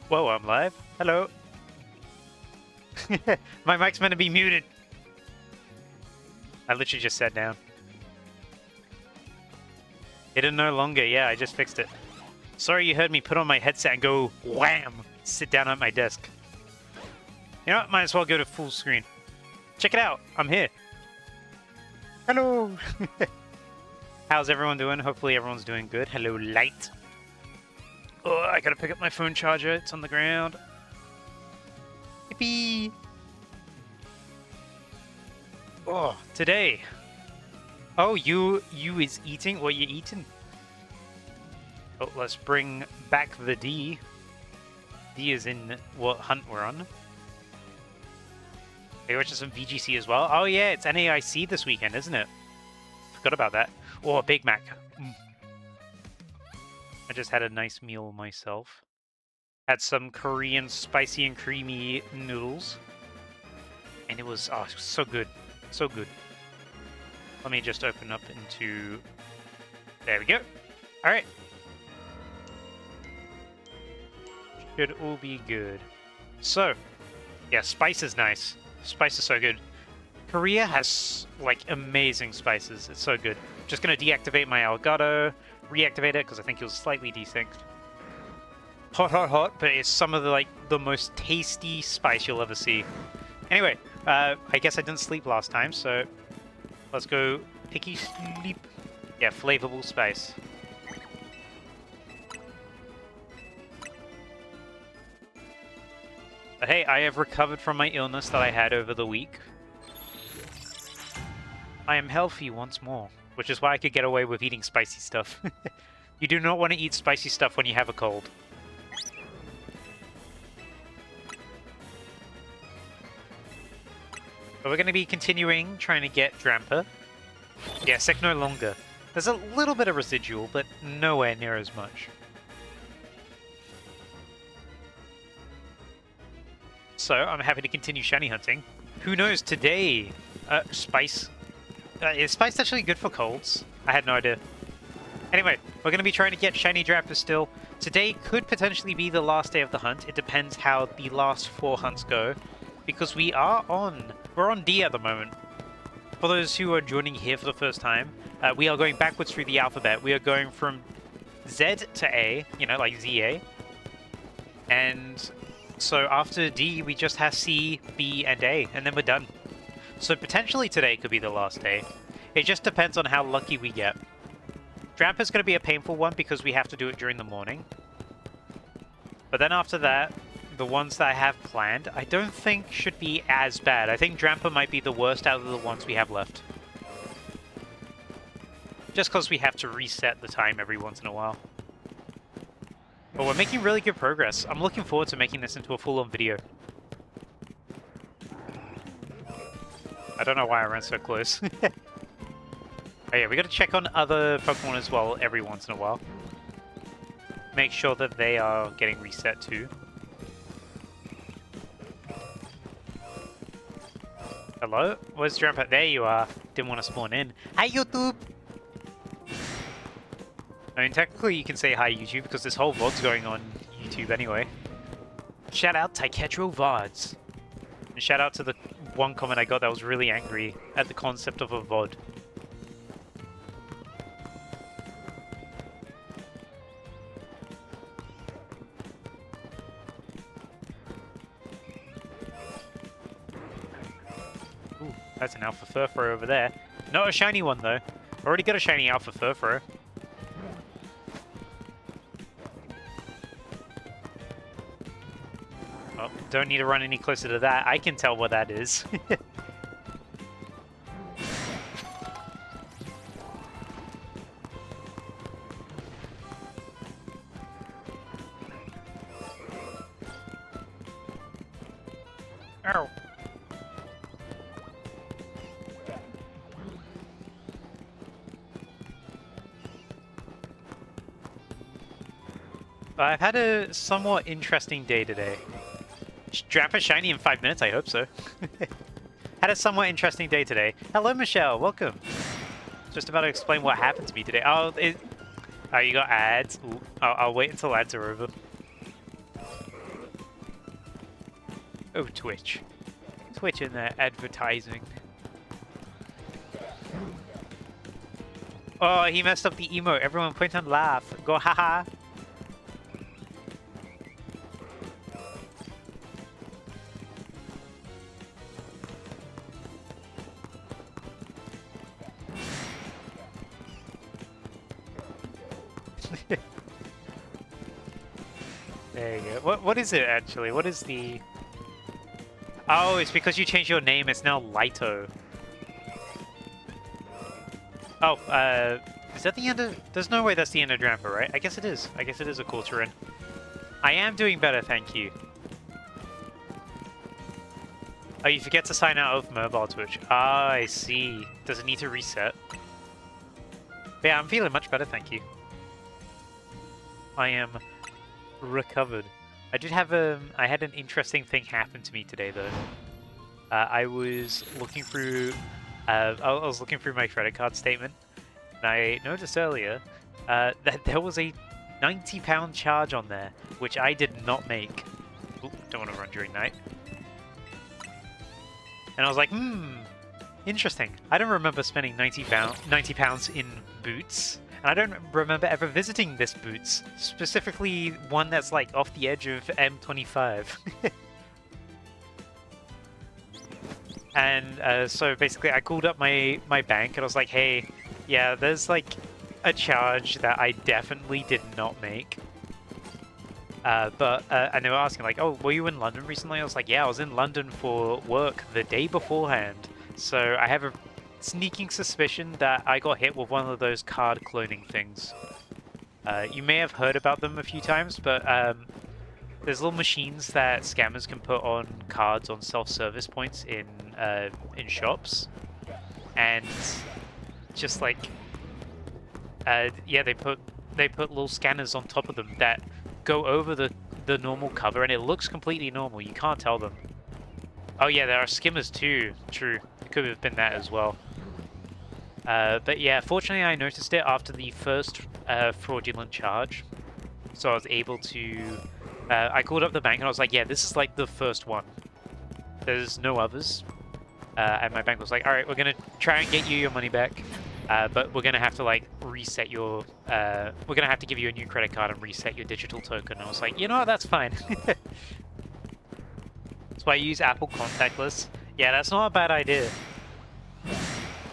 Whoa, I'm live. Hello. My mic's meant to be muted. I literally just sat down. Hidden no longer. Yeah, I just fixed it. Sorry you heard me put on my headset and go wham! Sit down at my desk. You know what? Might as well go to full screen. Check it out. I'm here. Hello. How's everyone doing? Hopefully everyone's doing good. Hello, light. Oh, I gotta pick up my phone charger. It's on the ground. Yippee! Oh, today. Oh, you is eating? What you eating? Oh, let's bring back the D. D is in what hunt we're on. Are you watching some VGC as well? Oh yeah, it's NAIC this weekend, isn't it? Forgot about that. Oh, Big Mac. I just had a nice meal myself. Had some Korean spicy and creamy noodles. And it was, oh, it was so good. So good. Let me just open up into... There we go. Alright. Should all be good. So, yeah, spice is nice. Spice is so good. Korea has, like, amazing spices. It's so good. Just gonna deactivate my Elgato, reactivate it, because I think it was slightly desynced. Hot, hot, hot, but it's some of the, like, the most tasty spice you'll ever see. Anyway, I guess I didn't sleep last time, so let's go picky sleep. Yeah, flavorful spice. But hey, I have recovered from my illness that I had over the week. I am healthy once more, which is why I could get away with eating spicy stuff. You do not want to eat spicy stuff when you have a cold. But we're going to be continuing trying to get Drampa. Yeah, sick no longer. There's a little bit of residual, but nowhere near as much. So, I'm happy to continue shiny hunting. Who knows, today, spice... is spice actually good for colds? I had no idea. Anyway, we're going to be trying to get shiny Drampa still. Today could potentially be the last day of the hunt. It depends how the last 4 hunts go. Because we're on D at the moment. For those who are joining here for the first time, we are going backwards through the alphabet. We are going from Z to A, you know, like ZA. And so after D, we just have C, B, and A, and then we're done. So potentially today could be the last day. It just depends on how lucky we get. Drampa's going to be a painful one because we have to do it during the morning. But then after that, the ones that I have planned, I don't think should be as bad. I think Drampa might be the worst out of the ones we have left. Just because we have to reset the time every once in a while. But we're making really good progress. I'm looking forward to making this into a full-on video. I don't know why I ran so close. Oh yeah, we gotta check on other Pokemon as well every once in a while. Make sure that they are getting reset too. Hello? Where's Drampa? There you are. Didn't want to spawn in. Hi, YouTube! I mean, technically you can say hi, YouTube, because this whole VOD's going on YouTube anyway. Shout out Taiketro VODs. And shout out to the one comment I got that was really angry at the concept of a VOD. Ooh, that's an Alpha Furfro over there. Not a shiny one though. Already got a shiny Alpha Furfro. Well, don't need to run any closer to that. I can tell what that is. Ow. I've had a somewhat interesting day today. Drampa shiny in 5 minutes, I hope so. Had a somewhat interesting day today. Hello, Michelle. Welcome. Just about to explain what happened to me today. Oh, you got ads. Ooh, I'll wait until ads are over. Oh, Twitch. Twitch in their advertising. Oh, he messed up the emote. Everyone point and laugh. Go haha. There you go. What is it actually? What is the... Oh, it's because you changed your name. It's now Lito. Oh, is that the end of... There's no way that's the end of Drampa, right? I guess it is. I guess it is a quarter in. I am doing better, thank you. Oh, you forget to sign out of mobile Twitch. Ah, I see. Does it need to reset? But yeah, I'm feeling much better, thank you. I am recovered. I did have I had an interesting thing happen to me today, though. I was looking through... I was looking through my credit card statement, and I noticed earlier that there was a £90 charge on there, which I did not make. Ooh, don't want to run during night. And I was like, interesting. I don't remember spending £90 in boots, and I don't remember ever visiting this boots, specifically one that's like off the edge of M25. And so basically I called up my bank and I was like, hey, yeah, there's like a charge that I definitely did not make. And they were asking like, oh, were you in London recently? I was like, yeah, I was in London for work the day beforehand. So I have a sneaking suspicion that I got hit with one of those card cloning things. You may have heard about them a few times, but there's little machines that scammers can put on cards on self-service points in shops, and just like yeah, they put little scanners on top of them that go over the normal cover, and it looks completely normal. You can't tell them. Oh yeah, there are skimmers too. True, it could have been that as well. But yeah, fortunately I noticed it after the first fraudulent charge, so I was able to... I called up the bank and I was like, yeah, this is like the first one. There's no others. And my bank was like, alright, we're going to try and get you your money back. But we're going to have to like reset your... we're going to have to give you a new credit card and reset your digital token. And I was like, you know what, that's fine. That's why I use Apple contactless. Yeah, that's not a bad idea.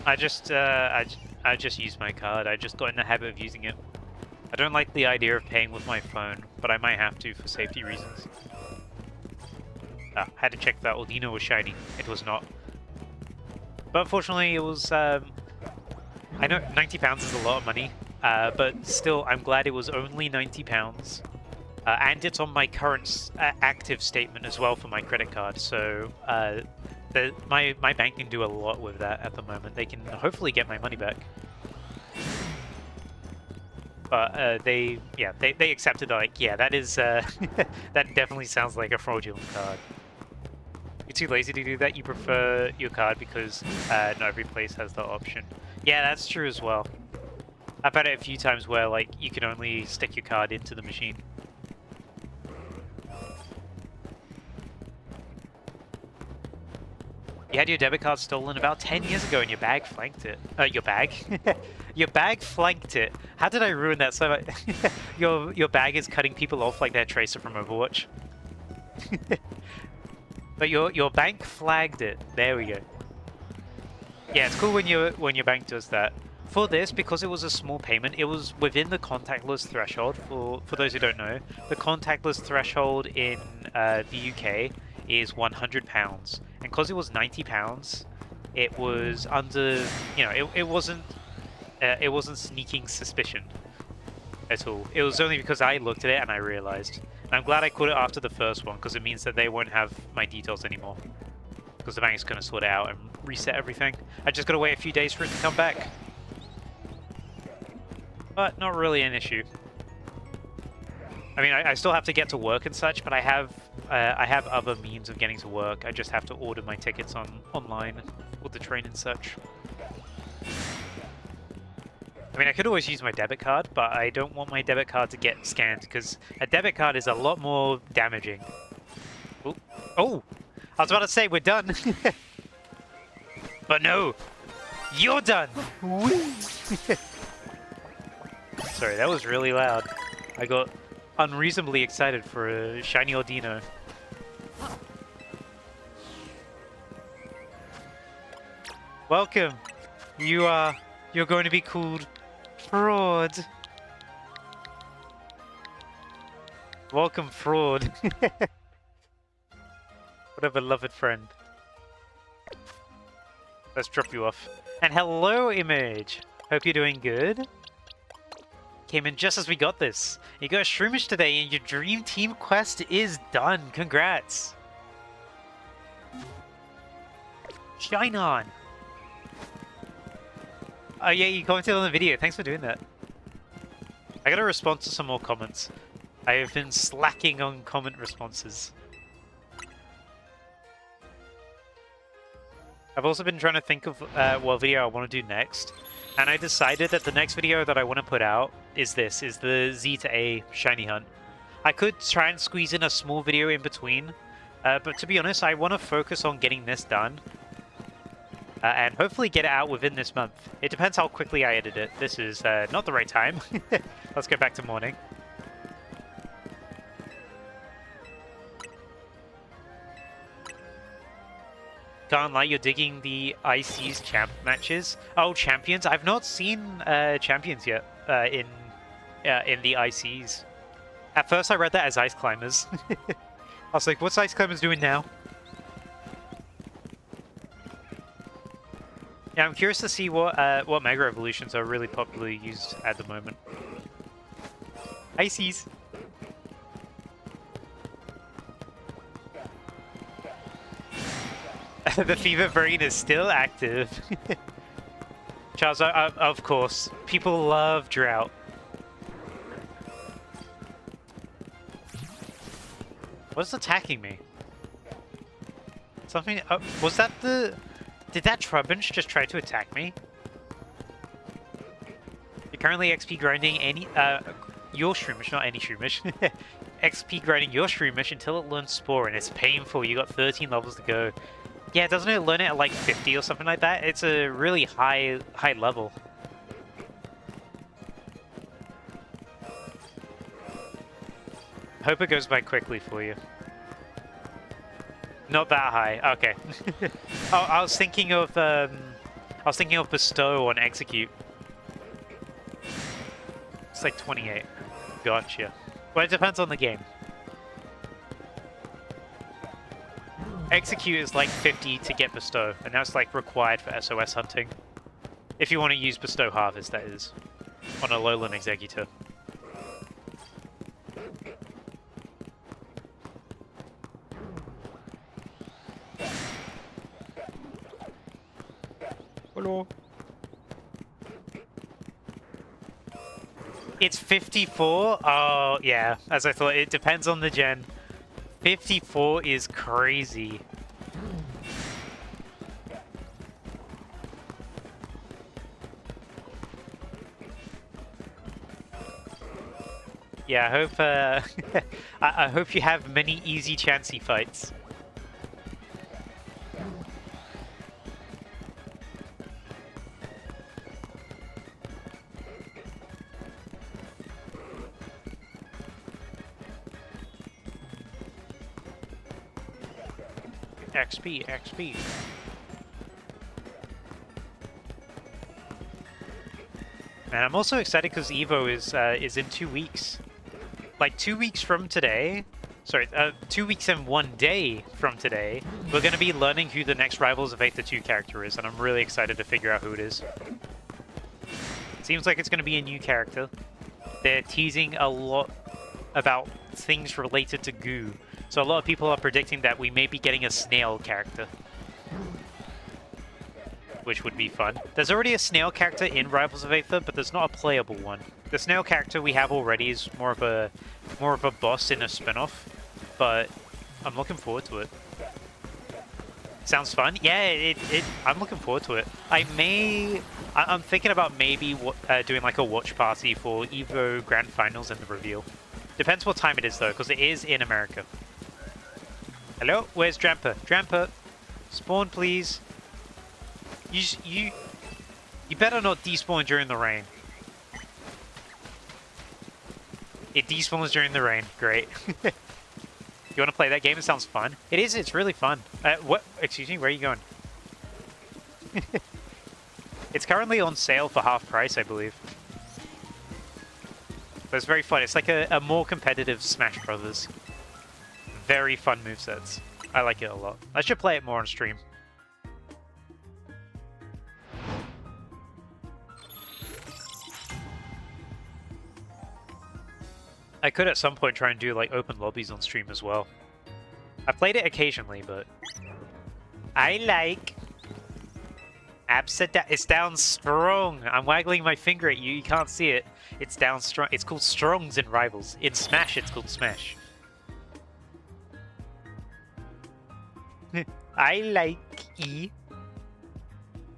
I just use my card. I just got in the habit of using it. I don't like the idea of paying with my phone, but I might have to for safety reasons. Had to check that Aldino was shiny. It was not. But unfortunately, it was... I know £90 is a lot of money, but still, I'm glad it was only £90. And it's on my current active statement as well for my credit card, so my bank can do a lot with that at the moment. They can hopefully get my money back. But they accepted, like, yeah, that is that definitely sounds like a fraudulent card. You're too lazy to do that. You prefer your card because not every place has that option. Yeah, that's true as well. I've had it a few times where like you can only stick your card into the machine. You had your debit card stolen about 10 years ago and your bag flanked it. Your bag? Your bag flanked it. How did I ruin that so much? Your bag is cutting people off like they're Tracer from Overwatch. But your bank flagged it. There we go. Yeah, it's cool when your bank does that. For this, because it was a small payment, it was within the contactless threshold. For those who don't know, the contactless threshold in the UK is £100, and because it was £90, it was under, you know, it wasn't sneaking suspicion at all. It was only because I looked at it and I realized. And I'm glad I caught it after the first one, because it means that they won't have my details anymore, because the bank's going to sort it out and reset everything. I just got to wait a few days for it to come back, but not really an issue. I mean, I still have to get to work and such, but I have other means of getting to work. I just have to order my tickets online with the train and such. I mean, I could always use my debit card, but I don't want my debit card to get scanned, because a debit card is a lot more damaging. Ooh. Oh! I was about to say we're done. But no, you're done. Sorry, that was really loud. I got unreasonably excited for a shiny Ordino. Welcome. You're going to be called Fraud. Welcome, Fraud. What a beloved friend. Let's drop you off. And hello, Image. Hope you're doing good. Came in just as we got this. You got a Shroomish today and your Dream Team quest is done. Congrats. Shine on. Oh yeah, you commented on the video. Thanks for doing that. I gotta respond to some more comments. I have been slacking on comment responses. I've also been trying to think of what video I want to do next. And I decided that the next video that I want to put out is this, is the Z to A shiny hunt. I could try and squeeze in a small video in between, but to be honest, I want to focus on getting this done. And hopefully get it out within this month. It depends how quickly I edit it. This is not the right time. Let's go back to morning. Can't lie, you're digging the IC's champ matches. Oh, champions! I've not seen champions yet in the ICs. At first, I read that as ice climbers. I was like, "What's ice climbers doing now?" Yeah, I'm curious to see what Mega Evolutions are really popularly used at the moment. Ices. The fever brain is still active. Charles, of course. People love drought. What's attacking me? Something... was that the... Did that Trubbench just try to attack me? You're currently XP grinding any... your Shroomish, not any Shroomish. XP grinding your Shroomish until it learns Spore, and it's painful. You got 13 levels to go. Yeah, doesn't it learn it at like 50 or something like that? It's a really high level. Hope it goes by quickly for you. Not that high. Okay. Oh, I was thinking of Bestow on Execute. It's like 28. Gotcha. Well, it depends on the game. Execute is like 50 to get Bestow, and that's like required for SOS hunting. If you want to use Bestow Harvest, that is. On a Lowland Executor. Hello. It's 54? Oh, yeah. As I thought, it depends on the gen. 54 is crazy. Yeah, I hope I hope you have many easy chancy fights. XP, XP. And I'm also excited because Evo is in 2 weeks. Like 2 weeks from today. Sorry, 2 weeks and 1 day from today, we're going to be learning who the next Rivals of Aether 2 character is, and I'm really excited to figure out who it is. Seems like it's going to be a new character. They're teasing a lot about things related to goo. So a lot of people are predicting that we may be getting a snail character. Which would be fun. There's already a snail character in Rivals of Aether, but there's not a playable one. The snail character we have already is more of a boss in a spin-off, but I'm looking forward to it. Sounds fun? Yeah, I'm looking forward to it. I'm thinking about maybe doing like a watch party for Evo Grand Finals and the reveal. Depends what time it is though, because it is in America. Hello? Where's Drampa? Drampa! Spawn, please. You better not despawn during the rain. It despawns during the rain. Great. You want to play that game? It sounds fun. It is. It's really fun. What? Excuse me? Where are you going? It's currently on sale for half price, I believe. But it's very fun. It's like a more competitive Smash Brothers. Very fun movesets. I like it a lot. I should play it more on stream. I could at some point try and do like open lobbies on stream as well. I've played it occasionally, but I like it's down strong. I'm waggling my finger at you. You can't see it. It's down strong. It's called Strongs in Rivals. In Smash, it's called Smash. I like E.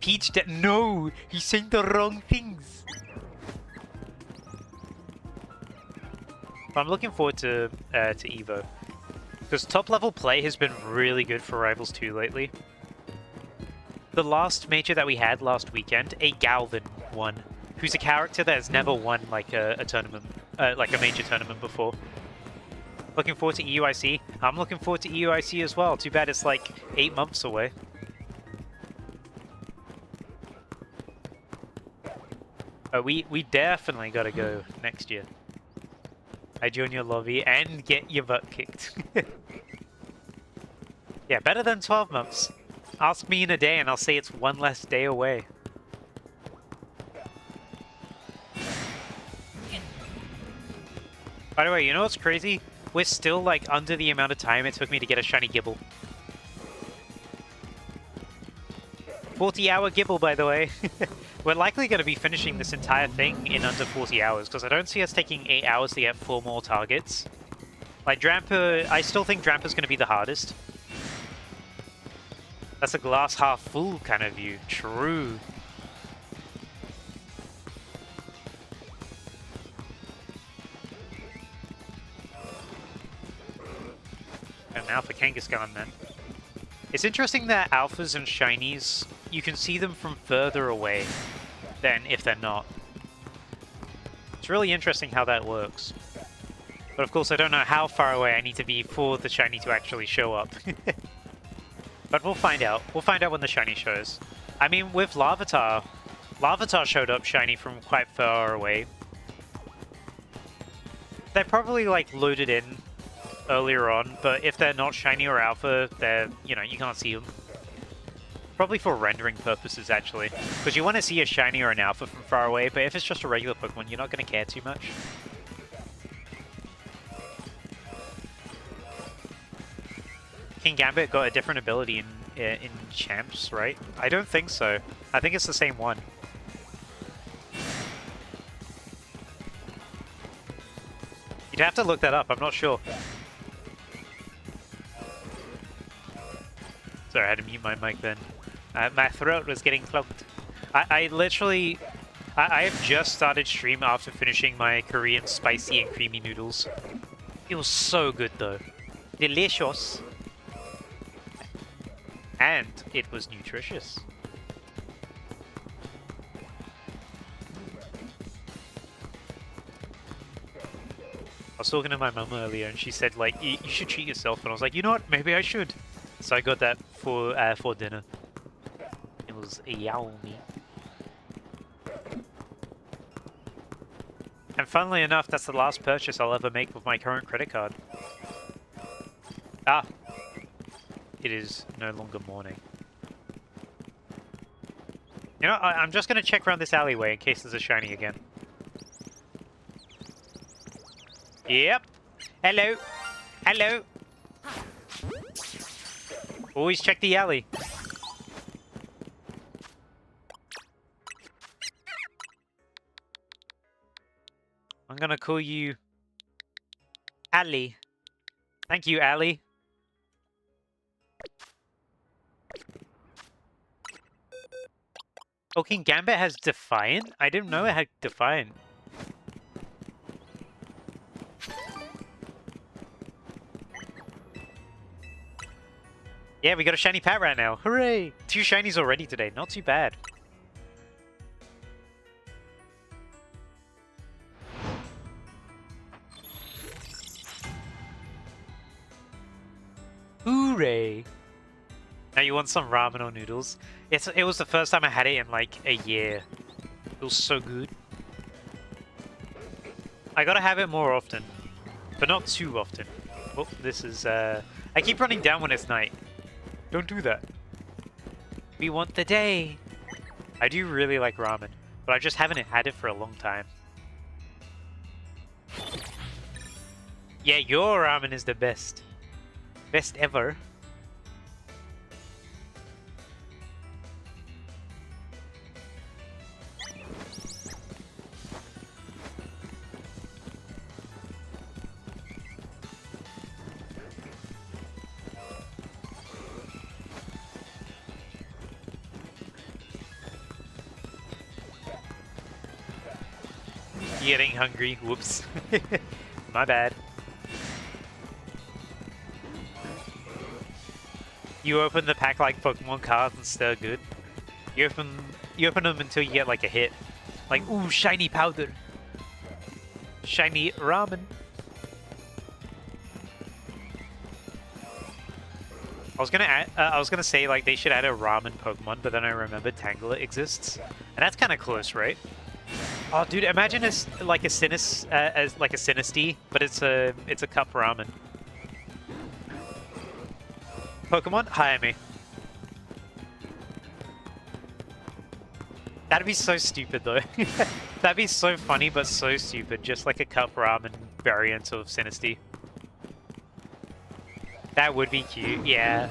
Peach. No, he's saying the wrong things. I'm looking forward to Evo, because top level play has been really good for Rivals 2 lately. The last major that we had last weekend, a Galvin won, who's a character that has never won like a tournament, like a major tournament before. Looking forward to EUIC. I'm looking forward to EUIC as well. Too bad it's like 8 months away. We definitely gotta go next year. I join your lobby and get your butt kicked. Yeah, better than 12 months. Ask me in a day and I'll say it's one less day away. By the way, you know what's crazy? We're still like under the amount of time it took me to get a shiny Gibble. 40-hour Gibble, by the way. We're likely going to be finishing this entire thing in under 40 hours, because I don't see us taking 8 hours to get 4 more targets. Like Drampa, I still think Drampa's going to be the hardest. That's a glass half full kind of view. True. And now for Kangaskhan then. It's interesting that alphas and shinies, you can see them from further away than if they're not. It's really interesting how that works. But of course I don't know how far away I need to be for the shiny to actually show up. But we'll find out. We'll find out when the shiny shows. I mean, with Larvitar, Larvitar showed up shiny from quite far away. They're probably like loaded in earlier on, but if they're not shiny or alpha, they're, you know, you can't see them. Probably for rendering purposes, actually. Because you want to see a shiny or an alpha from far away, but if it's just a regular Pokemon, you're not going to care too much. King Gambit got a different ability in Champs, right? I don't think so. I think it's the same one. You'd have to look that up, I'm not sure. Sorry, I had to mute my mic then. My throat was getting clogged. I literally... I have just started stream after finishing my Korean spicy and creamy noodles. It was so good though. Delicious. And it was nutritious. I was talking to my mum earlier and she said like, you should treat yourself, and I was like, you know what, maybe I should. So I got that for dinner. It was yummy. And funnily enough, that's the last purchase I'll ever make with my current credit card. Ah! It is no longer morning. You know, I'm just going to check around this alleyway in case there's a shiny again. Yep. Hello. Hello. Always check the alley. I'm going to call you Ali. Thank you, Ali. Oh, King Gambit has Defiant? I didn't know it had Defiant. Yeah, we got a shiny Pat right now. Hooray! 2 shinies already today. Not too bad. Hooray! Now you want some ramen or noodles? It was the first time I had it in like a year. It was so good. I gotta have it more often, but not too often. Oh, this is I keep running down when it's night. Don't do that. We want the day. I do really like ramen, but I just haven't had it for a long time. Yeah, your ramen is the best. Best ever. Getting hungry. Whoops. My bad. You open the pack like Pokemon cards and still good. You open them until you get like a hit. Like, ooh, shiny powder. Shiny ramen. I was gonna say like they should add a ramen Pokemon, but then I remembered Tangela exists, and that's kind of close, right? Oh, dude, imagine it's like a as like a Sinistea, but it's a cup ramen. Pokemon, hire me. That'd be so stupid though. That'd be so funny, but so stupid. Just like a cup ramen variant of Sinistea. That would be cute, yeah.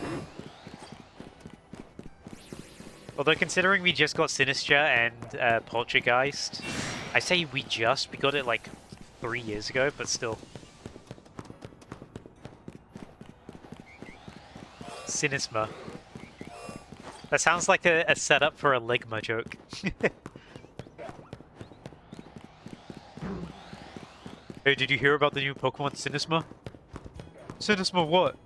Although considering we just got Sinistra and Poltergeist, I say we got it like 3 years ago, but still. Sinisma. That sounds like a setup for a Ligma joke. Hey, did you hear about the new Pokemon Sinisma? Sinisma what?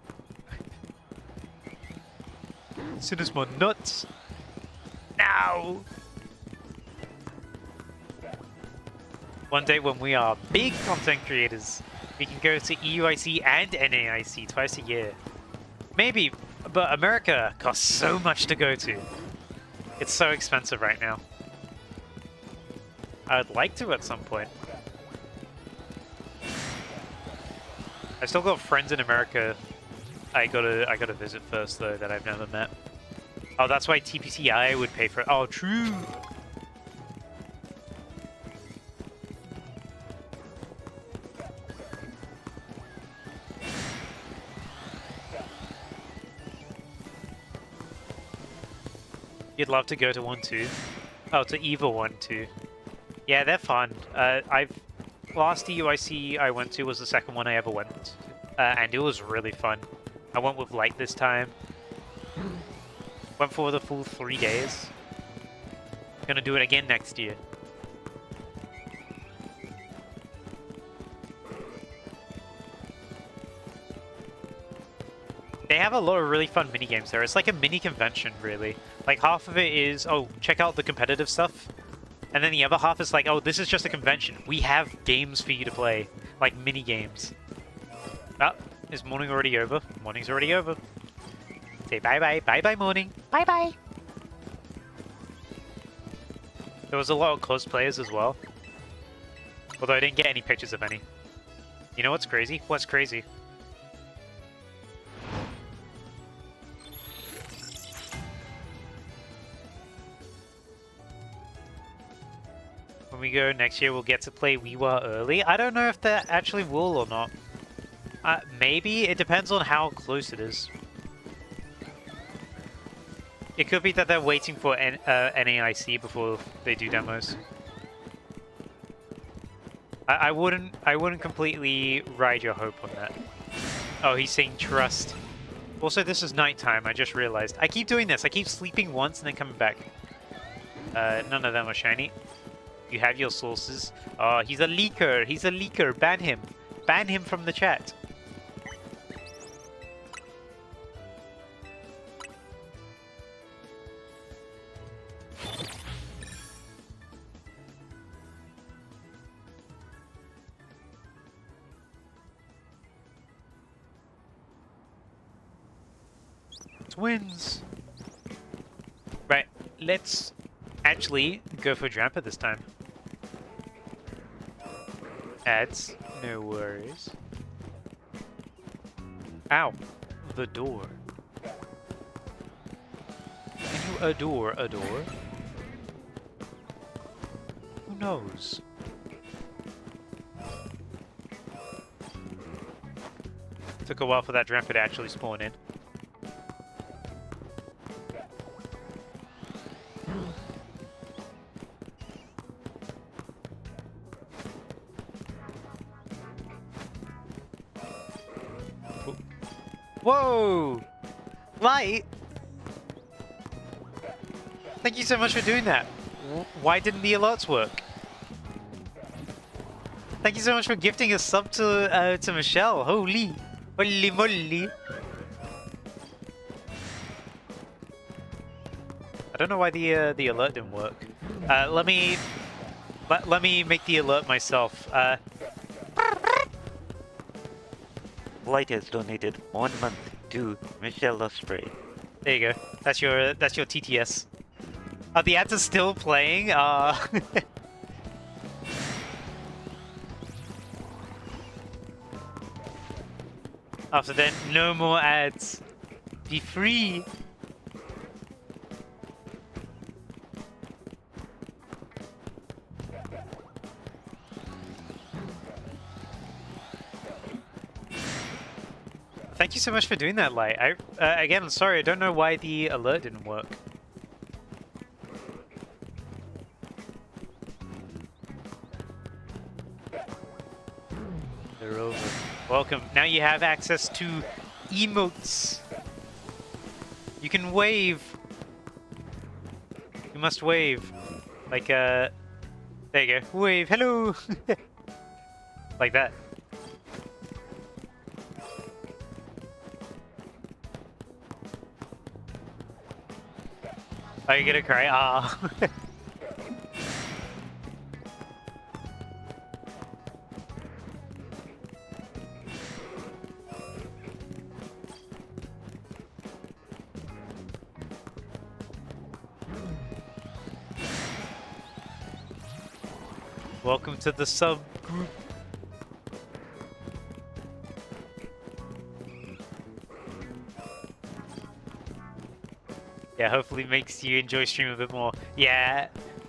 Sinisma nuts! Now! One day when we are big content creators, we can go to EUIC and NAIC twice a year. Maybe, but America costs so much to go to. It's so expensive right now. I'd like to at some point. I've still got friends in America I gotta visit first though that I've never met. Oh, that's why TPCI would pay for it. Oh, true! You'd love to go to one too. Oh, to EVA 1 too. Yeah, they're fun. Last EUIC I went to was the second one I ever went, and it was really fun. I went with Light this time. Went for the full 3 days. Gonna do it again next year. They have a lot of really fun mini games there. It's like a mini convention, really. Like half of it is, oh, check out the competitive stuff. And then the other half is like, oh, this is just a convention. We have games for you to play. Like mini games. Ah, is morning already over? Morning's already over. Say bye-bye. Bye-bye, morning. Bye-bye. There was a lot of cosplayers as well. Although I didn't get any pictures of any. You know what's crazy? What's crazy? When we go next year, we'll get to play Weewa early. I don't know if that actually will or not. Maybe. It depends on how close it is. It could be that they're waiting for NAIC before they do demos. I wouldn't completely ride your hope on that. Oh, he's saying trust. Also, this is nighttime. I just realized. I keep doing this. I keep sleeping once and then coming back. None of them are shiny. You have your sources. Oh, he's a leaker. He's a leaker. Ban him. Ban him from the chat. Twins! Right, let's actually go for Drampa this time. Ads, no worries. Ow, the door. Can you adore a door? Who knows? Took a while for that Drampa to actually spawn in. Whoa! Light! Thank you so much for doing that. Why didn't the alerts work? Thank you so much for gifting a sub to Michelle. Holy moly! I don't know why the alert didn't work. Let me make the alert myself. Light has donated 1 month to Michelle Osprey. There you go. That's your TTS. Oh, the ads are still playing. After then, no more ads. Be free. Thank you so much for doing that, Light. Again, I'm sorry, I don't know why the alert didn't work. They're over. Welcome. Now you have access to emotes. You can wave. You must wave. Like, there you go. Wave. Hello. Like that. Are you gonna cry? Ah. Welcome to the sub group. Yeah, hopefully makes you enjoy stream a bit more. Yeah,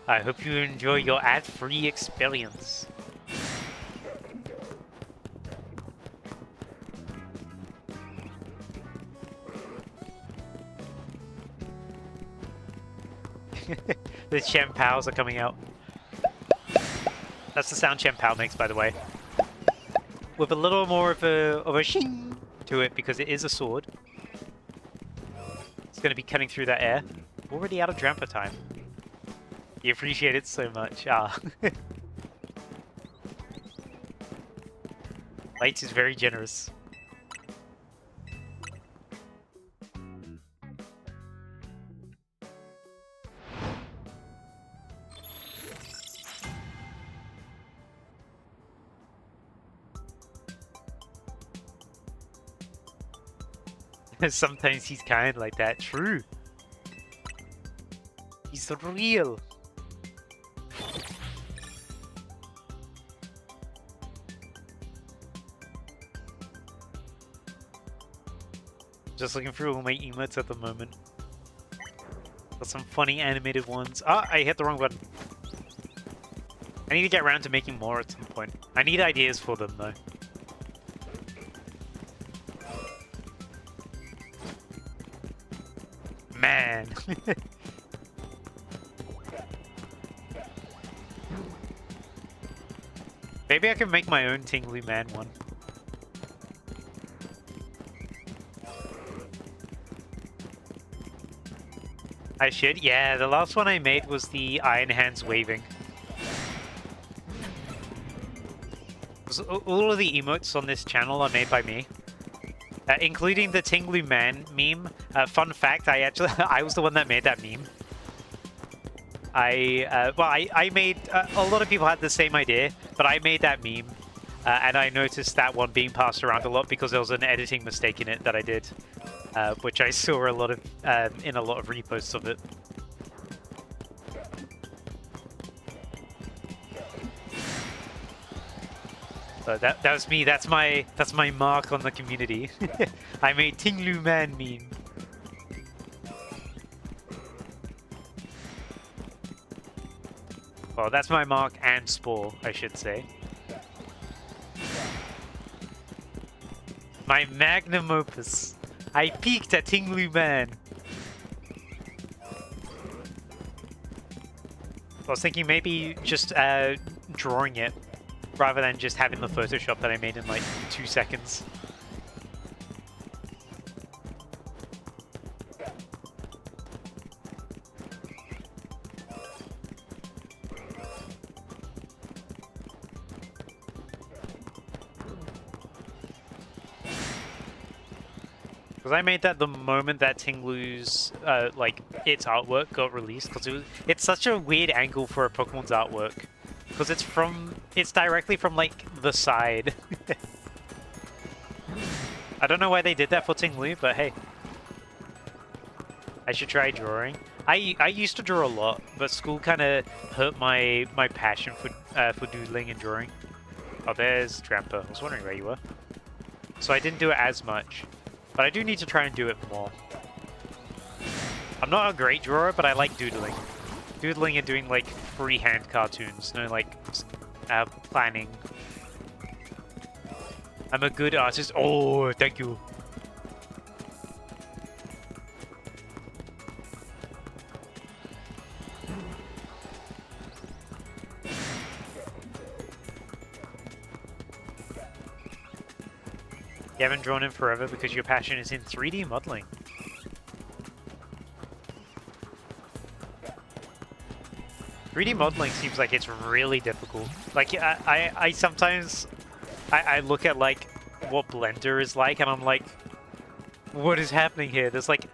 I hope you enjoy your ad-free experience. The Champals are coming out. That's the sound Champal makes, by the way. With a little more of a shing to it because it is a sword. It's going to be cutting through that air. Already out of Drampa time. You appreciate it so much. Ah. Light is very generous. Sometimes he's kind like that. True. He's real. Just looking through all my emotes at the moment. Got some funny animated ones. Ah, I hit the wrong button. I need to get around to making more at some point. I need ideas for them though. Man. Maybe I can make my own Tingly Man one. I should? Yeah, the last one I made was the Iron Hands waving. All of the emotes on this channel are made by me. Including the Tingly Man meme. Fun fact, I was the one that made that meme. I made, a lot of people had the same idea, but I made that meme. and I noticed that one being passed around a lot because there was an editing mistake in it that I did, which I saw a lot of in a lot of reposts of it. So that was me. That's my mark on the community. I made Tinglu Man meme. Well, that's my mark and Spore, I should say. My magnum opus. I peaked at Tinglu Man. I was thinking maybe just drawing it rather than just having the Photoshop that I made in like 2 seconds. Because I made that the moment that Tinglu's, like, its artwork got released, because it's such a weird angle for a Pokemon's artwork. Because it's directly from, like, the side. I don't know why they did that for Tinglu, but hey. I should try drawing. I used to draw a lot, but school kind of hurt my passion for doodling and drawing. Oh, there's Drampa. I was wondering where you were. So I didn't do it as much. But I do need to try and do it more. I'm not a great drawer, but I like doodling. Doodling and doing, like, freehand cartoons. No, like, planning. I'm a good artist. Oh, thank you. You haven't drawn in forever because your passion is in 3D modeling. "3D modeling seems like it's really difficult. Like, I sometimes I look at like what Blender is like and I'm like, what is happening here? There's like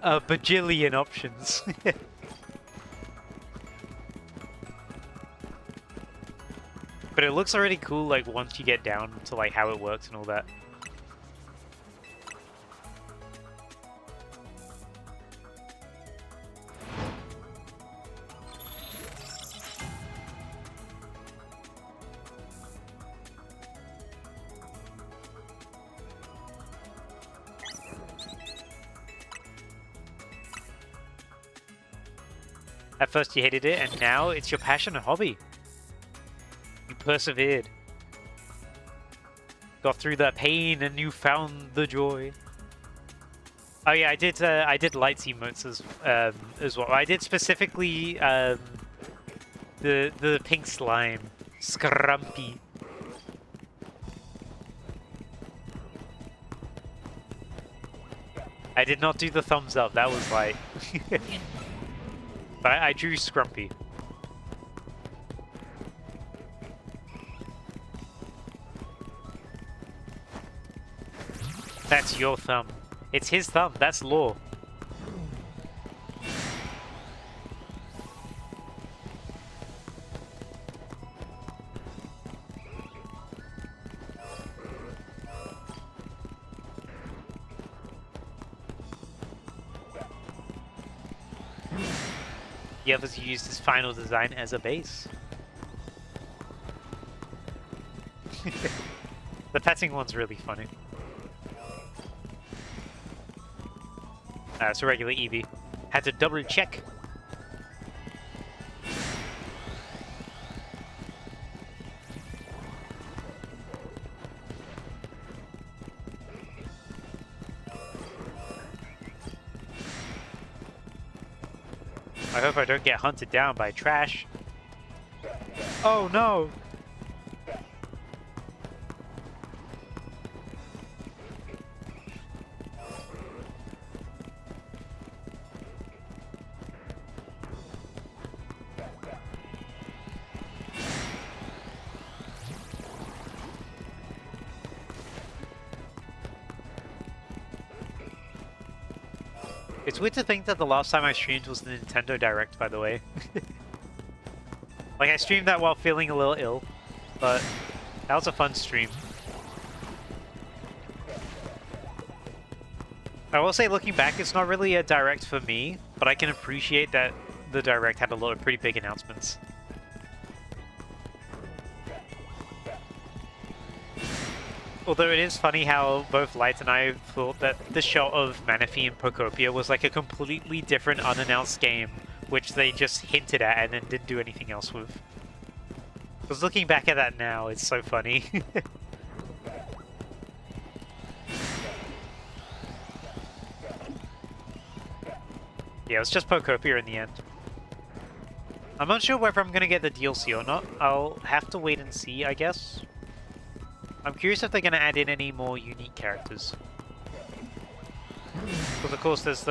a bajillion options. But it looks already cool like once you get down to like how it works and all that. At first you hated it, and now it's your passion and hobby. You persevered. Got through the pain and you found the joy. Oh yeah, I did lights emotes as well. I did specifically the pink slime, Scrumpy. I did not do the thumbs up. That was like. But I drew Scrumpy. That's your thumb. It's his thumb. That's law. The others used his final design as a base. The petting one's really funny. It's a regular Eevee. Had to double check. I hope I don't get hunted down by trash. Oh no! It's weird to think that the last time I streamed was the Nintendo Direct, by the way. Like, I streamed that while feeling a little ill, but That was a fun stream. I will say, looking back, it's not really a direct for me, but I can appreciate that the direct had a lot of pretty big announcements. Although it is funny how both Light and I thought that the shot of Manaphy and Pokopia was like a completely different unannounced game, which they just hinted at and then didn't do anything else with. Because looking back at that now, it's so funny. Yeah, it was just Pokopia in the end. I'm not sure whether I'm going to get the DLC or not. I'll have to wait and see, I guess. I'm curious if they're going to add in any more unique characters. Because of course there's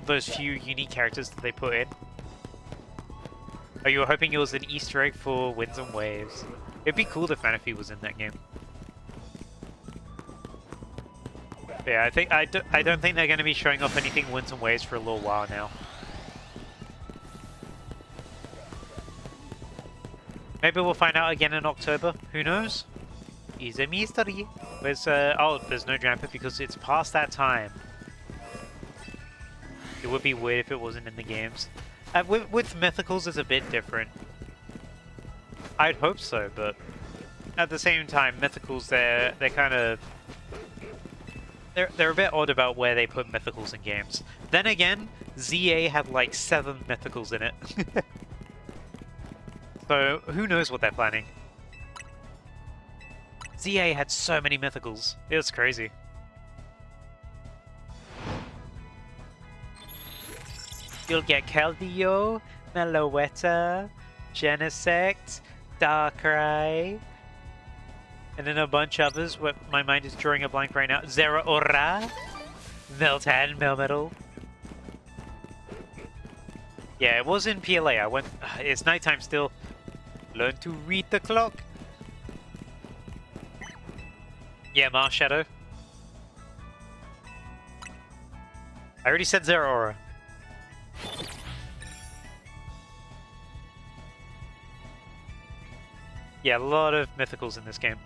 those few unique characters that they put in. Oh, you were hoping it was an Easter egg for Winds and Waves. It'd be cool if Manaphy was in that game. Yeah, I don't think they're going to be showing off anything Winds and Waves for a little while now. Maybe we'll find out again in October. Who knows? It's a mystery. There's oh, there's no Drampa because it's past that time. It would be weird if it wasn't in the games. With mythicals, it's a bit different. I'd hope so, but at the same time, mythicals they're kind of they're a bit odd about where they put mythicals in games. Then again, ZA had like 7 mythicals in it. So who knows what they're planning? ZA had so many mythicals. It was crazy. You'll get Keldeo, Meloetta, Genesect, Darkrai, and then a bunch of others. What my mind is drawing a blank right now. Zeraora, Meltan, Melmetal. Yeah, it was in PLA. I went. It's nighttime still. Learn to read the clock. Yeah, Marshadow. I already said Zeraora. Yeah, a lot of mythicals in this game.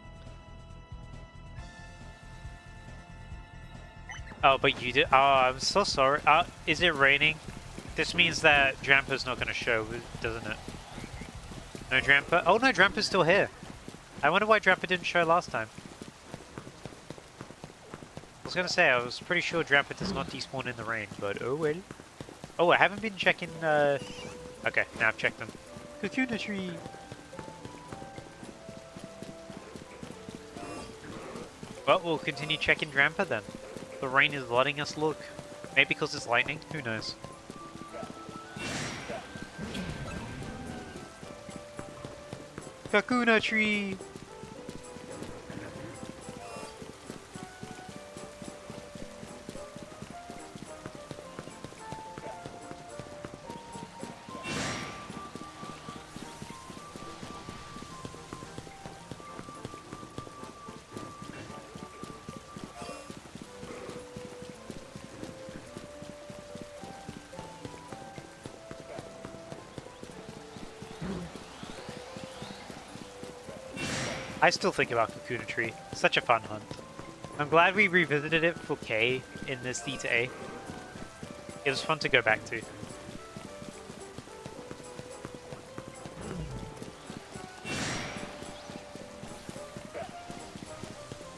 Oh, but you did. Oh, I'm so sorry. Is it raining? This means that Drampa's not going to show, doesn't it? No Drampa? Oh no, Drampa's still here. I wonder why Drampa didn't show last time. I was going to say, I was pretty sure Drampa does not despawn in the rain, but oh well. Oh, I haven't been checking, Okay, now I've checked them. Kakuna tree! Well, we'll continue checking Drampa then. The rain is letting us look. Maybe because it's lightning, who knows. Kakuna tree! I still think about Kakuna Tree. Such a fun hunt. I'm glad we revisited it for K in this D to A. It was fun to go back to.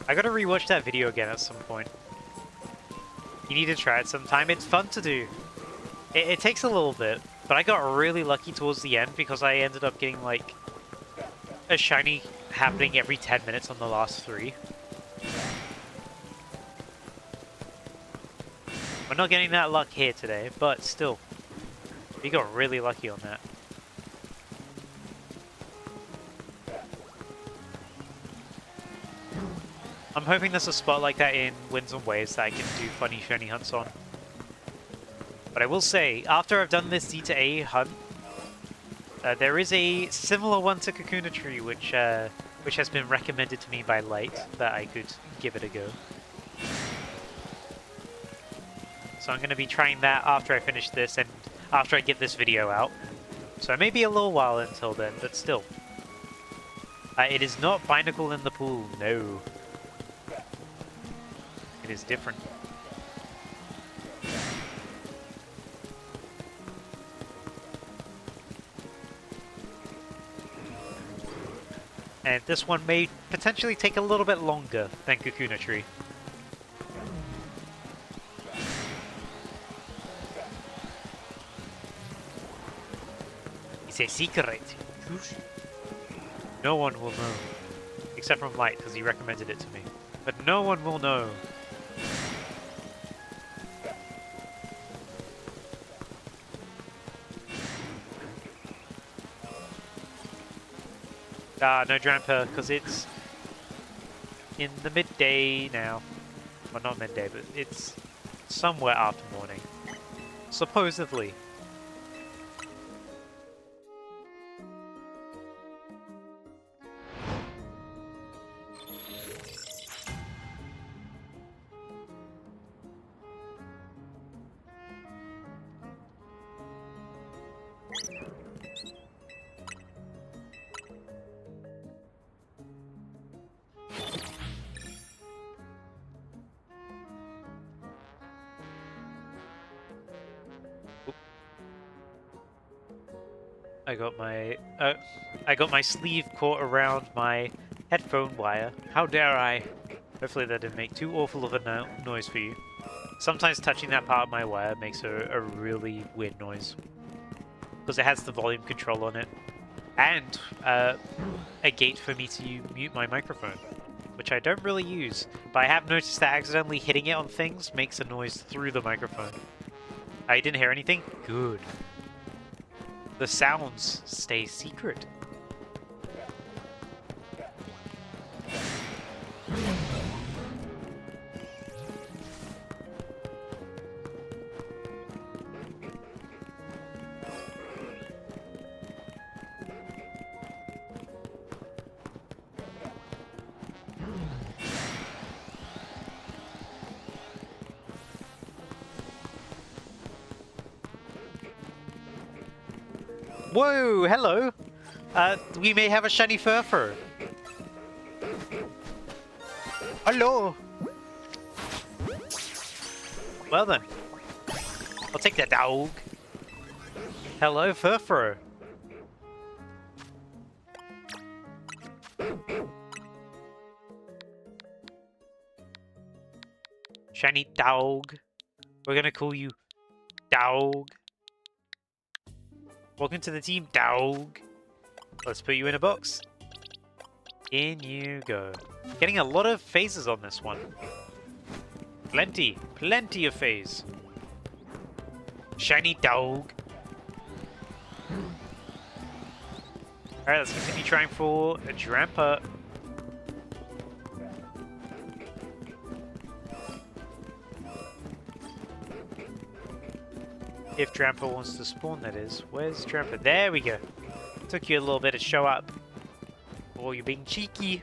I gotta rewatch that video again at some point. You need to try it sometime. It's fun to do. It takes a little bit, but I got really lucky towards the end because I ended up getting like a shiny happening every 10 minutes on the last 3. We're not getting that luck here today, but still, we got really lucky on that. I'm hoping there's a spot like that in Winds and Waves that I can do funny shiny hunts on. But I will say, after I've done this D to A hunt, there is a similar one to Kakuna Tree, which has been recommended to me by Light, that I could give it a go. So I'm going to be trying that after I finish this and after I get this video out. So it may be a little while until then, but still. It is not Binacle in the pool, no. It is different. And this one may potentially take a little bit longer than Kakuna Tree. It's a secret. No one will know. Except from Light, because he recommended it to me. But no one will know. No Drampa, because it's in the midday now. Well, not midday, but it's somewhere after morning. Supposedly. I got my sleeve caught around my headphone wire. How dare I? Hopefully that didn't make too awful of a noise for you. Sometimes touching that part of my wire makes a really weird noise. Because it has the volume control on it. And a gate for me to mute my microphone. Which I don't really use. But I have noticed that accidentally hitting it on things makes a noise through the microphone. I didn't hear anything? Good. The sounds stay secret. Whoa, hello. We may have a shiny Furfur. Hello. Well then. I'll take that dog. Hello, Furfur. Shiny dog. We're gonna call you Dog. Welcome to the team, dog. Let's put you in a box. In you go. Getting a lot of phases on this one. Plenty of phase. Shiny dog. Alright, let's continue trying for a Drampa. If Drampa wants to spawn, that is. Where's Drampa? There we go. Took you a little bit to show up. Oh, you're being cheeky.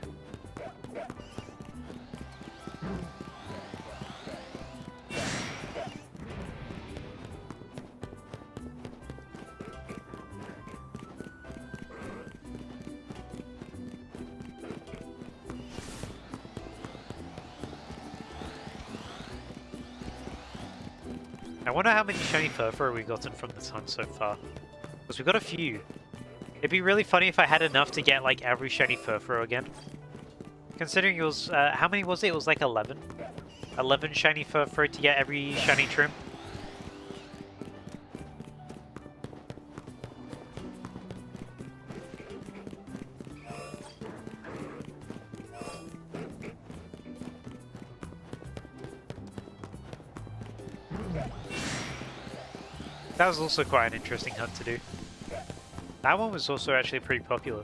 I wonder how many shiny Furfur we've gotten from this hunt so far. Because we've got a few. It'd be really funny if I had enough to get like every shiny Furfur again. Considering it was, how many was it? It was like 11. 11 shiny Furfur to get every shiny trim. That was also quite an interesting hunt to do. That one was also actually pretty popular.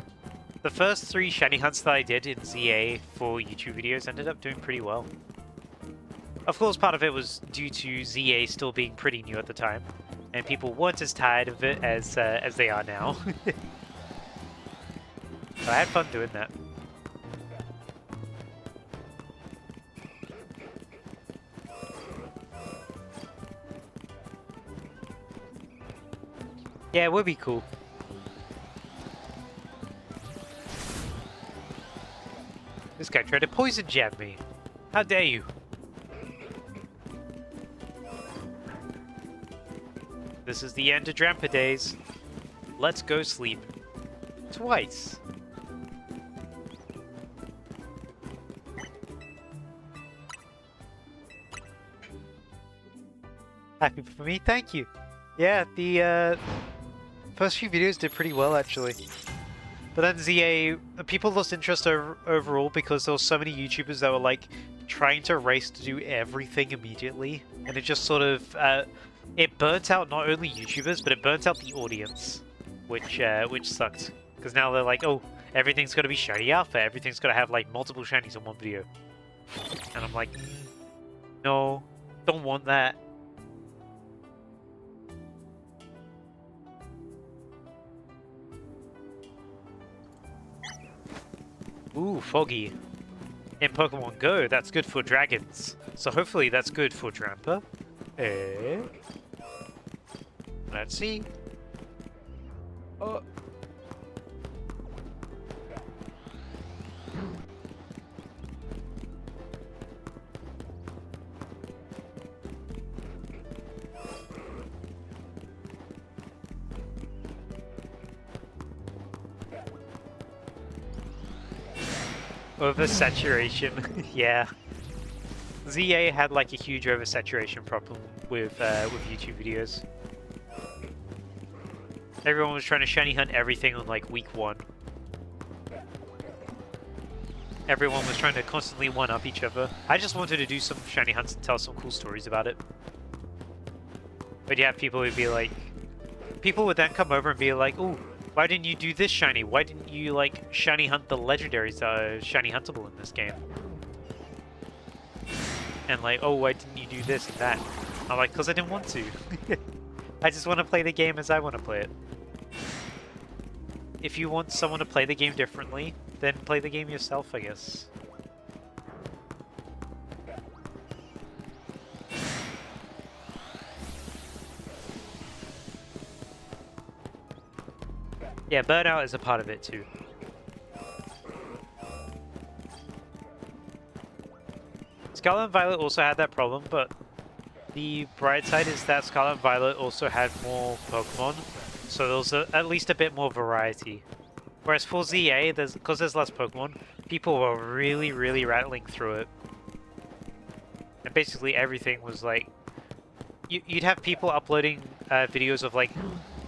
The first 3 shiny hunts that I did in ZA for YouTube videos ended up doing pretty well. Of course, part of it was due to ZA still being pretty new at the time, and people weren't as tired of it as they are now. But I had fun doing that. Yeah, it would be cool. This guy tried to poison jab me. How dare you? This is the end of Drampa days. Let's go sleep. Twice. Happy for me? Thank you. Yeah, the first few videos did pretty well actually. But then ZA, people lost interest overall because there were so many YouTubers that were like trying to race to do everything immediately. And it just sort of, it burnt out not only YouTubers, but it burnt out the audience. Which sucked. Because now they're like, oh, everything's got to be shiny alpha, everything's got to have like multiple shinies in one video. And I'm like, no, don't want that. Ooh, foggy. In Pokemon Go, that's good for dragons. So hopefully that's good for Drampa. Let's see. Oh. Oversaturation, yeah. ZA had like a huge oversaturation problem with YouTube videos. Everyone was trying to shiny hunt everything on like week 1. Everyone was trying to constantly one-up each other. I just wanted to do some shiny hunts and tell some cool stories about it. But yeah, people would be like... People would then come over and be like, ooh, why didn't you do this shiny? Why didn't you, like, shiny hunt the legendaries that are shiny huntable in this game? And like, oh, why didn't you do this and that? I'm like, because I didn't want to. I just want to play the game as I want to play it. If you want someone to play the game differently, then play the game yourself, I guess. Yeah, burnout is a part of it too. Scarlet and Violet also had that problem, but the bright side is that Scarlet and Violet also had more Pokemon, so there was at least a bit more variety. Whereas for ZA, because there's less Pokemon, people were really, really rattling through it. And basically everything was like... You'd have people uploading videos of like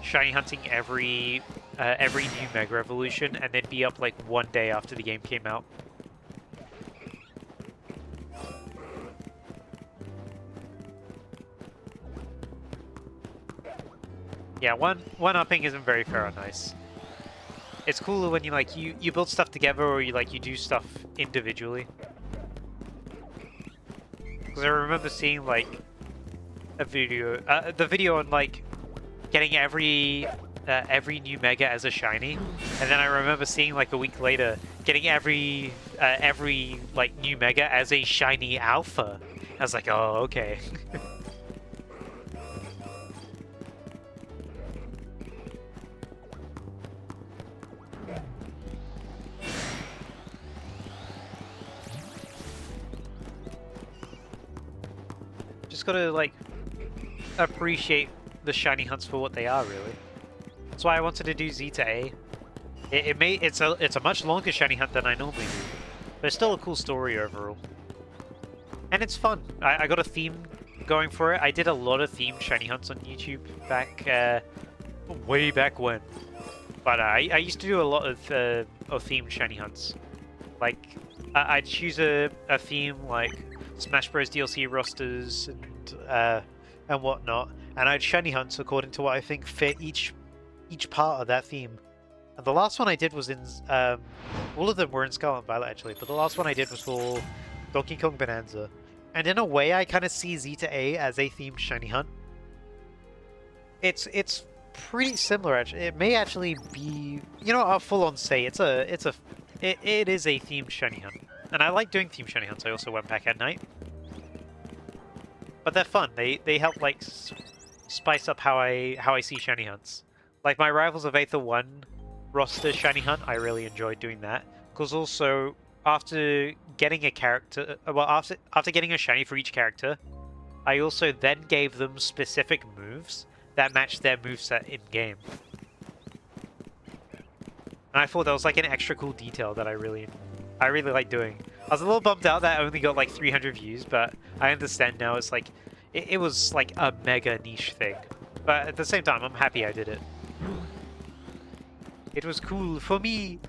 shiny hunting every new Mega Evolution, and they'd be up like 1 day after the game came out. Yeah, one-upping isn't very fair or nice. It's cooler when you like you build stuff together, or you do stuff individually. Because I remember seeing like a video, the video on like getting every new Mega as a shiny, and then I remember seeing like a week later getting every like new Mega as a shiny Alpha. I was like, oh, okay. Just gotta like appreciate the shiny hunts for what they are, really. That's why I wanted to do Z to A. It's a much longer shiny hunt than I normally do, but it's still a cool story overall. And it's fun. I got a theme going for it. I did a lot of themed shiny hunts on YouTube back, way back when. But I used to do a lot of themed shiny hunts. Like, I'd choose a theme like Smash Bros DLC rosters and whatnot, and I'd shiny hunts according to what I think fit each part of that theme. And the last one I did was in all of them were in Scarlet and Violet actually, but the last one I did was for Donkey Kong Bonanza. And in a way, I kind of see Z to A as a themed shiny hunt. It's pretty similar actually. It may actually be, you know, I'll full on say it is a themed shiny hunt. And I like doing themed shiny hunts. I also went back at night. But they're fun. They help like spice up how I see shiny hunts. Like my Rivals of Aether 1 roster shiny hunt, I really enjoyed doing that. Because also after getting a character, well, after getting a shiny for each character, I also then gave them specific moves that matched their moveset in game. And I thought that was like an extra cool detail that I really like doing. I was a little bummed out that I only got like 300 views, but I understand now it's like, it was like a mega niche thing. But at the same time, I'm happy I did it. It was cool for me.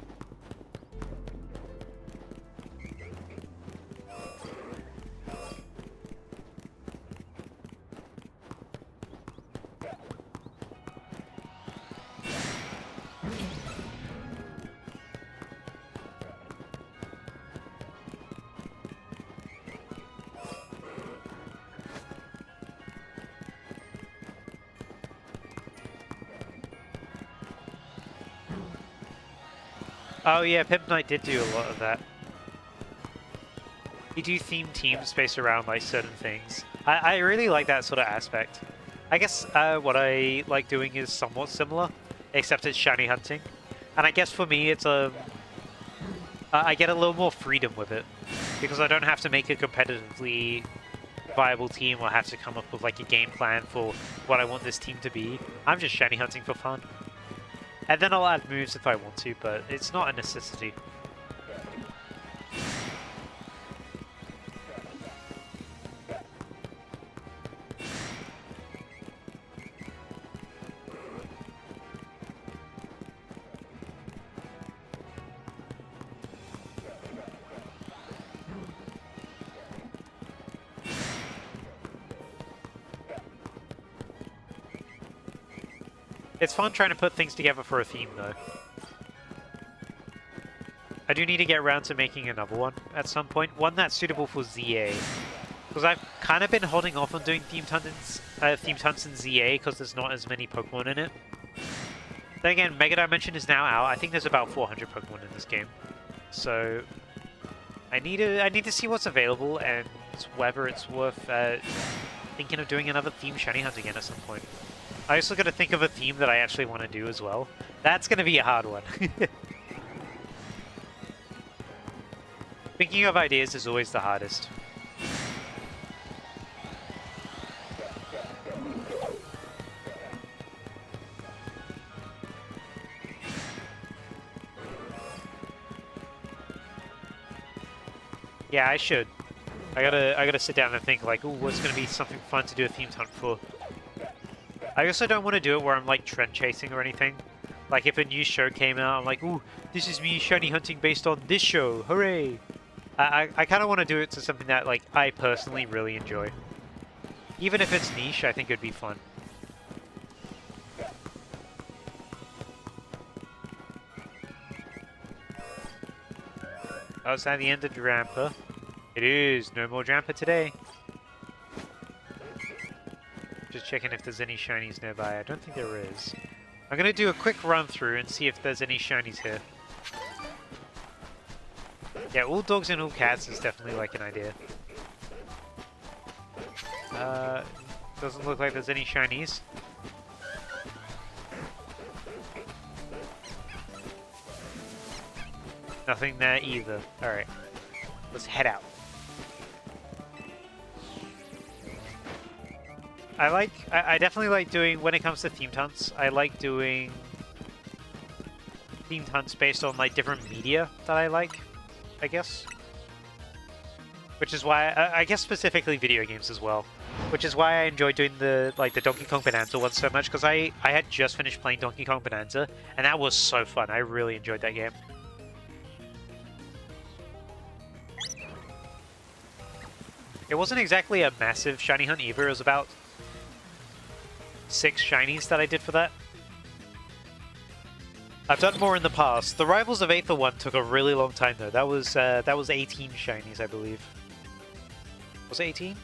Oh yeah, Pimp Knight did do a lot of that. You do theme teams based around like certain things. I really like that sort of aspect. I guess what I like doing is somewhat similar, except it's shiny hunting. And I guess for me it's I get a little more freedom with it, because I don't have to make a competitively viable team or have to come up with like a game plan for what I want this team to be. I'm just shiny hunting for fun. And then I'll add moves if I want to, but it's not a necessity. It's fun trying to put things together for a theme, though. I do need to get around to making another one at some point. One that's suitable for ZA. Because I've kind of been holding off on doing themed hunts in ZA because there's not as many Pokemon in it. Then again, Mega Dimension is now out. I think there's about 400 Pokemon in this game. So I need to see what's available and whether it's worth thinking of doing another theme shiny hunt again at some point. I also got to think of a theme that I actually want to do as well. That's going to be a hard one. Thinking of ideas is always the hardest. Yeah, I should. I gotta sit down and think like, ooh, what's gonna be something fun to do a themed hunt for? I also don't want to do it where I'm like trend chasing or anything. Like if a new show came out, I'm like, ooh, this is me shiny hunting based on this show, hooray! I kind of want to do it to something that like I personally really enjoy. Even if it's niche, I think it'd be fun. Oh, is that the end of Drampa? It is. No more Drampa today. Just checking if there's any shinies nearby. I don't think there is. I'm going to do a quick run through and see if there's any shinies here. Yeah, all dogs and all cats is definitely like an idea. Doesn't look like there's any shinies. Nothing there either. Alright. Let's head out. I definitely like doing, when it comes to themed hunts, I like doing themed hunts based on like different media that I like, I guess. Which is why, I guess specifically video games as well. Which is why I enjoy doing the Donkey Kong Bonanza one so much, because I had just finished playing Donkey Kong Bonanza, and that was so fun. I really enjoyed that game. It wasn't exactly a massive shiny hunt either. It was about 6 shinies that I did for that. I've done more in the past. The Rivals of Aether one took a really long time though. That was 18 shinies, I believe. Was it 18?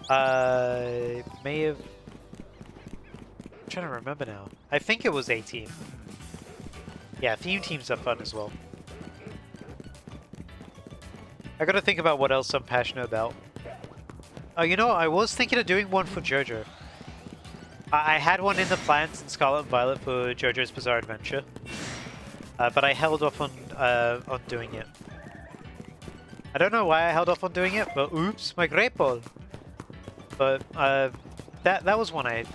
May have... I'm trying to remember now. I think it was 18. Yeah, theme teams are fun as well. I gotta think about what else I'm passionate about. Oh, you know, I was thinking of doing one for JoJo. I had one in the plans in Scarlet and Violet for JoJo's Bizarre Adventure, but I held off on doing it. I don't know why I held off on doing it, but oops, my great ball. But that was one I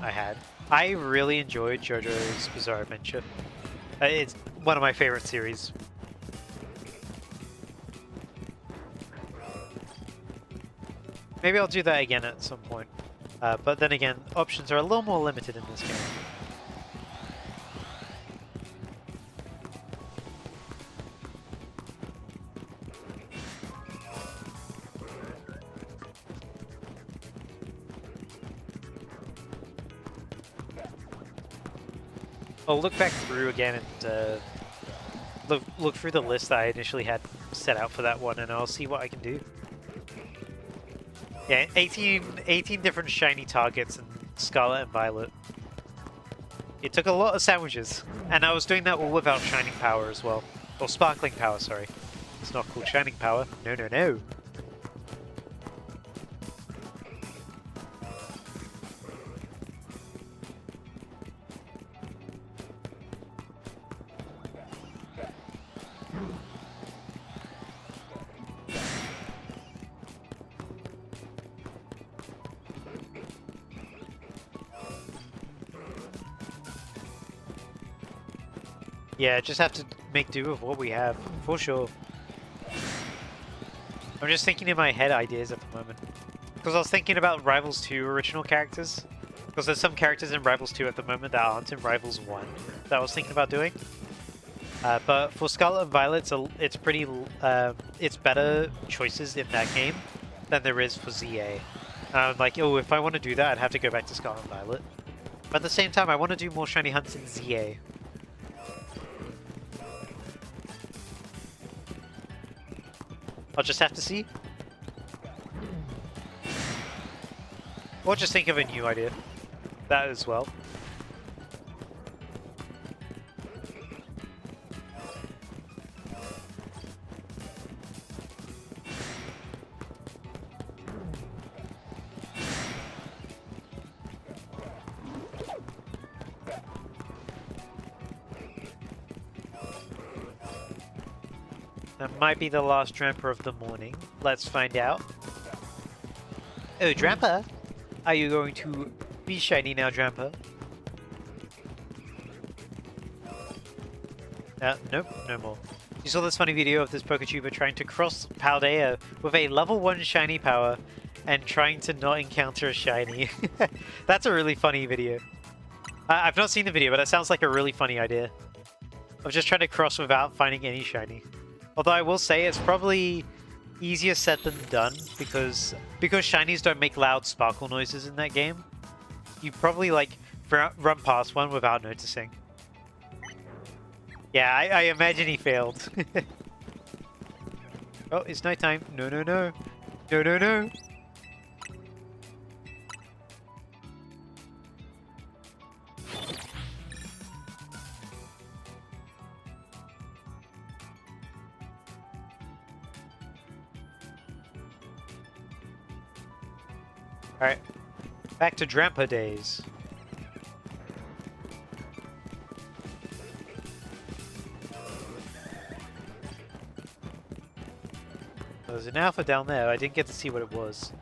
had. I really enjoyed JoJo's Bizarre Adventure. It's one of my favorite series. Maybe I'll do that again at some point. But then again, options are a little more limited in this game. I'll look back through again and look through the list that I initially had set out for that one, and I'll see what I can do. Yeah, 18 different shiny targets in Scarlet and Violet. It took a lot of sandwiches, and I was doing that all without Shining Power as well. Or Sparkling Power, sorry. It's not called Shining Power. No, no, no. Yeah, just have to make do with what we have, for sure. I'm just thinking in my head ideas at the moment. Because I was thinking about Rivals 2 original characters. Because there's some characters in Rivals 2 at the moment that aren't in Rivals 1 that I was thinking about doing. But for Scarlet and Violet, it's pretty, it's better choices in that game than there is for ZA. I'm like, oh, if I want to do that, I'd have to go back to Scarlet and Violet. But at the same time, I want to do more shiny hunts in ZA. I'll just have to see. Or just think of a new idea. That as well. That might be the last Drampa of the morning. Let's find out. Oh, Drampa! Are you going to be shiny now, Drampa? Nope, no more. You saw this funny video of this Poketuber trying to cross Paldea with a level 1 shiny power and trying to not encounter a shiny. That's a really funny video. I've not seen the video, but it sounds like a really funny idea. Of just trying to cross without finding any shiny. Although I will say it's probably easier said than done because shinies don't make loud sparkle noises in that game. You probably like run past one without noticing. Yeah, I imagine he failed. Oh, it's nighttime. No, no, no. No, no, no. Alright, back to Drampa days. There's an alpha down there, I didn't get to see what it was.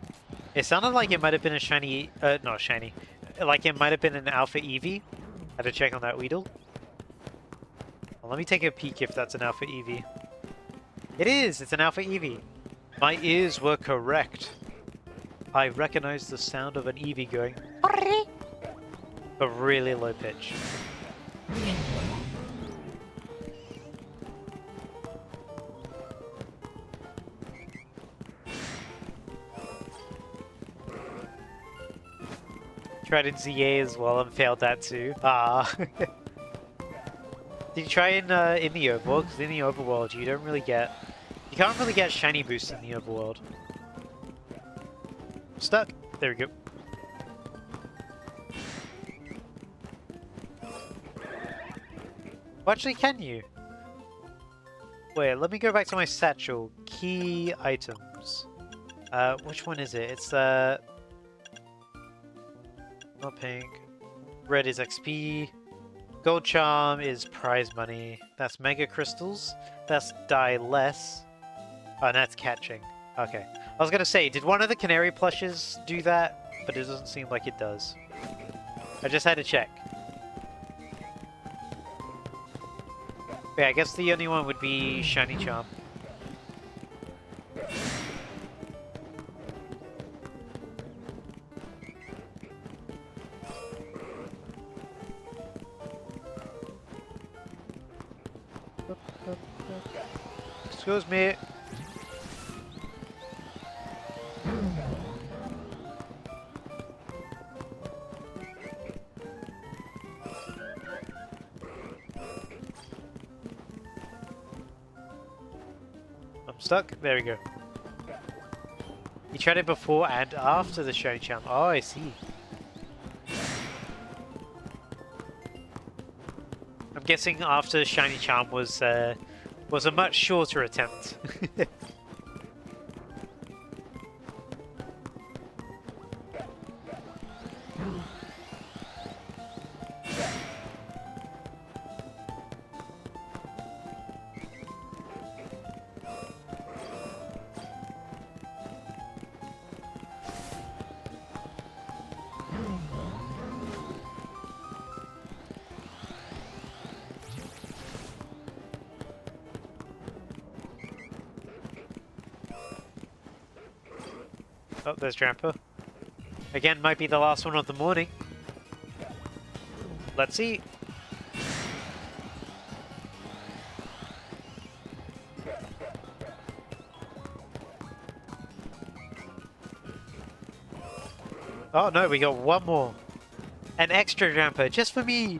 It sounded like it might have been a shiny, not shiny, like it might have been an alpha Eevee. Had to check on that Weedle. Well, let me take a peek if that's an alpha Eevee. It is! It's an alpha Eevee! My ears were correct. I recognize the sound of an Eevee going a really low pitch. Tried in ZA as well and failed that too. Ah. Did you try in the overworld? Because in the overworld you can't really get shiny boosts in the overworld. Stuck. There we go. Well, actually, can you? Wait, let me go back to my satchel. Key items. Which one is it? It's Not pink. Red is XP. Gold charm is prize money. That's mega crystals. That's die less. Oh, and that's catching. Okay. I was gonna say, did one of the canary plushes do that? But it doesn't seem like it does. I just had to check. Yeah, I guess the only one would be shiny charm. Excuse me. I'm stuck. There we go. You tried it before and after the shiny charm. Oh, I see. I'm guessing after shiny charm was a much shorter attempt. Oh, there's Drampa. Again, might be the last one of the morning. Let's see. Oh no, we got one more. An extra Drampa, just for me.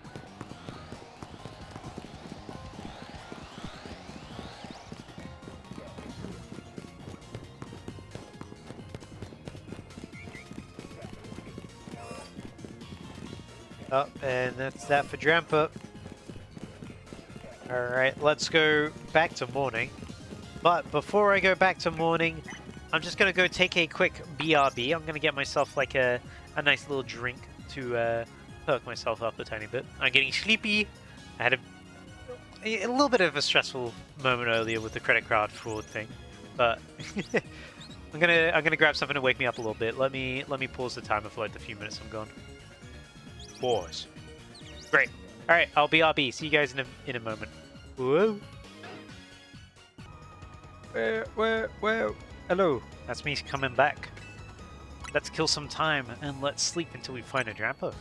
Oh, and that's that for Drampa. Alright, let's go back to morning. But before I go back to morning, I'm just going to go take a quick BRB. I'm going to get myself like a nice little drink to perk myself up a tiny bit. I'm getting sleepy. I had a little bit of a stressful moment earlier with the credit card fraud thing. But I'm gonna grab something to wake me up a little bit. Let me pause the timer for like the few minutes I'm gone. Pause. Great. All right, I'll BRB. See you guys in a moment. Whoa. Where? Hello. That's me coming back. Let's kill some time and let's sleep until we find a Drampa.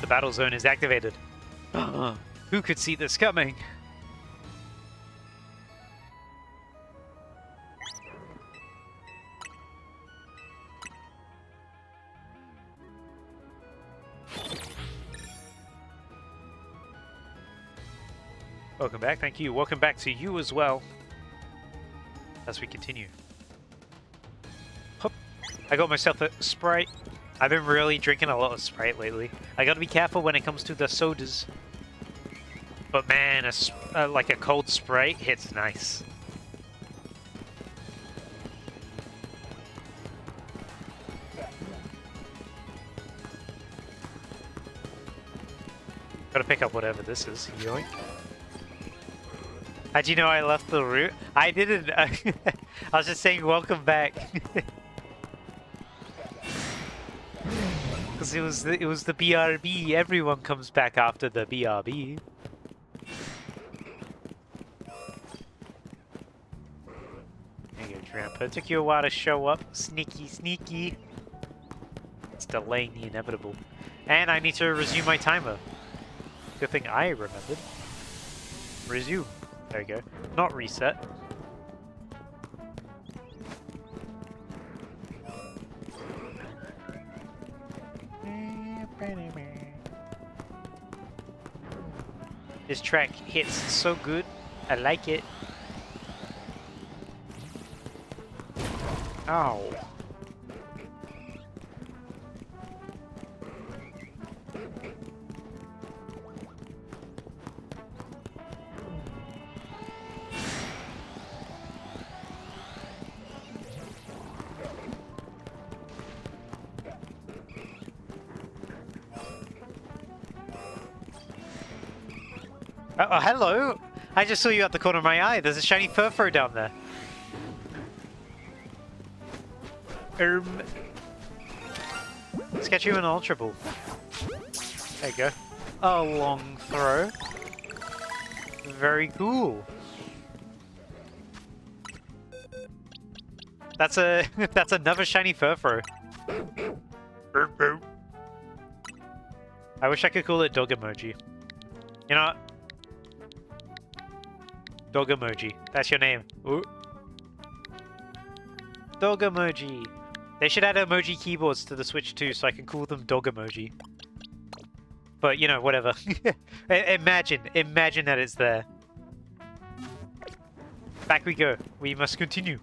The battle zone is activated. Who could see this coming? Welcome back, thank you. Welcome back to you as well. As we continue. Hup. I got myself a Sprite. I've been really drinking a lot of Sprite lately. I gotta be careful when it comes to the sodas. But man, like a cold Sprite hits nice. Gotta pick up whatever this is. Yoink. How'd you know I left the route? I didn't. I was just saying welcome back. Because it was the BRB. Everyone comes back after the BRB. There you go, Drampa. It took you a while to show up. Sneaky. It's delaying the inevitable. And I need to resume my timer. Good thing I remembered. Resume. There we go. Not reset. This track hits so good. I like it. Ow. Oh, hello! I just saw you at the corner of my eye. There's a shiny Furfro down there. Let's get you an Ultra Ball. There you go. A long throw. Very cool. That's that's another shiny Furfro. I wish I could call it dog emoji. You know what? Dog emoji. That's your name. Ooh. Dog emoji. They should add emoji keyboards to the Switch too, so I can call them dog emoji. But, you know, whatever. Imagine that it's there. Back we go. We must continue.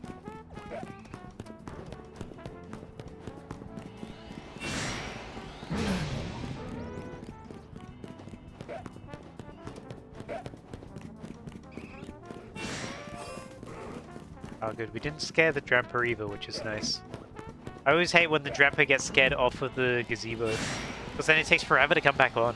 Oh good, we didn't scare the Drampa either, which is nice. I always hate when the Drampa gets scared off of the gazebo, because then it takes forever to come back on.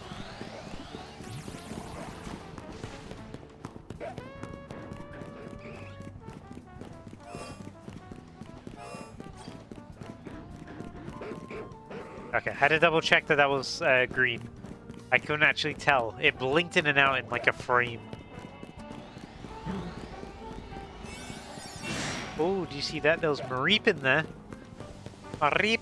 Okay, had to double check that that was green. I couldn't actually tell. It blinked in and out in like a frame. Oh, do you see that? There was Mareep in there. Mareep!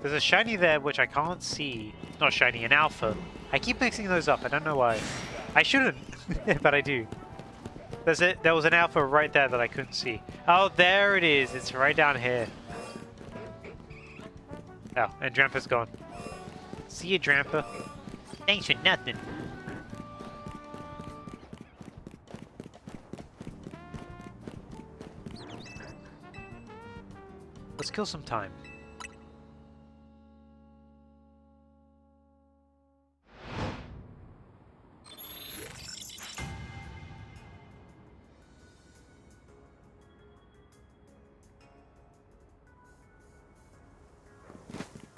There's a shiny there which I can't see. Not shiny, an alpha. I keep mixing those up, I don't know why. I shouldn't, but I do. There was an alpha right there that I couldn't see. Oh, there it is. It's right down here. Oh, and Drampa's gone. See you, Drampa. Thanks for nothing. Let's kill some time.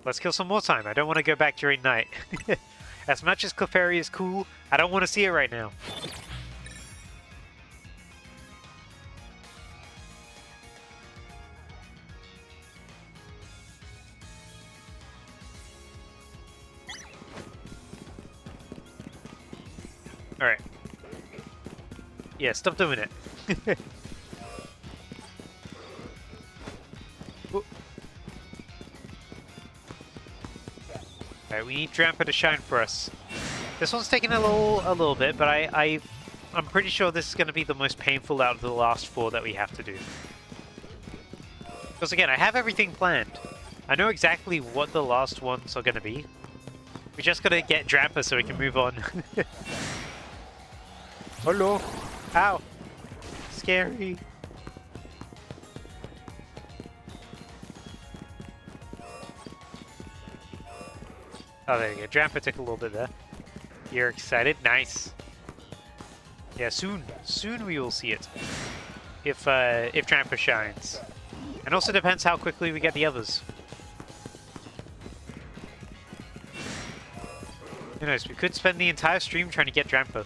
Let's kill some more time. I don't want to go back during night. As much as Clefairy is cool, I don't want to see it right now. Alright. Yeah, stop doing it. Alright, we need Drampa to shine for us. This one's taking a little bit, but I'm pretty sure this is going to be the most painful out of the last 4 that we have to do. Because again, I have everything planned. I know exactly what the last ones are going to be. We just got to get Drampa so we can move on. Hello! Ow! Scary! Oh, there you go. Drampa took a little bit there. You're excited? Nice. Yeah, soon we will see it. If Drampa shines. And also depends how quickly we get the others. Who knows, we could spend the entire stream trying to get Drampa.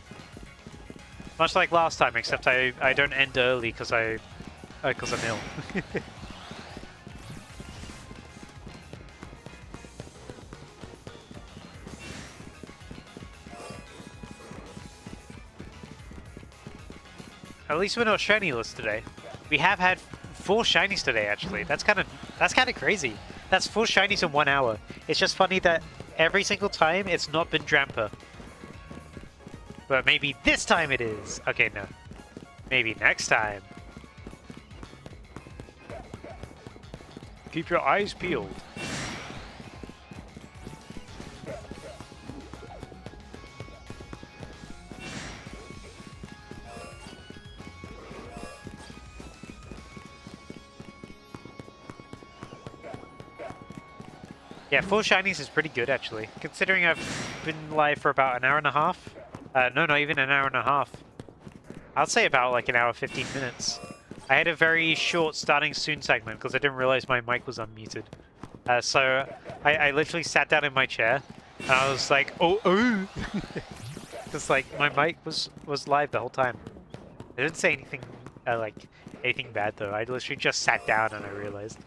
Much like last time, except I don't end early because I'm ill. At least we're not shiny-less today. We have had 4 shinies today, actually. That's kind of crazy. That's 4 shinies in 1 hour. It's just funny that every single time it's not been Drampa. But maybe this time it is. Okay, no. Maybe next time. Keep your eyes peeled. Yeah, 4 shinies is pretty good, actually. Considering I've been live for about an hour and a half. No, not even an hour and a half. I'll say about like an hour 15 minutes. I had a very short starting soon segment because I didn't realize my mic was unmuted. So I literally sat down in my chair and I was like, oh. Because like my mic was live the whole time. I didn't say anything like anything bad though. I literally just sat down and I realized.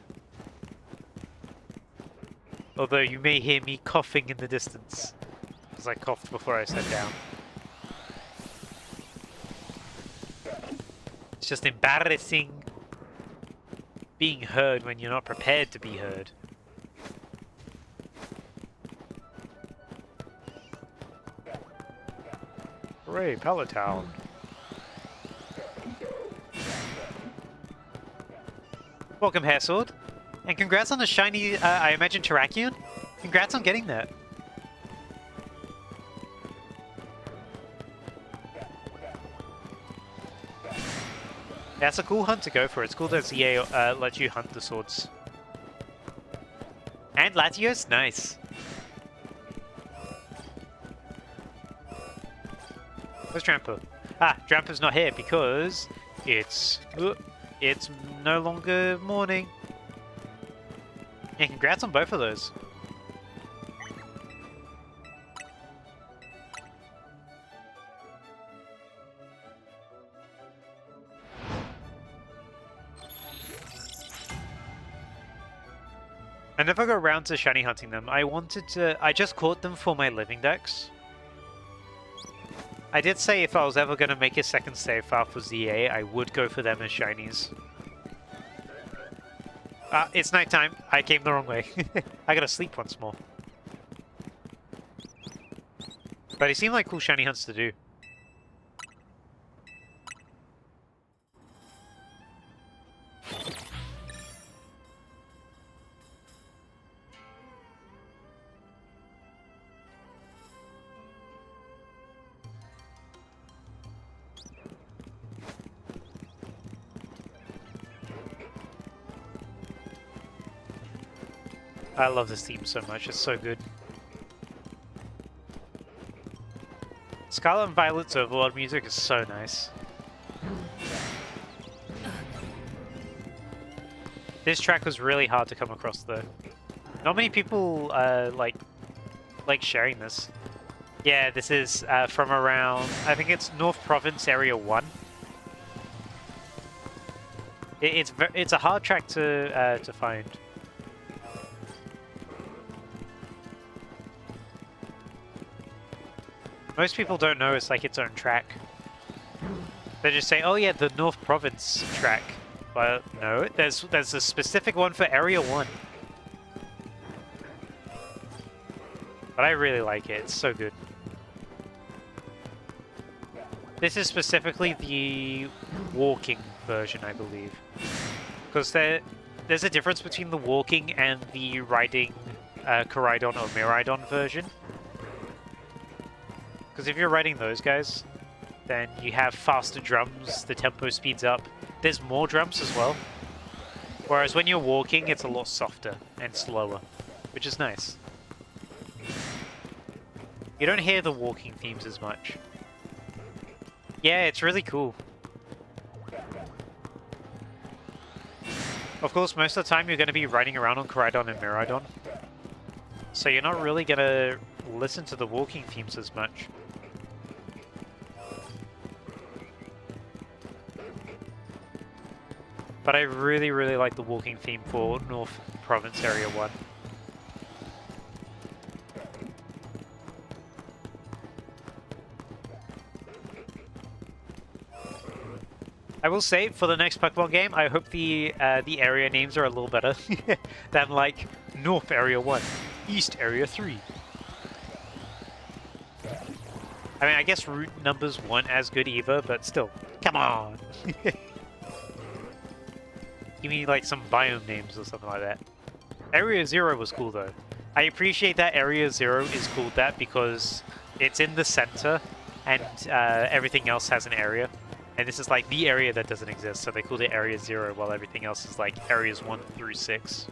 Although you may hear me coughing in the distance, because I coughed before I sat down. It's just embarrassing being heard when you're not prepared to be heard. Hooray, Pallet Town. Welcome, Hair Sword. And congrats on the shiny, I imagine, Terrakion? Congrats on getting that. That's a cool hunt to go for. It's cool that ZA lets you hunt the swords. And Latios? Nice. Where's Drampa? Ah, Drampa's not here because it's no longer morning. Yeah, congrats on both of those. I never got around to shiny hunting them. I just caught them for my living decks. I did say if I was ever going to make a second save file for ZA, I would go for them as shinies. It's nighttime. I came the wrong way. I gotta sleep once more. But they seem like cool shiny hunts to do. I love this theme so much, it's so good. Scarlet and Violet's Overlord music is so nice. This track was really hard to come across though. Not many people like sharing this. Yeah, this is from around, I think it's North Province Area 1. It's a hard track to find. Most people don't know it's like its own track. They just say, oh yeah, the North Province track. But no, there's a specific one for Area 1. But I really like it, it's so good. This is specifically the walking version, I believe. Because there's a difference between the walking and the riding Koraidon or Miraidon version. Because if you're riding those guys, then you have faster drums, the tempo speeds up. There's more drums as well. Whereas when you're walking, it's a lot softer and slower, which is nice. You don't hear the walking themes as much. Yeah, it's really cool. Of course, most of the time you're going to be riding around on Koraidon and Miraidon. So you're not really going to listen to the walking themes as much. But I really, really like the walking theme for North Province Area 1. I will say, for the next Pokemon game, I hope the area names are a little better than like North Area 1, East Area 3. I mean, I guess route numbers weren't as good either, but still, come on! Give me like some biome names or something like that. Area 0 was cool though. I appreciate that Area 0 is called that because it's in the center and everything else has an area. And this is like the area that doesn't exist, so they called it Area 0 while everything else is like Areas 1 through 6.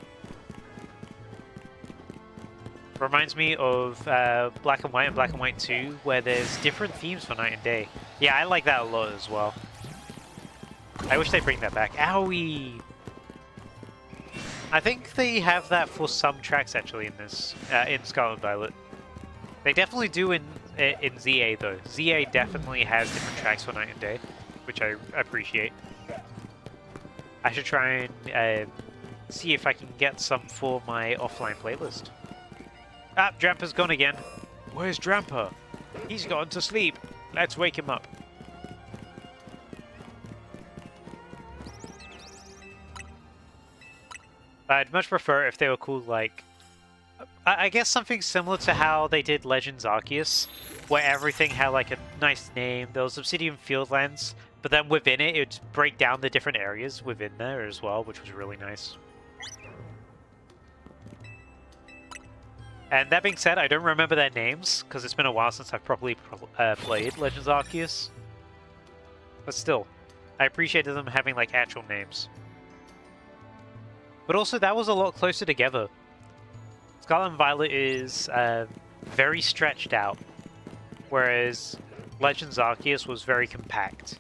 Reminds me of Black and White and Black and White 2, where there's different themes for night and day. Yeah, I like that a lot as well. I wish they'd bring that back. Owie! I think they have that for some tracks actually in this, in Scarlet Violet. They definitely do in ZA though. ZA definitely has different tracks for Night and Day, which I appreciate. I should try and see if I can get some for my offline playlist. Ah, Drampa's gone again. Where's Drampa? He's gone to sleep. Let's wake him up. I'd much prefer if they were called, like... I guess something similar to how they did Legends Arceus, where everything had, like, a nice name. There was Obsidian Fieldlands, but then within it, it'd break down the different areas within there as well, which was really nice. And that being said, I don't remember their names, because it's been a while since I've properly played Legends Arceus. But still, I appreciated them having, like, actual names. But also, that was a lot closer together. Scarlet and Violet is very stretched out, whereas Legends Arceus was very compact.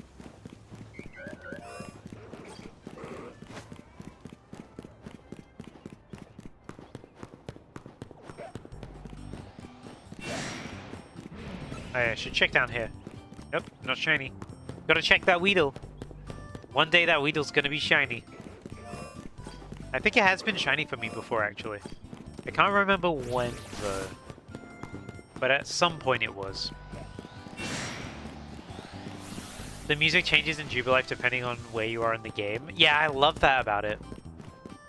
I should check down here. Nope, not shiny. Gotta check that Weedle. One day that Weedle's gonna be shiny. I think it has been shiny for me before, actually. I can't remember when, though. But at some point it was. The music changes in Jubilife depending on where you are in the game. Yeah, I love that about it.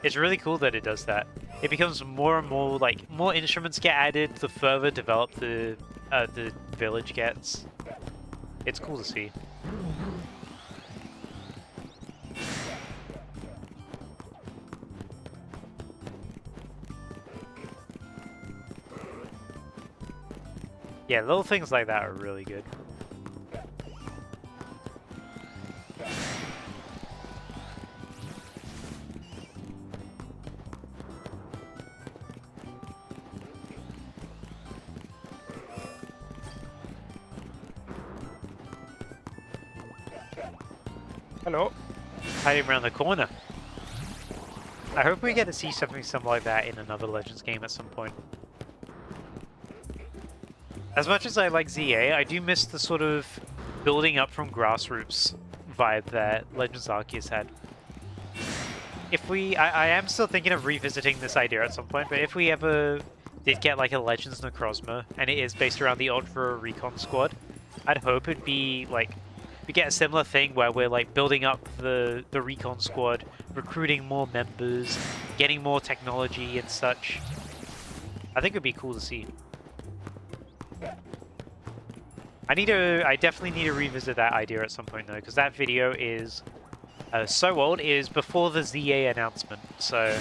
It's really cool that it does that. It becomes more and more, like, more instruments get added the further developed the village gets. It's cool to see. Yeah, little things like that are really good. Hello. Hiding around the corner. I hope we get to see something similar like that in another Legends game at some point. As much as I like ZA, I do miss the sort of building up from grassroots vibe that Legends Arceus had. If I am still thinking of revisiting this idea at some point, but if we ever did get like a Legends Necrozma, and it is based around the Ultra Recon Squad, I'd hope it'd be like, we get a similar thing where we're like building up the Recon Squad, recruiting more members, getting more technology and such. I think it'd be cool to see. I definitely need to revisit that idea at some point though, because that video is so old. It is before the ZA announcement, so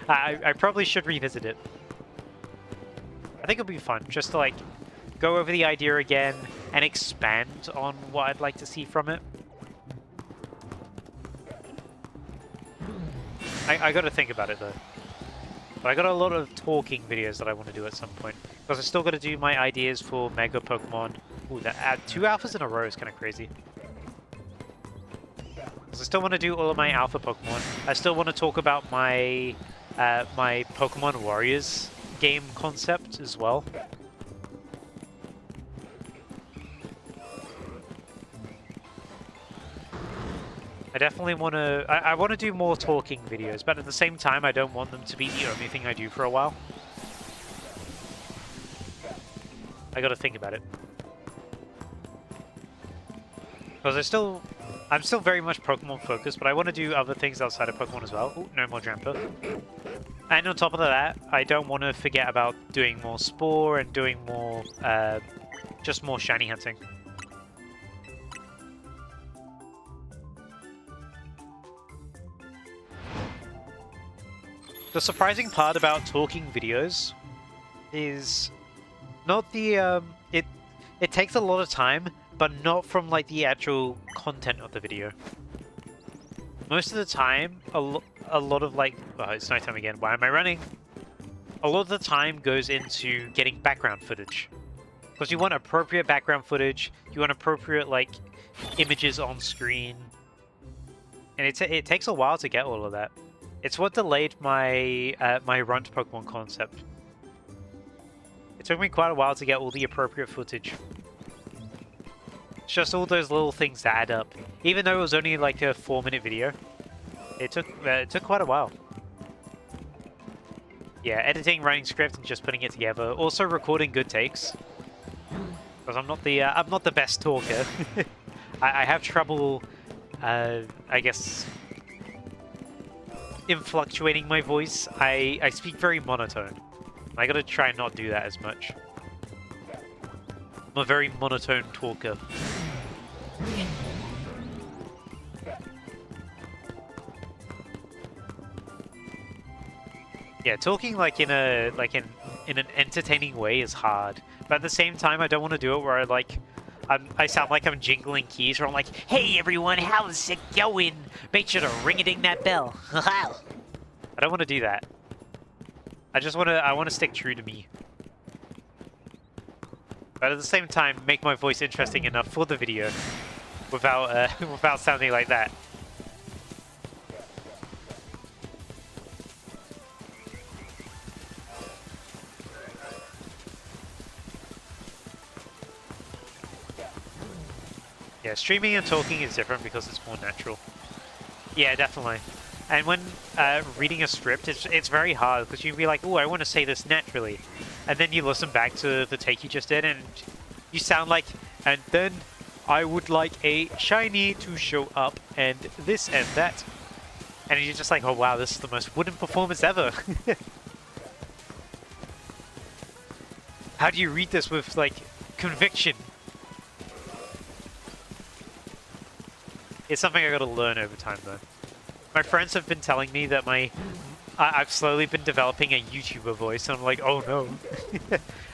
I probably should revisit it. I think it'll be fun, just to like go over the idea again and expand on what I'd like to see from it. I gotta think about it though. But I got a lot of talking videos that I want to do at some point. Because I still got to do my ideas for Mega Pokemon. Ooh, that add 2 alphas in a row is kind of crazy. Because I still want to do all of my alpha Pokemon. I still want to talk about my my Pokemon Warriors game concept as well. I definitely want to... I want to do more talking videos, but at the same time, I don't want them to be the only thing I do for a while. I gotta think about it. Because I'm still very much Pokemon focused, but I want to do other things outside of Pokemon as well. Ooh, no more Drampa. And on top of that, I don't want to forget about doing more Spore and doing more... just more shiny hunting. The surprising part about talking videos is not the it takes a lot of time, but not from like the actual content of the video. Most of the time, a lot of like, oh, it's nighttime again. Why am I running? A lot of the time goes into getting background footage, because you want appropriate background footage. You want appropriate like images on screen. And it takes a while to get all of that. It's what delayed my my runt Pokemon concept. It took me quite a while to get all the appropriate footage. It's just all those little things that add up. Even though it was only like a 4-minute video, it took quite a while. Yeah, editing, writing script, and just putting it together. Also recording good takes, because I'm not the best talker. I have trouble, I guess, in fluctuating my voice. I speak very monotone. I gotta try and not do that as much. I'm a very monotone talker. Yeah, talking like in an entertaining way is hard, but at the same time, I don't want to do it where I sound like I'm jingling keys, or I'm like, "Hey everyone, how's it going? Make sure to ring-a-ding that bell." I don't want to do that. I want to stick true to me. But at the same time, make my voice interesting enough for the video without without sounding like that. Yeah, streaming and talking is different because it's more natural. Yeah, definitely. And when reading a script, it's very hard because you'd be like, "Oh, I want to say this naturally," and then you listen back to the take you just did, and you sound like, "And then I would like a shiny to show up, and this and that," and you're just like, "Oh wow, this is the most wooden performance ever." How do you read this with like conviction? It's something I got to learn over time, though. My friends have been telling me that I've slowly been developing a YouTuber voice, and I'm like, oh no.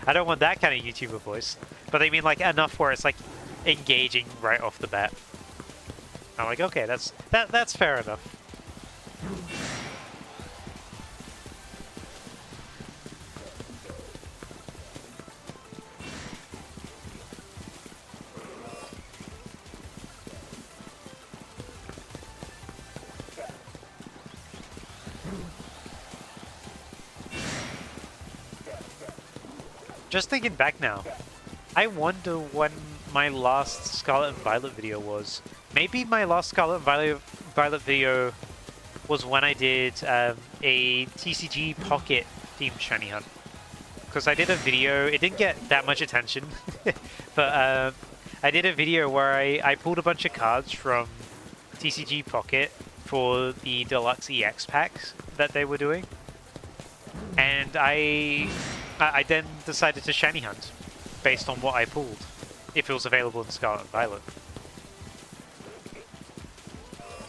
I don't want that kind of YouTuber voice. But they mean like enough where it's like engaging right off the bat. I'm like, okay, that's fair enough. Just thinking back now, I wonder when my last Scarlet and Violet video was. Maybe my last Scarlet and Violet video was when I did a TCG Pocket themed shiny hunt. Because I did a video, it didn't get that much attention, but I did a video where I pulled a bunch of cards from TCG Pocket for the Deluxe EX packs that they were doing. And I then decided to shiny hunt based on what I pulled, if it was available in Scarlet and Violet.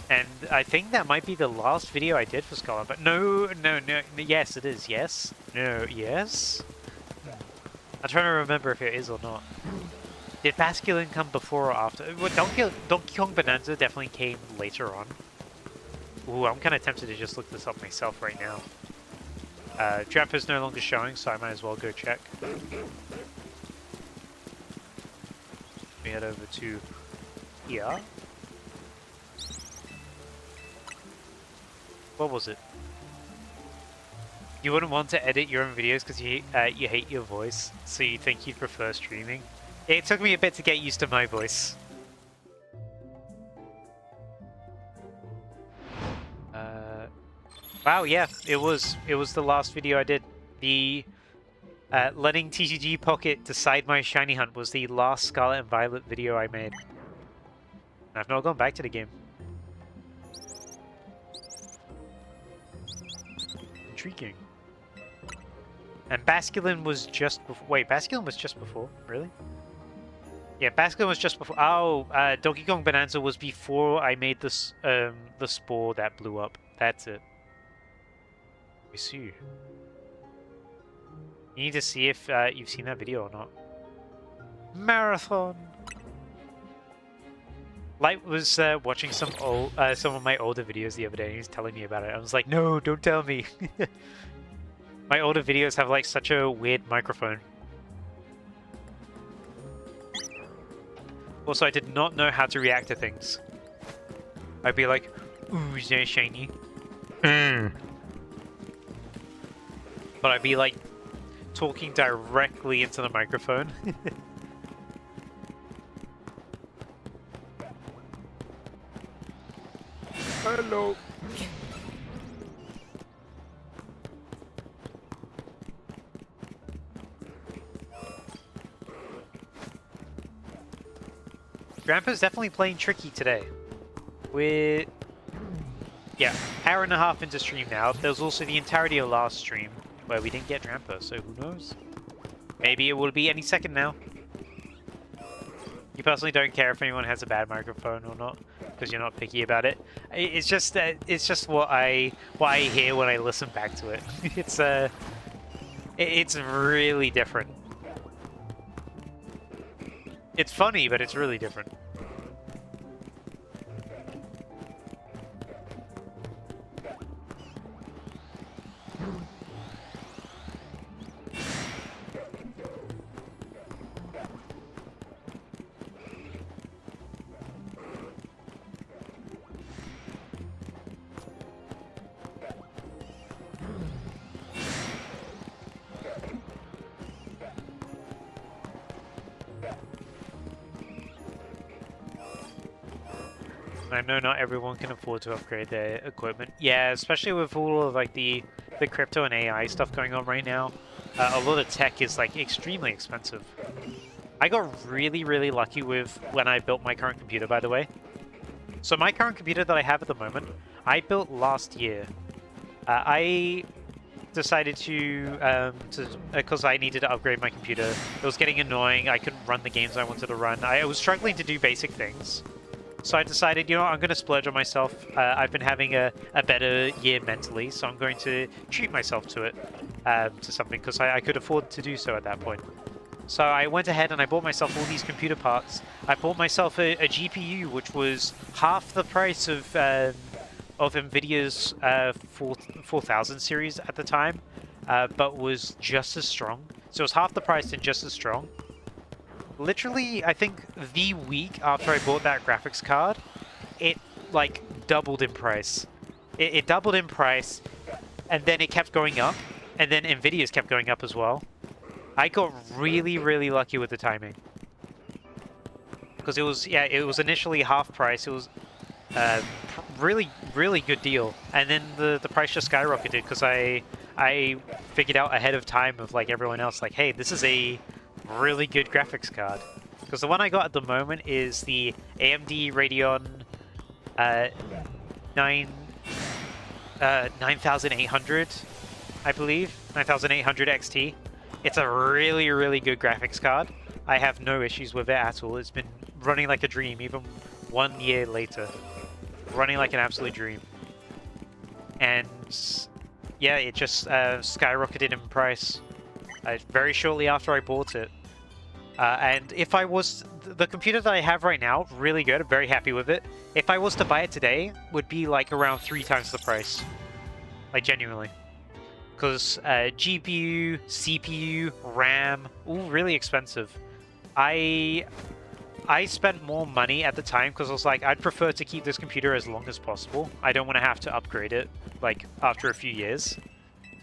And I think that might be the last video I did for Scarlet, but no, yes it is, yes? No, yes? I'm trying to remember if it is or not. Did Basculin come before or after? Well, Donkey Kong Bonanza definitely came later on. Ooh, I'm kind of tempted to just look this up myself right now. Drampa's no longer showing, so I might as well go check. We head over to here. What was it? You wouldn't want to edit your own videos because you hate your voice, so you think you'd prefer streaming. It took me a bit to get used to my voice. Wow, yeah, it was the last video I did. The letting TCG Pocket decide my shiny hunt was the last Scarlet and Violet video I made. I've not gone back to the game. Intriguing. And Basculin was just before. Wait, Basculin was just before? Really? Yeah, Basculin was just before. Oh, Donkey Kong Bonanza was before I made this the spore that blew up. That's it. We see. You need to see if you've seen that video or not. Marathon. Light was watching some of my older videos the other day, and he was telling me about it. I was like, no, don't tell me. My older videos have like such a weird microphone. Also, I did not know how to react to things. I'd be like, ooh, is that shiny? Mm. But I'd be like talking directly into the microphone. Hello. Drampa's definitely playing tricky today. We're... Yeah, hour and a half into stream now. There was also the entirety of last stream where we didn't get Drampa, so who knows? Maybe it will be any second now. You personally don't care if anyone has a bad microphone or not, because you're not picky about it. It's just what I hear when I listen back to it. It's really different. It's funny, but it's really different. I know not everyone can afford to upgrade their equipment. Yeah, especially with all of like the crypto and AI stuff going on right now. A lot of tech is like extremely expensive. I got really lucky with when I built my current computer, by the way. So my current computer that I have at the moment, I built last year. I decided to because I needed to upgrade my computer. It was getting annoying. I couldn't run the games I wanted to run. I was struggling to do basic things. So I decided, you know what, I'm going to splurge on myself. I've been having a better year mentally, so I'm going to treat myself to it, to something, because I could afford to do so at that point. So I went ahead and I bought myself all these computer parts. I bought myself a GPU, which was half the price of NVIDIA's 4000 series at the time, but was just as strong. So it was half the price and just as strong. Literally, I think the week after I bought that graphics card, it like doubled in price. It doubled in price, and then it kept going up, and then Nvidia's kept going up as well. I got really lucky with the timing, because it was initially half price. It was really good deal, and then the price just skyrocketed because I figured out ahead of time of like everyone else, like, hey, this is a really good graphics card. Because the one I got at the moment is the AMD Radeon 9800, I believe, 9800 XT. It's a really good graphics card. I have no issues with it at all. It's been running like a dream, even 1 year later. Running like an absolute dream. And yeah, it just skyrocketed in price very shortly after I bought it. And if I was... The computer that I have right now, really good. I'm very happy with it. If I was to buy it today, would be like around 3 times the price. Like, genuinely. Because GPU, CPU, RAM, all really expensive. I spent more money at the time because I was like, I'd prefer to keep this computer as long as possible. I don't want to have to upgrade it, like, after a few years.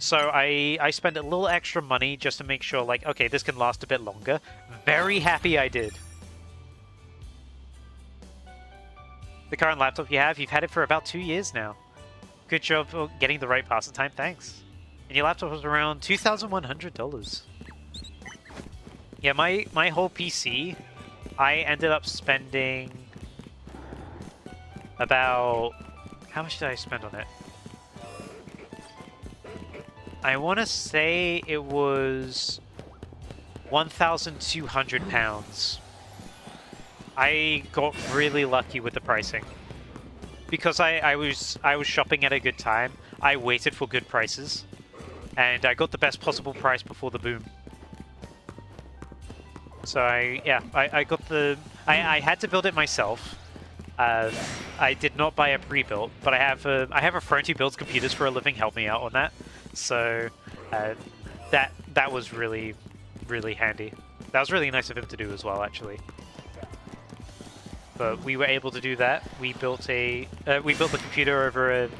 So I spent a little extra money just to make sure, like, okay, this can last a bit longer. Very happy I did. The current laptop you have, you've had it for about 2 years now. Good job for getting the right parts in time, thanks. And your laptop was around $2,100. Yeah, my whole PC, I ended up spending about... How much did I spend on it? I want to say it was £1,200. I got really lucky with the pricing. Because I was shopping at a good time, I waited for good prices. And I got the best possible price before the boom. So I got the... I had to build it myself. I did not buy a pre-built, but I have a friend who builds computers for a living help me out on that. So that was really handy. That was really nice of him to do as well, actually. but we were able to do that. We built the computer over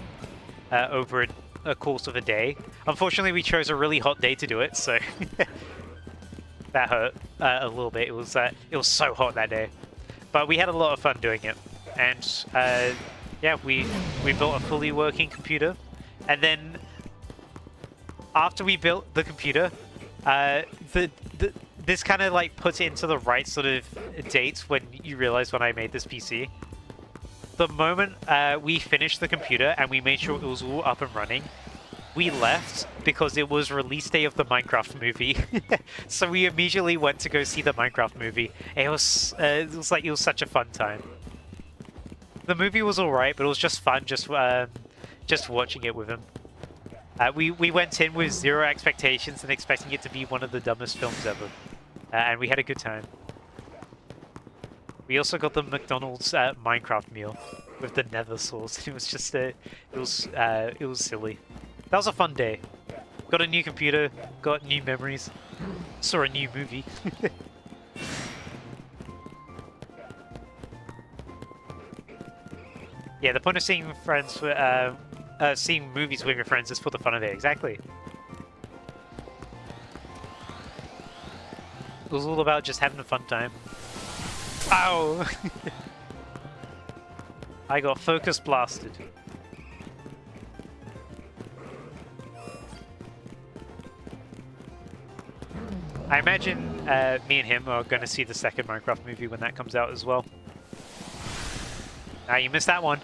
a course of a day. Unfortunately, we chose a really hot day to do it, so that hurt a little bit. It was so hot that day, but we had a lot of fun doing it, and yeah, we built a fully working computer, and then after we built the computer, this kind of like puts it into the right sort of date when you realize when I made this PC. The moment we finished the computer and we made sure it was all up and running, we left because it was release day of the Minecraft movie. So we immediately went to go see the Minecraft movie. It was such a fun time. The movie was alright, but it was just fun just watching it with him. We went in with zero expectations and expecting it to be one of the dumbest films ever, and we had a good time. We also got the McDonald's Minecraft meal with the nether sauce. It was just it was silly. That was a fun day. Got a new computer, got new memories, saw a new movie. Yeah, the point of seeing friends, seeing movies with your friends is for the fun of it. Exactly. It was all about just having a fun time. Ow! I got focus blasted. I imagine me and him are going to see the second Minecraft movie when that comes out as well. Ah, you missed that one.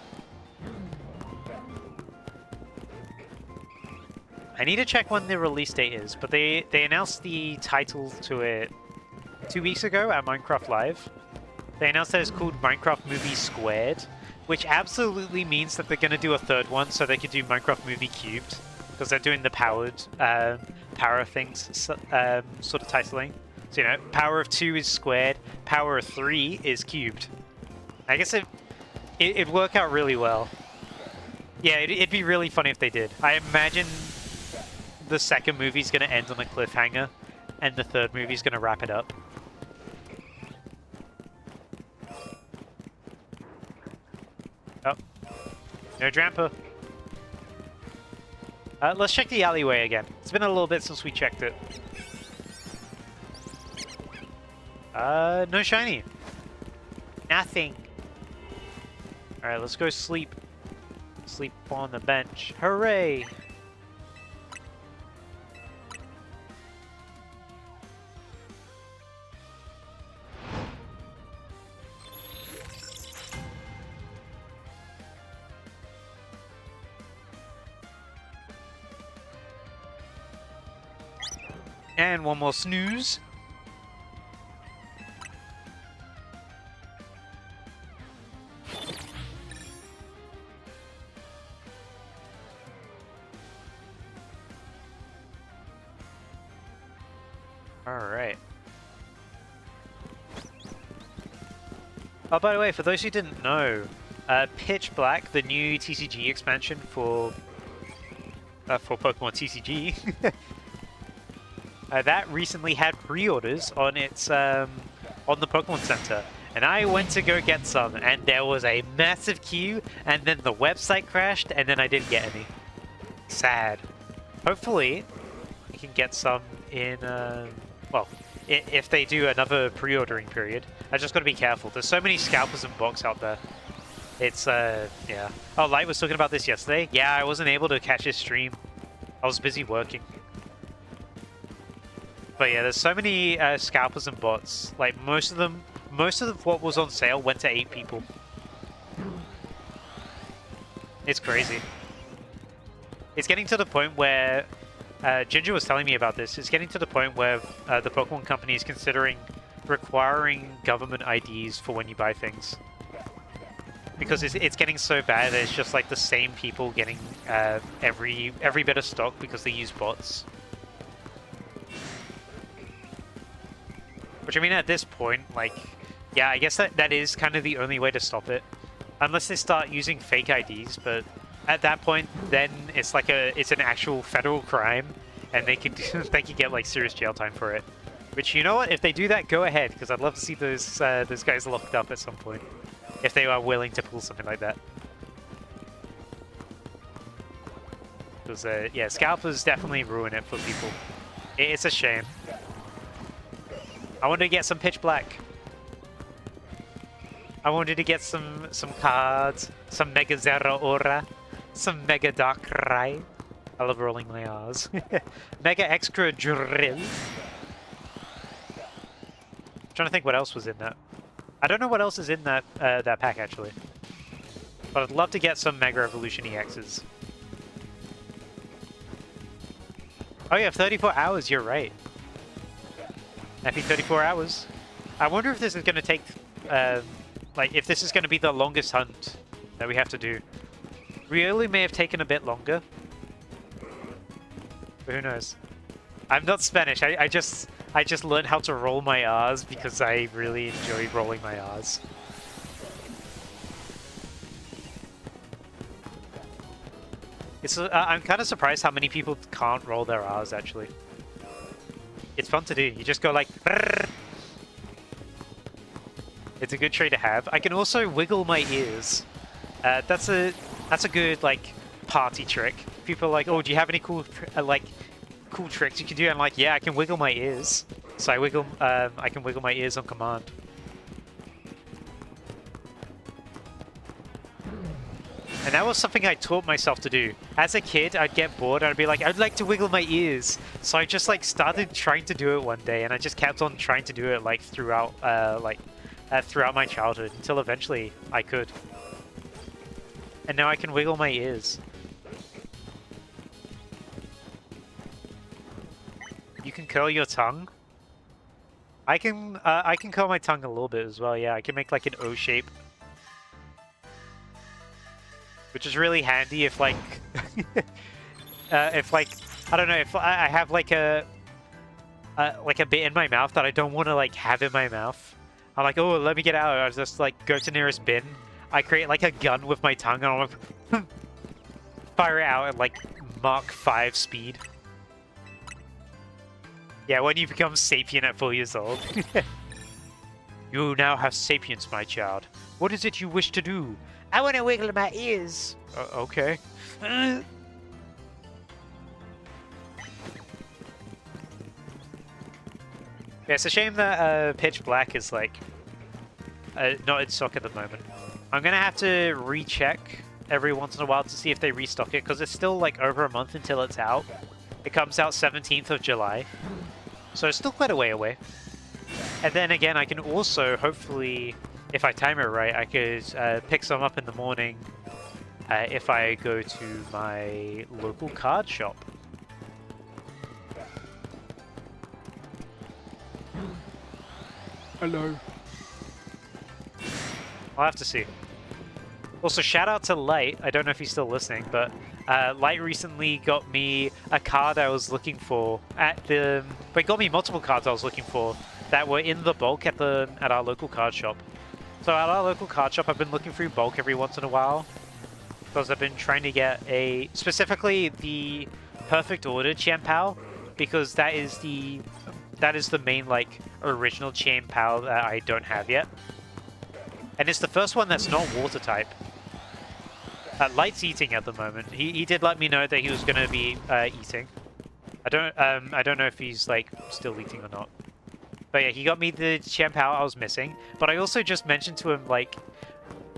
I need to check when the release date is, but they announced the title to it 2 weeks ago at Minecraft Live. They announced that it's called Minecraft Movie Squared, which absolutely means that they're going to do a third one so they could do Minecraft Movie Cubed, because they're doing the power of things sort of titling. So, you know, power of 2 is squared, power of 3 is cubed. I guess it'd work out really well. Yeah, it'd be really funny if they did. I imagine the second movie's going to end on a cliffhanger, and the third movie's going to wrap it up. Oh. No Drampa. Let's check the alleyway again. It's been a little bit since we checked it. No shiny. Nothing. Alright, let's go sleep. Sleep on the bench. Hooray! And one more snooze. Alright. Oh, by the way, for those who didn't know, Pitch Black, the new TCG expansion for Pokemon TCG, that recently had pre-orders on its on the Pokemon Center, and I went to go get some, and there was a massive queue, and then the website crashed, and then I didn't get any. Sad. Hopefully, I can get some in. Well, if they do another pre-ordering period, I just got to be careful. There's so many scalpers and bots out there. It's yeah. Oh, Light was talking about this yesterday. Yeah, I wasn't able to catch his stream. I was busy working. But yeah, there's so many scalpers and bots. Like most of what was on sale went to 8 people. It's crazy. It's getting to the point where Ginger was telling me about this. It's getting to the point where the Pokemon Company is considering requiring government IDs for when you buy things, because it's getting so bad that it's just like the same people getting every bit of stock because they use bots. Which, I mean, at this point, like, yeah, I guess that is kind of the only way to stop it. Unless they start using fake IDs, but at that point, then it's like it's an actual federal crime, and they could they could get like serious jail time for it. Which, you know what, if they do that, go ahead, because I'd love to see those guys locked up at some point. if they are willing to pull something like that. Because, yeah, scalpers definitely ruin it for people. It's a shame. I wanted to get some pitch black. I wanted to get some cards, some Mega Zera Aura, some Mega Dark Rai. I love rolling my R's. Mega Extra Drill. Trying to think what else was in that. I don't know what else is in that that pack actually. But I'd love to get some Mega Evolution EXs. Oh yeah, 34 hours, you're right. Happy 34 hours. I wonder if this is going to take, like, if this is going to be the longest hunt that we have to do. Really may have taken a bit longer. But who knows? I'm not Spanish. I just learned how to roll my R's because I really enjoy rolling my R's. It's I'm kind of surprised how many people can't roll their R's actually. It's fun to do. You just go like. Brrr. It's a good trait to have. I can also wiggle my ears. That's a good like party trick. People are like, oh, do you have any cool cool tricks you can do? I'm like, yeah, I can wiggle my ears. So I can wiggle my ears on command. And that was something I taught myself to do. As a kid, I'd get bored and I'd be like, I'd like to wiggle my ears. So I just like started trying to do it one day, and I just kept on trying to do it like throughout throughout my childhood until eventually I could. And now I can wiggle my ears. You can curl your tongue. I can curl my tongue a little bit as well. Yeah, I can make like an O shape. Which is really handy if like, if like, I don't know, if I have like a bit in my mouth that I don't want to like have in my mouth. I'm like, oh, let me get out. I just like go to nearest bin. I create like a gun with my tongue and I'm like, fire it out at like Mach 5 speed. Yeah, when you become sapient at 4 years old. You now have sapience, my child. What is it you wish to do? I want to wiggle my ears. Okay. Yeah, it's a shame that Pitch Black is like not in stock at the moment. I'm gonna have to recheck every once in a while to see if they restock it because it's still like over a month until it's out. It comes out 17th of July, so it's still quite a way away. And then again, I can also hopefully, if I time it right, I could pick some up in the morning if I go to my local card shop. Hello. I'll have to see. Also, shout out to Light. I don't know if he's still listening, but Light recently got me a card I was looking for at the... But got me multiple cards I was looking for that were in the bulk at our local card shop. So at our local card shop, I've been looking through bulk every once in a while because I've been trying to get specifically the Perfect Order Chien-Pao, because that is the main like original Chien-Pao that I don't have yet, and it's the first one that's not water type. Light's eating at the moment. He did let me know that he was going to be eating. I don't know if he's like still eating or not. But yeah, he got me the Chien-Pao I was missing. But I also just mentioned to him, like,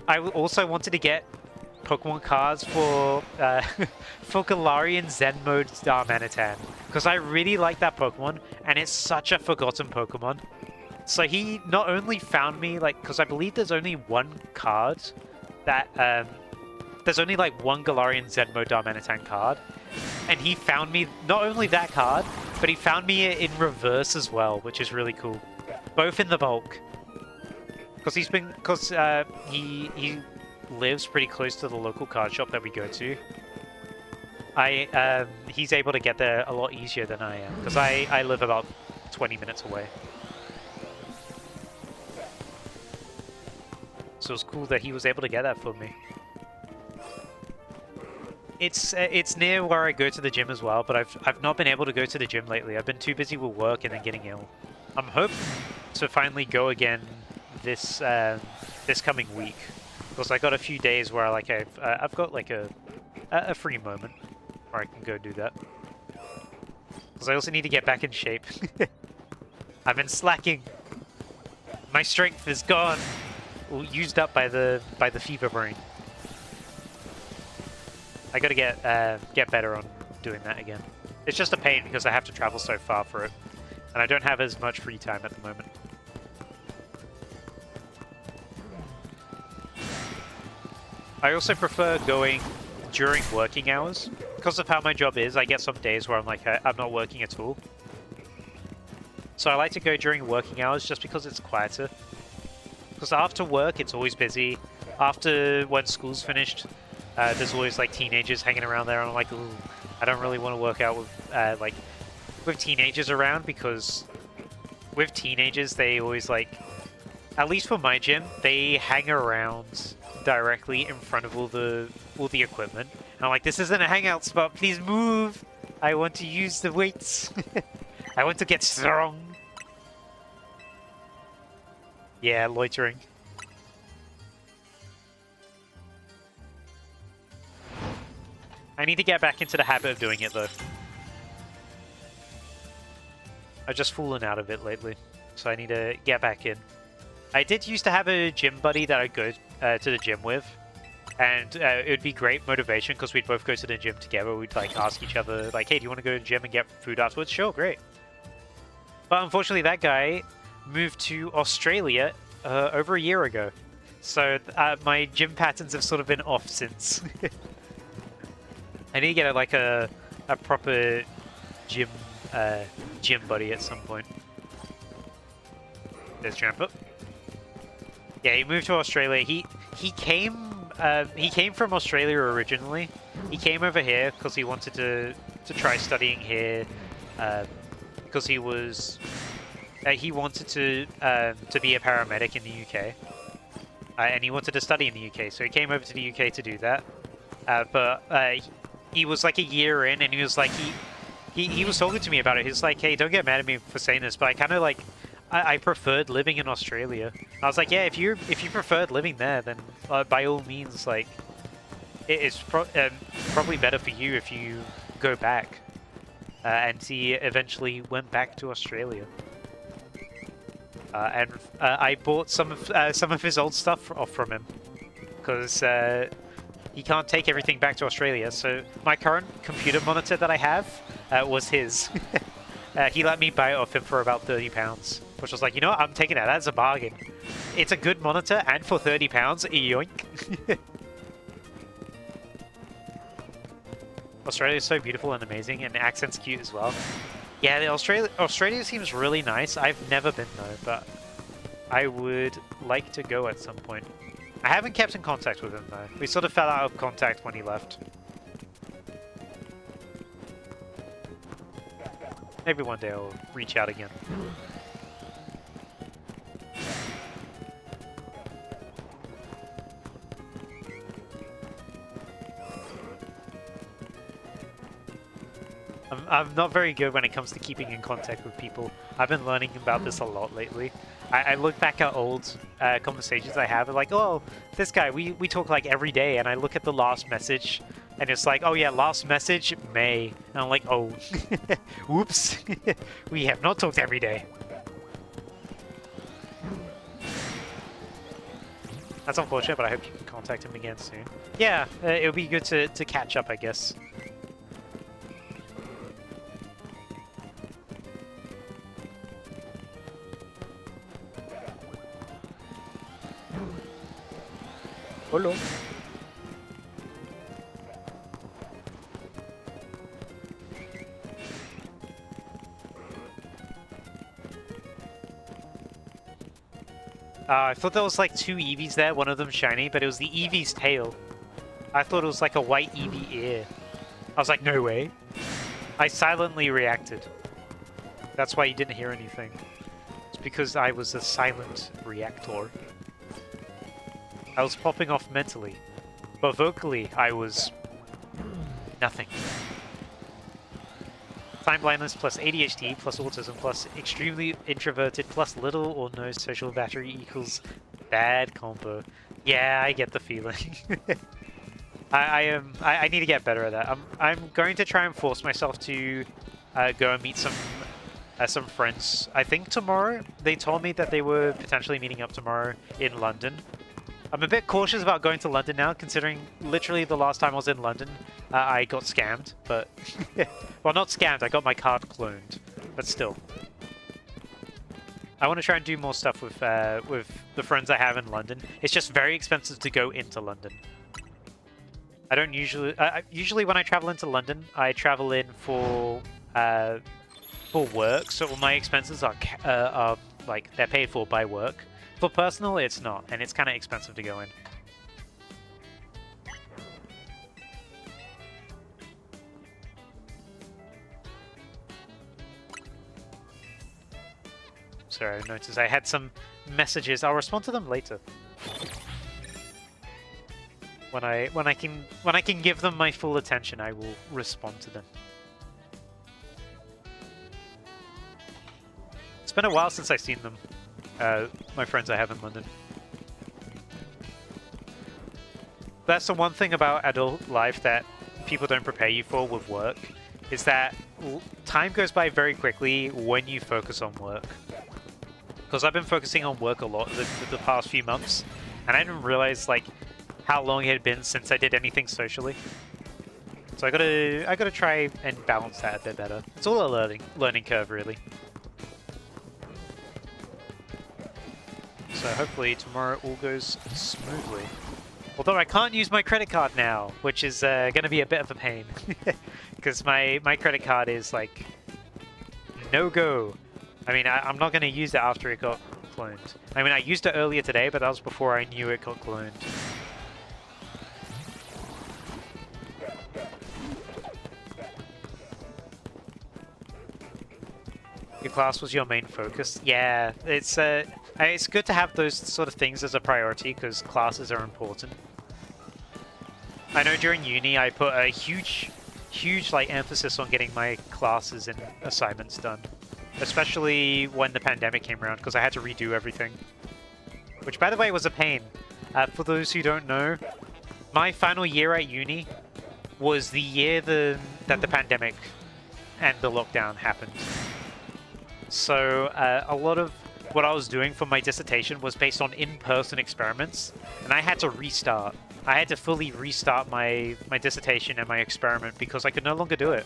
I also wanted to get Pokemon cards for for Galarian Zen Mode Darmanitan, because I really like that Pokemon, and it's such a forgotten Pokemon. So he not only found me, like, because I believe there's only one card that, there's only like one Galarian Zen Mode Darmanitan card, and he found me not only that card, but he found me in reverse as well, which is really cool. Both in the bulk. Because he lives pretty close to the local card shop that we go to. He's able to get there a lot easier than I am, because I live about 20 minutes away. So it's cool that he was able to get that for me. It's near where I go to the gym as well, but I've not been able to go to the gym lately. I've been too busy with work and then getting ill. I'm hoping to finally go again this this coming week, because I got a few days where I've got like a free moment where I can go do that. Because I also need to get back in shape. I've been slacking. My strength is gone, used up by the fever brain. I gotta get better on doing that again. It's just a pain because I have to travel so far for it, and I don't have as much free time at the moment. I also prefer going during working hours. Because of how my job is, I get some days where I'm like, I'm not working at all. So I like to go during working hours just because it's quieter. Because after work, it's always busy. After when school's finished, there's always like teenagers hanging around there, and I'm like, ooh, I don't really want to work out with teenagers around, because with teenagers, they always like, at least for my gym, they hang around directly in front of all the equipment. And I'm like, this isn't a hangout spot, please move! I want to use the weights. I want to get strong. Yeah, loitering. I need to get back into the habit of doing it though. I've just fallen out of it lately, so I need to get back in. I did used to have a gym buddy that I'd go to the gym with, and it would be great motivation because we'd both go to the gym together. We'd like ask each other like, hey, do you want to go to the gym and get food afterwards? Sure, great. But unfortunately that guy moved to Australia over a year ago. So my gym patterns have sort of been off since. I need to get like a proper gym buddy at some point. There's Drampa. Yeah, he moved to Australia. He came from Australia originally. He came over here because he wanted to try studying here, because he wanted to be a paramedic in the UK, and he wanted to study in the UK. So he came over to the UK to do that. But he was like a year in, and he was like he was talking to me about it. He's like, hey, don't get mad at me for saying this, but I kind of like. I preferred living in Australia. I was like, yeah, if you preferred living there, then by all means, like, it's probably better for you if you go back. And he eventually went back to Australia. And I bought some of his old stuff off from him, because he can't take everything back to Australia. So my current computer monitor that I have was his. He let me buy it off him for about £30, which was like, you know what, I'm taking that. That's a bargain. It's a good monitor, and for £30, yoink. Australia's so beautiful and amazing, and the accent's cute as well. Yeah, Australia seems really nice. I've never been though, but I would like to go at some point. I haven't kept in contact with him though. We sort of fell out of contact when he left. Maybe one day I'll reach out again. I'm not very good when it comes to keeping in contact with people. I've been learning about this a lot lately. I look back at old conversations I have, and like, oh, this guy, we talk like every day, and I look at the last message, and it's like, oh yeah, last message, May. And I'm like, oh, whoops, we have not talked every day. That's unfortunate, but I hope you can contact him again soon. Yeah, it would be good to catch up, I guess. Hello. I thought there was like two Eevees there, one of them shiny, but it was the Eevee's tail. I thought it was like a white Eevee ear. I was like, no way. I silently reacted. That's why you didn't hear anything. It's because I was a silent reactor. I was popping off mentally, but vocally I was nothing. fine blindness plus ADHD plus autism plus extremely introverted plus little or no social battery equals bad combo. Yeah, I get the feeling. I need to get better at that. I'm going to try and force myself to go and meet some friends. I think tomorrow. They told me that they were potentially meeting up tomorrow in London. I'm a bit cautious about going to London now, considering literally the last time I was in London, I got scammed. But well, not scammed. I got my card cloned, but still. I want to try and do more stuff with the friends I have in London. It's just very expensive to go into London. I don't usually. Usually, when I travel into London, I travel in for work. So all my expenses are like they're paid for by work. For personal, it's not, and it's kind of expensive to go in. Sorry, I noticed I had some messages. I'll respond to them later. When I can give them my full attention, I will respond to them. It's been a while since I've seen them. My friends I have in London. That's the one thing about adult life that people don't prepare you for with work, is that time goes by very quickly when you focus on work. Because I've been focusing on work a lot the past few months, and I didn't realize like how long it had been since I did anything socially. So I gotta try and balance that a bit better. It's all a learning curve, really. So hopefully tomorrow all goes smoothly. Although I can't use my credit card now, which is going to be a bit of a pain. Because my credit card is like, no go. I mean, I'm not going to use it after it got cloned. I mean, I used it earlier today, but that was before I knew it got cloned. Your class was your main focus? Yeah, it's good to have those sort of things as a priority because classes are important. I know during uni I put a huge like emphasis on getting my classes and assignments done, especially when the pandemic came around because I had to redo everything. Which, by the way, was a pain. For those who don't know, my final year at uni was the year that the pandemic and the lockdown happened. So a lot of what I was doing for my dissertation was based on in-person experiments, and I had to restart. I had to fully restart my dissertation and my experiment because I could no longer do it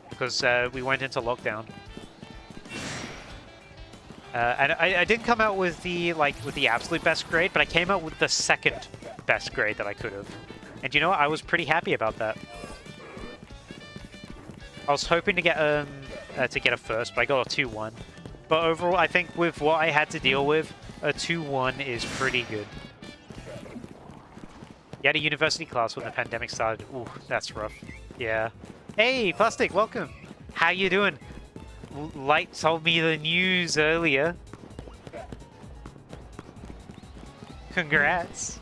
because we went into lockdown. And I didn't come out with the absolute best grade, but I came out with the second best grade that I could have. And you know what? I was pretty happy about that. I was hoping to get a first, but I got a 2-1. But overall, I think with what I had to deal with, a 2-1 is pretty good. You had a university class when the pandemic started. Ooh, that's rough. Yeah. Hey, Plastic, welcome. How you doing? Light told me the news earlier. Congrats.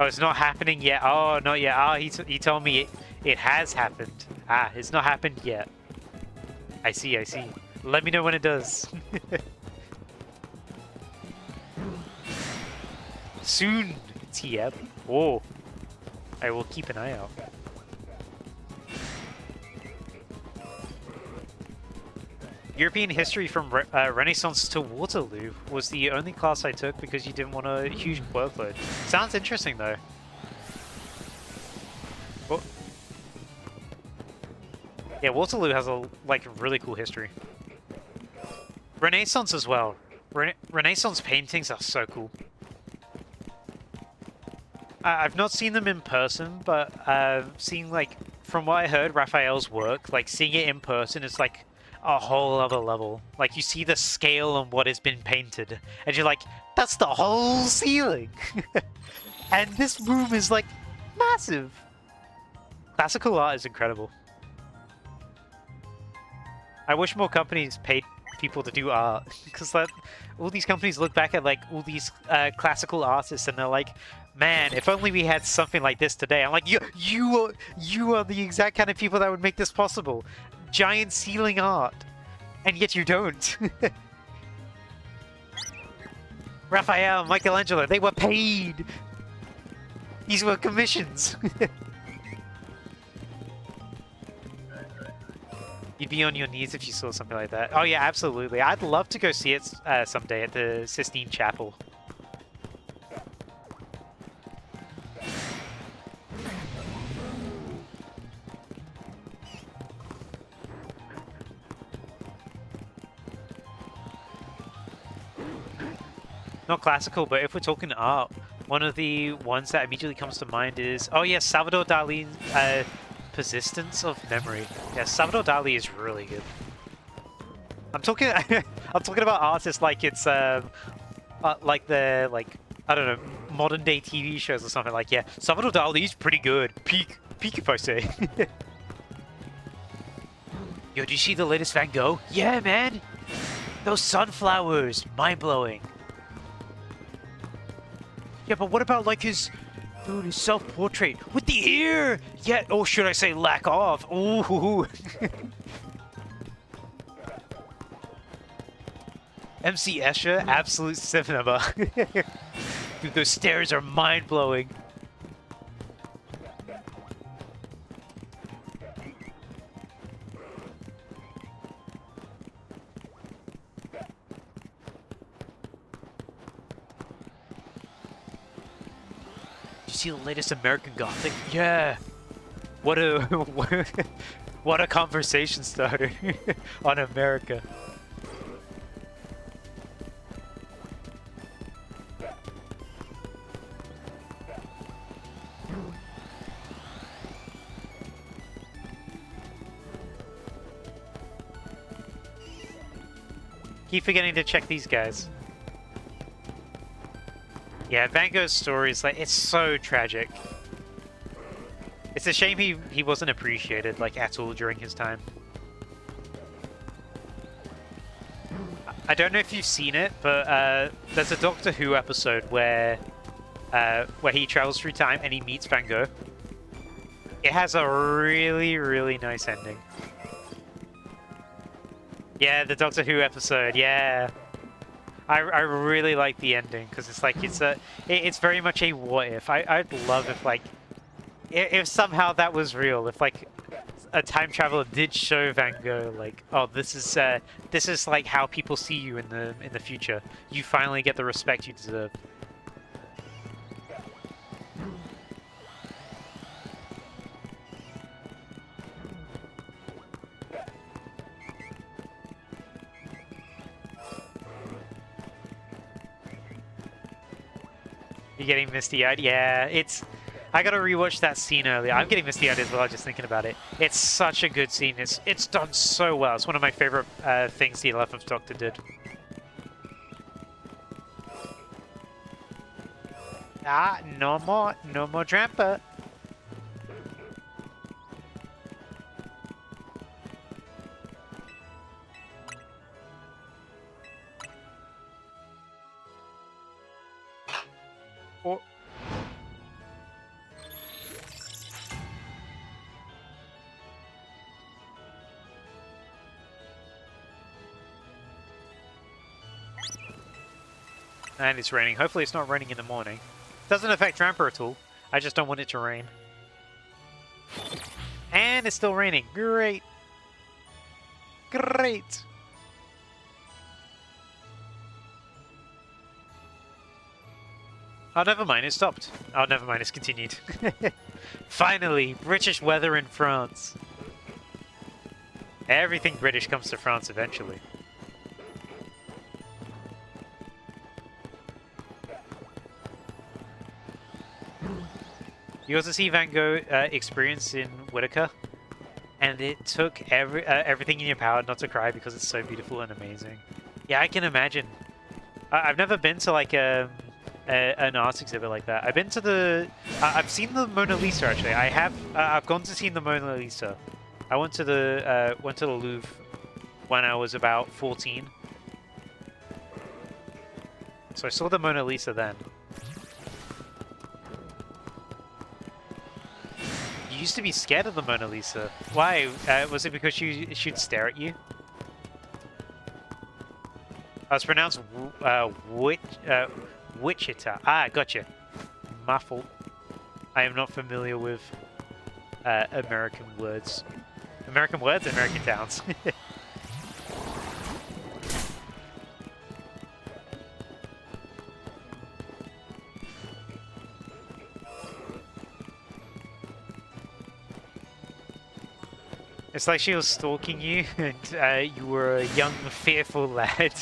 Oh, it's not happening yet. Oh, not yet. Ah, he told me it has happened. Ah, it's not happened yet. I see, I see. Let me know when it does. Soon, TF. Oh, I will keep an eye out. European history from Renaissance to Waterloo was the only class I took because you didn't want a huge workload. Sounds interesting though. Well, yeah, Waterloo has a really cool history. Renaissance as well. Renaissance paintings are so cool. I've not seen them in person, but seeing from what I heard, Raphael's work, seeing it in person is like a whole other level. Like you see the scale on what has been painted, and you're like, that's the whole ceiling. And this room is like massive. Classical art is incredible. I wish more companies paid people to do art because all these companies look back at like all these classical artists and they're like, man, if only we had something like this today. I'm like, you are the exact kind of people that would make this possible. Giant ceiling art, and yet you don't. Raphael, Michelangelo, they were paid. These were commissions. You'd be on your knees if you saw something like that. Oh yeah, absolutely. I'd love to go see it someday at the Sistine Chapel. Not classical, but if we're talking art, one of the ones that immediately comes to mind is, oh yeah, Salvador Dali's Persistence of Memory. Yeah, Salvador Dali is really good. I'm talking, I'm talking about artists like it's like the I don't know, modern day TV shows or something. Like, yeah, Salvador Dali's pretty good. Peak if I say. Yo, did you see the latest Van Gogh? Yeah, man. Those sunflowers, mind blowing. Yeah, but what about like his self-portrait with the ear? Yeah, or should I say lack of? Ooh. MC Escher, absolute cinema. Dude, those stairs are mind-blowing. See the latest American Gothic? Yeah. What a what a conversation starter on America. Keep forgetting to check these guys. Yeah, Van Gogh's story is like, it's so tragic. It's a shame he wasn't appreciated like at all during his time. I don't know if you've seen it, but there's a Doctor Who episode where he travels through time and he meets Van Gogh. It has a really, really nice ending. Yeah, the Doctor Who episode, yeah. I really like the ending because it's like it's very much a what if. I'd love if like if somehow that was real, if like a time traveler did show Van Gogh like, oh, this is like how people see you in the future. You finally get the respect you deserve. You're getting misty-eyed? Yeah, I gotta rewatch that scene earlier. I'm getting misty-eyed as well, just thinking about it. It's such a good scene. It's done so well. It's one of my favorite things the 11th Doctor did. Ah, no more Drampa. Oh. And it's raining. Hopefully it's not raining in the morning. Doesn't affect Drampa at all. I just don't want it to rain. And it's still raining. Great. Great. Oh, never mind, it stopped. Oh, never mind, it's continued. Finally, British weather in France. Everything British comes to France eventually. You also see Van Gogh experience in Whitaker, and it took everything in your power not to cry because it's so beautiful and amazing. Yeah, I can imagine. I've never been to like an art exhibit like that. I've been to the... I've seen the Mona Lisa, actually. I've gone to see the Mona Lisa. I went to the Louvre when I was about 14. So I saw the Mona Lisa then. You used to be scared of the Mona Lisa. Why? Was it because she'd stare at you? It's pronounced Wichita. Ah, gotcha. My fault. I am not familiar with American words. American words? American towns. It's like she was stalking you, and you were a young, fearful lad.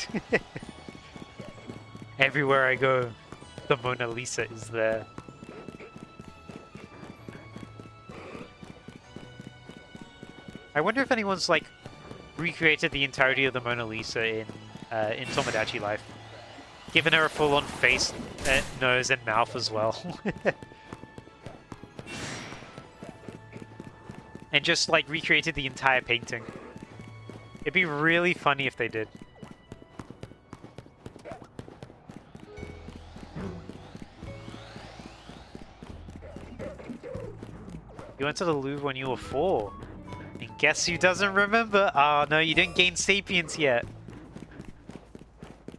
Everywhere I go, the Mona Lisa is there. I wonder if anyone's like recreated the entirety of the Mona Lisa in Tomodachi Life, given her a full-on face, nose, and mouth as well. And just like recreated the entire painting. It'd be really funny if they did. You went to the Louvre when you were 4. And guess who doesn't remember? Oh no, you didn't gain sapience yet.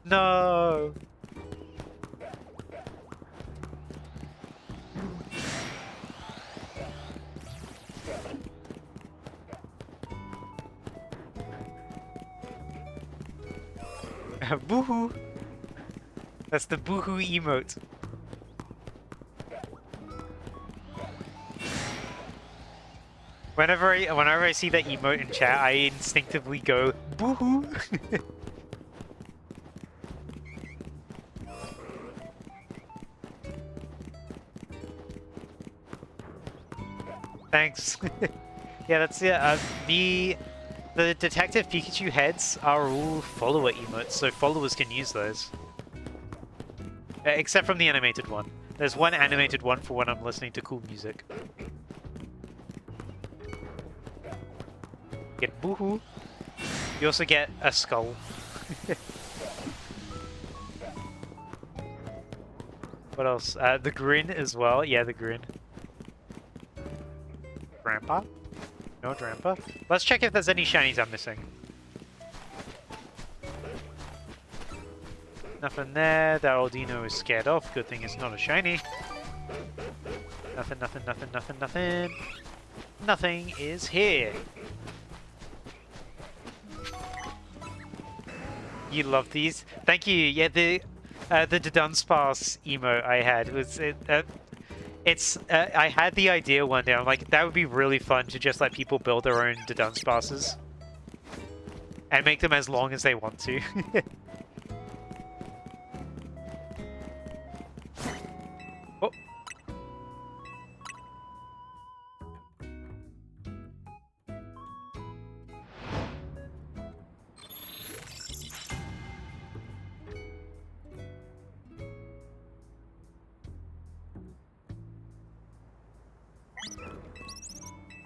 No. Boohoo! That's the boohoo emote. Whenever I see that emote in chat, I instinctively go boohoo. Thanks. Yeah, that's it. The Detective Pikachu heads are all follower emotes, so followers can use those. Except from the animated one. There's one animated one for when I'm listening to cool music. Get boohoo. You also get a skull. What else? The grin as well. Yeah, the grin. Drampa? No Drampa. Let's check if there's any shinies I'm missing. Nothing there. That Aldino is scared off. Good thing it's not a shiny. Nothing, nothing, nothing, nothing, nothing. Nothing is here. You love these. Thank you. Yeah, the Dunsparce emote I had was I had the idea one day. I'm like, that would be really fun to just let people build their own Dunsparces and make them as long as they want to. Oh.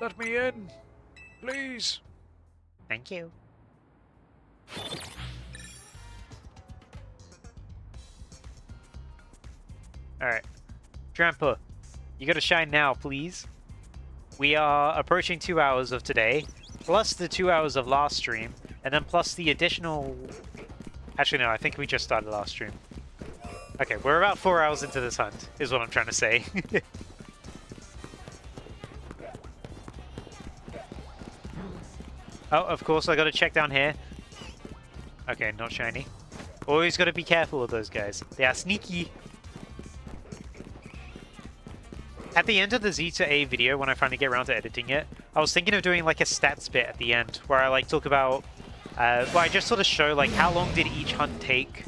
Let me in, please. Thank you. Alright. Drampa, you gotta shine now, please. We are approaching 2 hours of today, plus the 2 hours of last stream, and then plus the additional... Actually, no, I think we just started last stream. Okay, we're about 4 hours into this hunt, is what I'm trying to say. Oh, of course, I gotta check down here. Okay, not shiny. Always gotta be careful of those guys. They are sneaky. At the end of the Z to A video, when I finally get around to editing it, I was thinking of doing like a stats bit at the end, where I like talk about... well, I just sort of show like how long did each hunt take,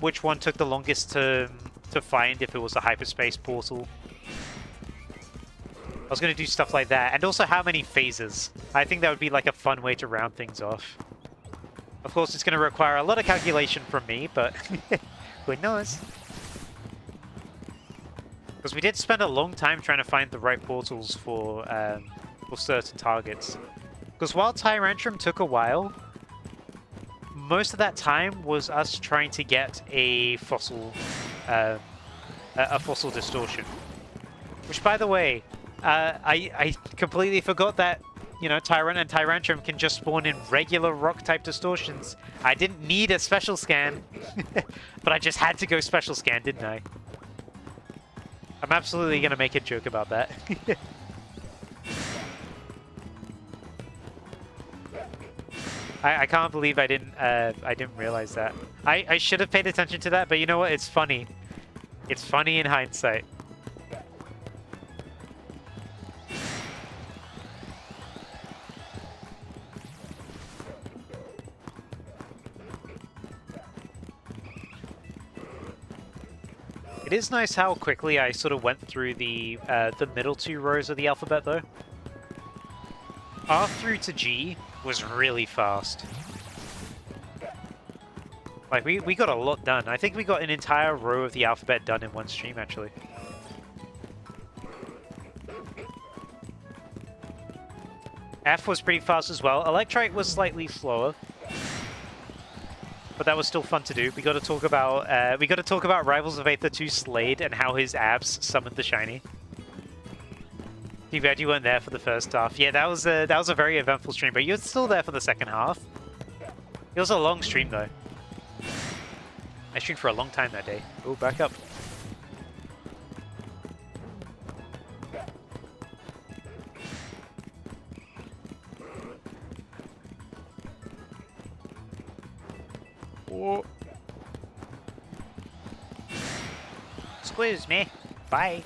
which one took the longest to find if it was a hyperspace portal. I was going to do stuff like that, and also how many phases. I think that would be like a fun way to round things off. Of course, it's going to require a lot of calculation from me, but who knows? Because we did spend a long time trying to find the right portals for certain targets. Because while Tyrantrum took a while, most of that time was us trying to get a fossil distortion. Which, by the way, I completely forgot that, you know, Tyrant and Tyrantrum can just spawn in regular rock-type distortions. I didn't need a special scan, but I just had to go special scan, didn't I? I'm absolutely going to make a joke about that. I can't believe I didn't realize that. I should have paid attention to that, but you know what? It's funny. It's funny in hindsight. It is nice how quickly I sort of went through the middle 2 rows of the alphabet, though. R through to G was really fast. Like, we got a lot done. I think we got an entire row of the alphabet done in one stream, actually. F was pretty fast as well. Electrite was slightly slower, but that was still fun to do. We got to talk about Rivals of Aether 2 Slade and how his abs summoned the shiny. Too bad you weren't there for the first half. Yeah, that was a very eventful stream, but you're still there for the second half. It was a long stream though. I streamed for a long time that day. Oh, back up. Oh. Excuse me. Bye.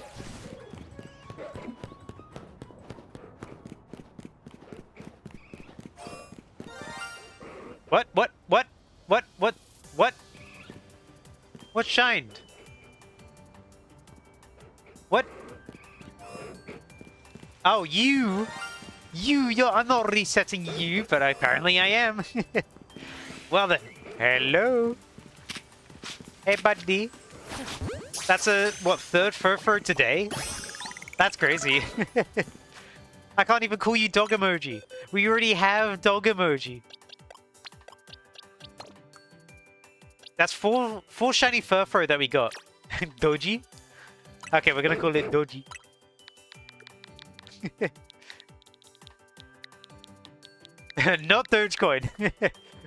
What? What shined? What? Oh, you! I'm not resetting you, but apparently I am. Well then, hello. Hey, buddy. That's what, third fur today? That's crazy. I can't even call you dog emoji. We already have dog emoji. That's four shiny Furfur that we got. Doji? Okay, we're gonna call it Doji. Not Dogecoin.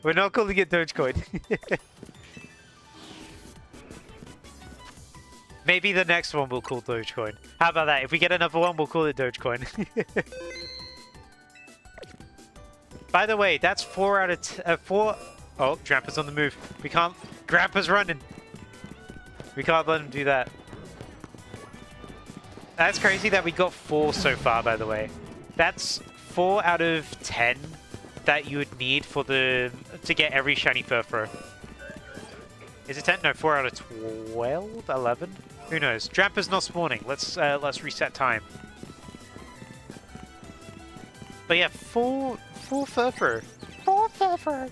We're not calling it Dogecoin. Maybe the next one we'll call Dogecoin. How about that? If we get another one, we'll call it Dogecoin. By the way, that's 4 out of 4. Oh, Drampa's on the move. We can't. Grandpa's running. We can't let him do that. That's crazy that we got 4 so far, by the way. That's 4 out of 10 that you would need for to get every shiny Furfur. Is it 10? No, 4 out of 12? 11? Who knows? Drampa's not spawning. Let's reset time. But yeah, 4 Furfur. 4 Furfur.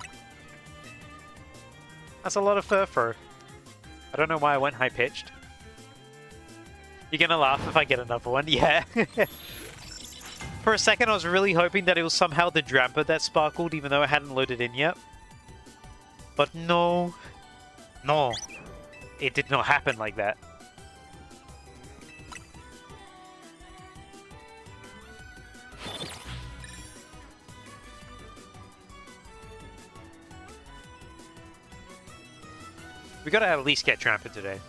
That's a lot of Furfur. I don't know why I went high-pitched. You're gonna laugh if I get another one? Yeah. For a second, I was really hoping that it was somehow the Drampa that sparkled, even though I hadn't loaded in yet. But no. No. It did not happen like that. We gotta at least get Drampa today.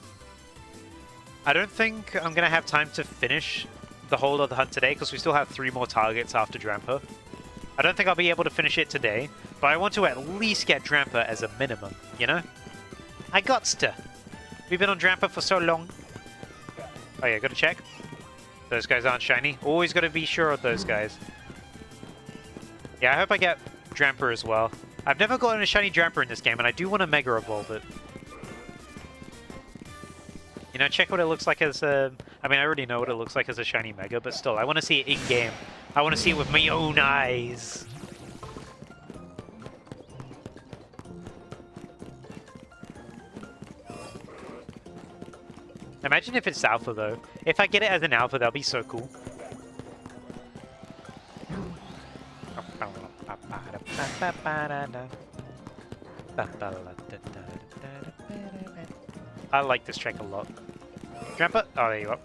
I don't think I'm gonna have time to finish the whole of the hunt today because we still have 3 more targets after Drampa. I don't think I'll be able to finish it today, but I want to at least get Drampa as a minimum, you know? I gots to. We've been on Drampa for so long. Oh yeah, gotta check. Those guys aren't shiny. Always gotta be sure of those guys. Yeah, I hope I get Drampa as well. I've never gotten a shiny Drampa in this game, and I do want to Mega Evolve it. You know, check what it looks like as a... I mean, I already know what it looks like as a shiny Mega, but still, I want to see it in-game. I want to see it with my own eyes. Imagine if it's Alpha, though. If I get it as an Alpha, that'll be so cool. I like this track a lot. Drampa? Oh, there you are.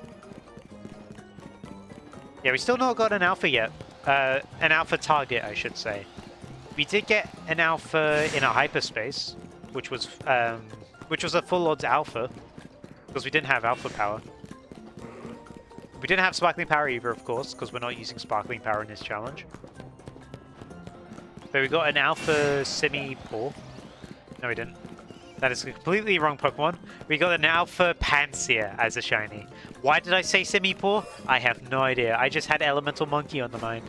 Yeah, we still not got an alpha yet. An alpha target, I should say. We did get an alpha in a hyperspace, which was a full odds alpha, because we didn't have alpha power. We didn't have sparkling power either, of course, because we're not using sparkling power in this challenge. But we got an alpha semi-poor. No, we didn't. That is a completely wrong Pokemon. We got an alpha Pansear as a shiny. Why did I say semi-poor? I have no idea. I just had Elemental Monkey on the mind.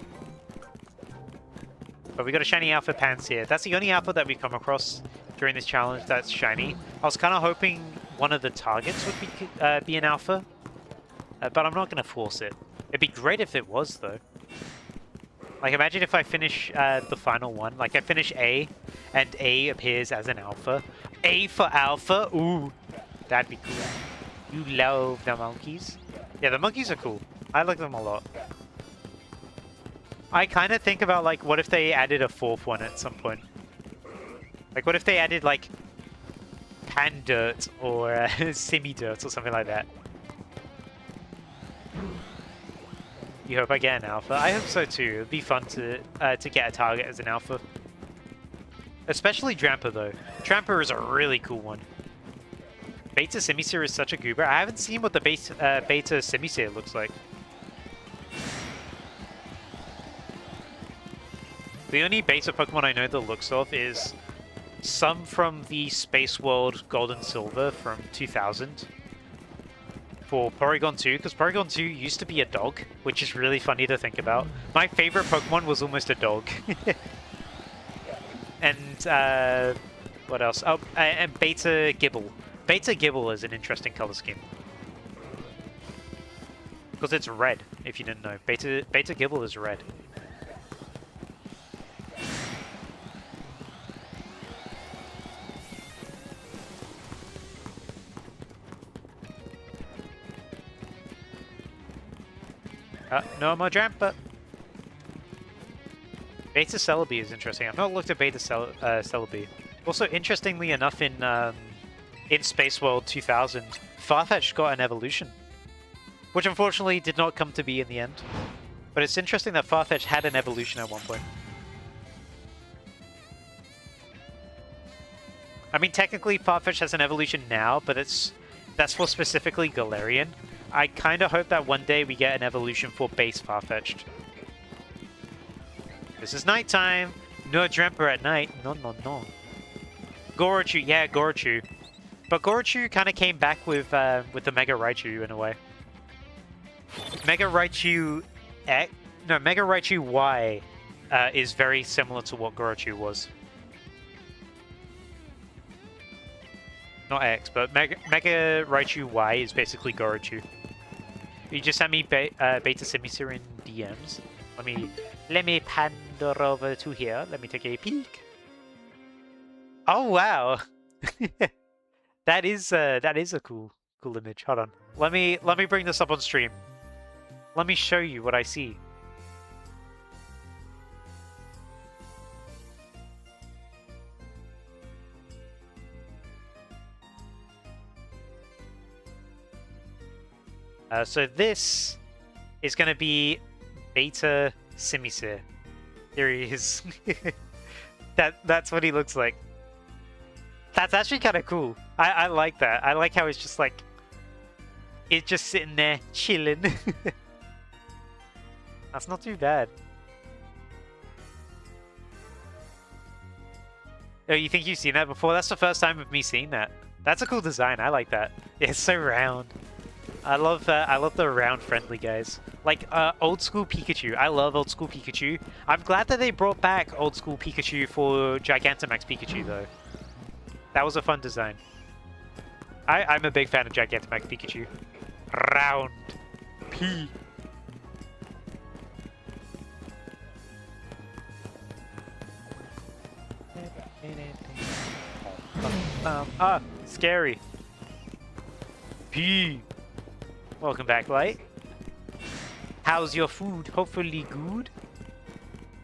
But we got a shiny alpha Pansear. That's the only alpha that we've come across during this challenge that's shiny. I was kind of hoping one of the targets would be an alpha. But I'm not going to force it. It'd be great if it was, though. Like, imagine if I finish the final one. Like, I finish A, and A appears as an alpha. A for alpha? Ooh, that'd be cool. You love the monkeys? Yeah, the monkeys are cool. I like them a lot. I kind of think about, like, what if they added a fourth one at some point? Like, what if they added, like, Pandirt or Semi-Dirt or something like that? You hope I get an alpha? I hope so too. It'd be fun to get a target as an alpha. Especially Drampa though. Drampa is a really cool one. Beta Simisear is such a goober. I haven't seen what the beta Simisear looks like. The only beta Pokemon I know the looks of is some from the Space World Gold and Silver from 2000. For Porygon 2, because Porygon 2 used to be a dog, which is really funny to think about. My favorite Pokemon was almost a dog. And, what else? Oh, and Beta Gibble. Beta Gibble is an interesting color scheme. Because it's red, if you didn't know. Beta Gibble is red. No more Drampa. Beta Celebi is interesting. I've not looked at Beta Celebi. Also, interestingly enough, in Space World 2000, Farfetch'd got an evolution, which unfortunately did not come to be in the end. But it's interesting that Farfetch'd had an evolution at one point. I mean, technically, Farfetch'd has an evolution now, but that's for specifically Galarian. I kind of hope that one day we get an evolution for base Farfetch'd. This is nighttime. No Drampa at night. No, no, no. Gorochu, yeah, Gorochu. But Gorochu kind of came back with the Mega Raichu in a way. Mega Raichu X, no, Mega Raichu Y is very similar to what Gorochu was. Not X, but Mega Raichu Y is basically Gorochu. You just sent me Beta Simisear in DMs. Let me pander over to here. Let me take a peek. Oh wow, that is a cool image. Hold on. Let me bring this up on stream. Let me show you what I see. So this is going to be Beta Simisear. Here he is. That's what he looks like. That's actually kind of cool. I like that. I like how it's just like... It's just sitting there, chilling. That's not too bad. Oh, you think you've seen that before? That's the first time of me seeing that. That's a cool design. I like that. It's so round. I love the round friendly guys. Like old school Pikachu. I love old school Pikachu. I'm glad that they brought back old school Pikachu for Gigantamax Pikachu though. That was a fun design. I'm a big fan of Gigantamax Pikachu. Round P. Scary. P. Welcome back, Light. How's your food? Hopefully good.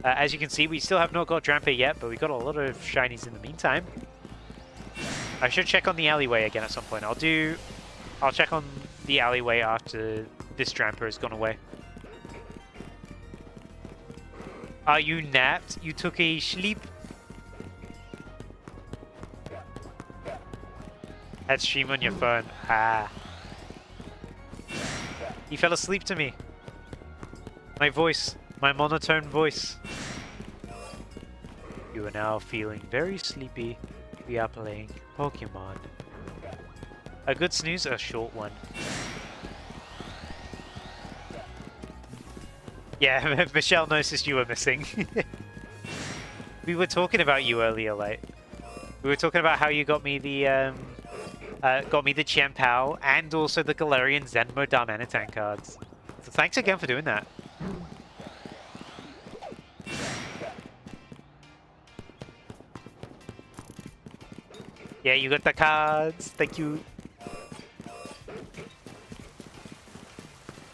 As you can see, we still have not got Drampa yet, but we got a lot of shinies in the meantime. I should check on the alleyway again at some point. I'll check on the alleyway after this Drampa has gone away. Are you napped? You took a sleep? Had stream on your phone. Ah. You fell asleep to me. My voice. My monotone voice. You are now feeling very sleepy. We are playing Pokemon. A good snooze, a short one. Yeah, Michelle noticed you were missing. We were talking about you earlier, like. We were talking about how you got me the Chien-Pao and also the Galarian Zenmo Darmanitan cards. So thanks again for doing that. Yeah, you got the cards. Thank you.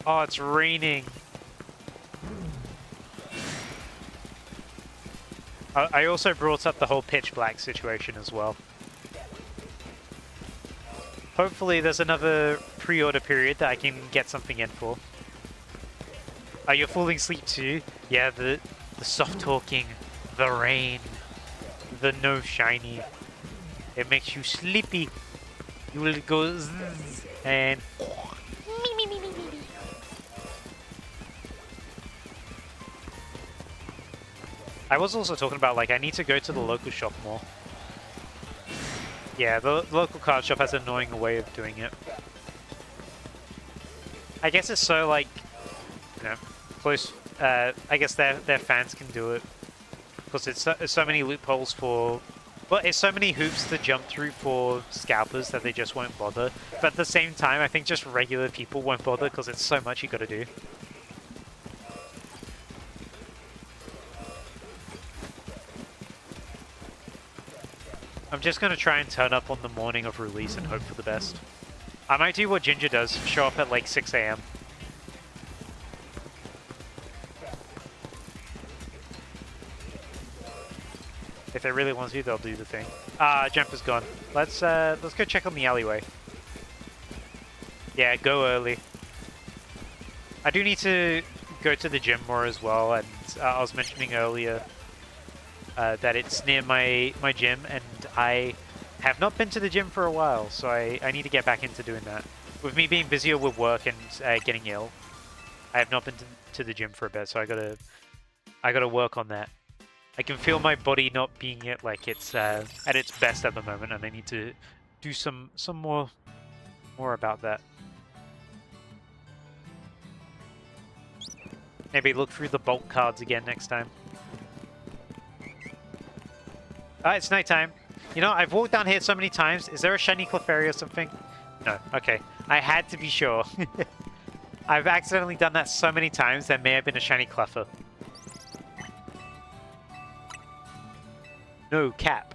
Oh, it's raining. I also brought up the whole pitch black situation as well. Hopefully there's another pre-order period that I can get something in for. You're falling asleep too? Yeah, the soft talking, the rain, the no shiny. It makes you sleepy. You will go zzz and... I was also talking about, like, I need to go to the local shop more. Yeah, the local card shop has an annoying way of doing it. I guess it's so, like, you know, close. I guess their fans can do it. Because it's so many loopholes for... Well, it's so many hoops to jump through for scalpers that they just won't bother. But at the same time, I think just regular people won't bother because it's so much you gotta do. I'm just going to try and turn up on the morning of release and hope for the best. I might do what Ginger does, show up at like 6 AM. If they really want to, they'll do the thing. Ah, Jumper's gone. Let's go check on the alleyway. Yeah, go early. I do need to go to the gym more as well, and I was mentioning earlier that it's near my gym, and I have not been to the gym for a while, so I need to get back into doing that. With me being busier with work and getting ill, I have not been to the gym for a bit, so I gotta work on that. I can feel my body not being at like it's at its best at the moment, and I need to do some more about that. Maybe look through the bulk cards again next time. It's nighttime. You know, I've walked down here so many times. Is there a shiny Clefairy or something? No. Okay. I had to be sure. I've accidentally done that so many times, there may have been a shiny Clefairy. No cap.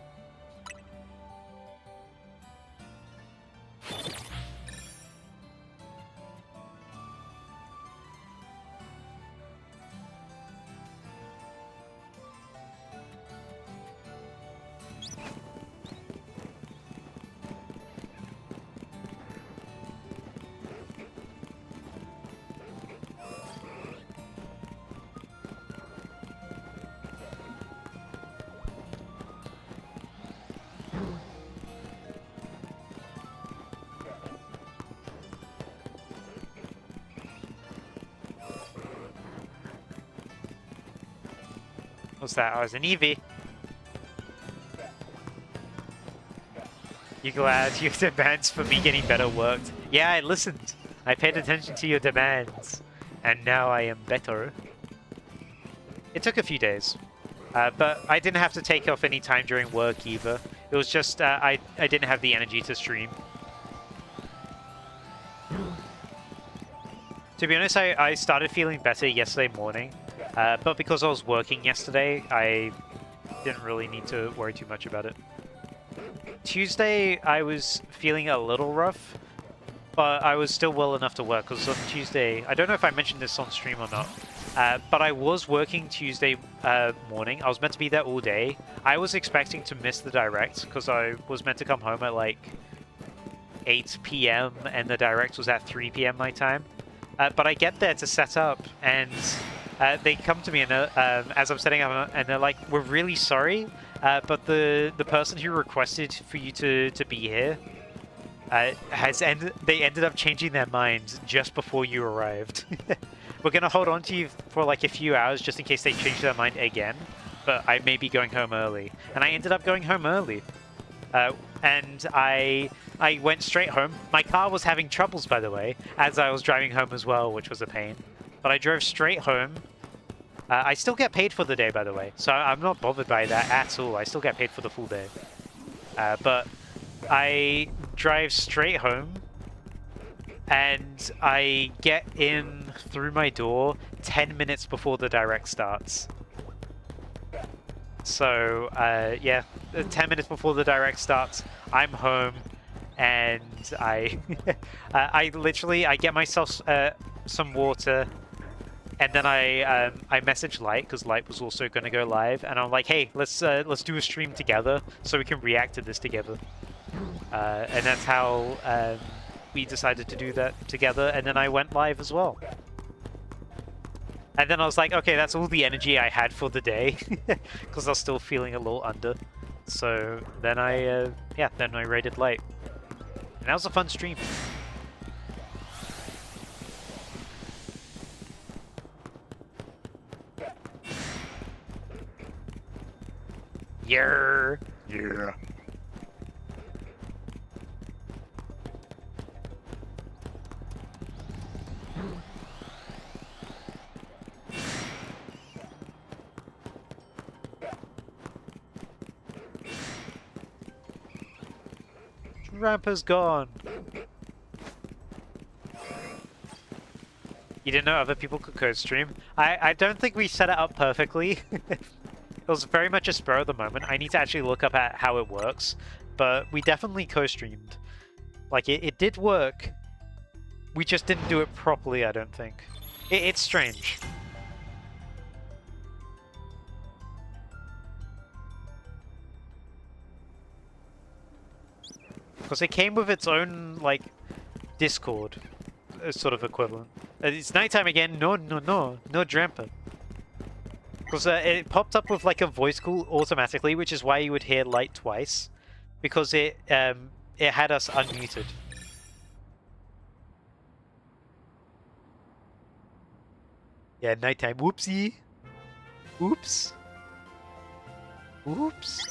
What's that? Oh, it's an Eevee. You glad your demands for me getting better worked? Yeah, I listened. I paid attention to your demands. And now I am better. It took a few days. But I didn't have to take off any time during work either. It was just I didn't have the energy to stream. To be honest, I started feeling better yesterday morning. But because I was working yesterday, I didn't really need to worry too much about it. Tuesday, I was feeling a little rough. but I was still well enough to work, because on Tuesday, I don't know if I mentioned this on stream or not, but I was working Tuesday morning. I was meant to be there all day. I was expecting to miss the direct, because I was meant to come home at like 8 p.m. and the direct was at 3 p.m. my time. But I get there to set up, and they come to me and as I'm setting up, and they're like, "We're really sorry, but the person who requested for you to be here they ended up changing their minds just before you arrived. We're gonna hold on to you for like a few hours just in case they change their mind again, but I may be going home early." And I ended up going home early. And I went straight home. My car was having troubles, by the way, as I was driving home as well, which was a pain. But I drove straight home. I still get paid for the day, by the way, so I'm not bothered by that at all. I still get paid for the full day. But I drive straight home, and I get in through my door 10 minutes before the direct starts. So, yeah, 10 minutes before the direct starts, I'm home, and I I get myself some water, and then I message Light, because Light was also going to go live, and I'm like, "Hey, let's do a stream together so we can react to this together." And that's how we decided to do that together, and then I went live as well. And then I was like, okay, that's all the energy I had for the day, because I was still feeling a little under. So then yeah, then I raided Light. And that was a fun stream. Yeah. Yeah. Drampa's gone. You didn't know other people could code stream? I don't think we set it up perfectly. It was very much a spur of the moment. I need to actually look up at how it works, but we definitely co-streamed. Like, it did work. We just didn't do it properly, I don't think. It's strange. Because it came with its own, like, Discord sort of equivalent. It's nighttime again. No Drampa. Because it popped up with like a voice call automatically, which is why you would hear Light twice, because it had us unmuted. Yeah, nighttime. Whoopsie. Oops. Oops.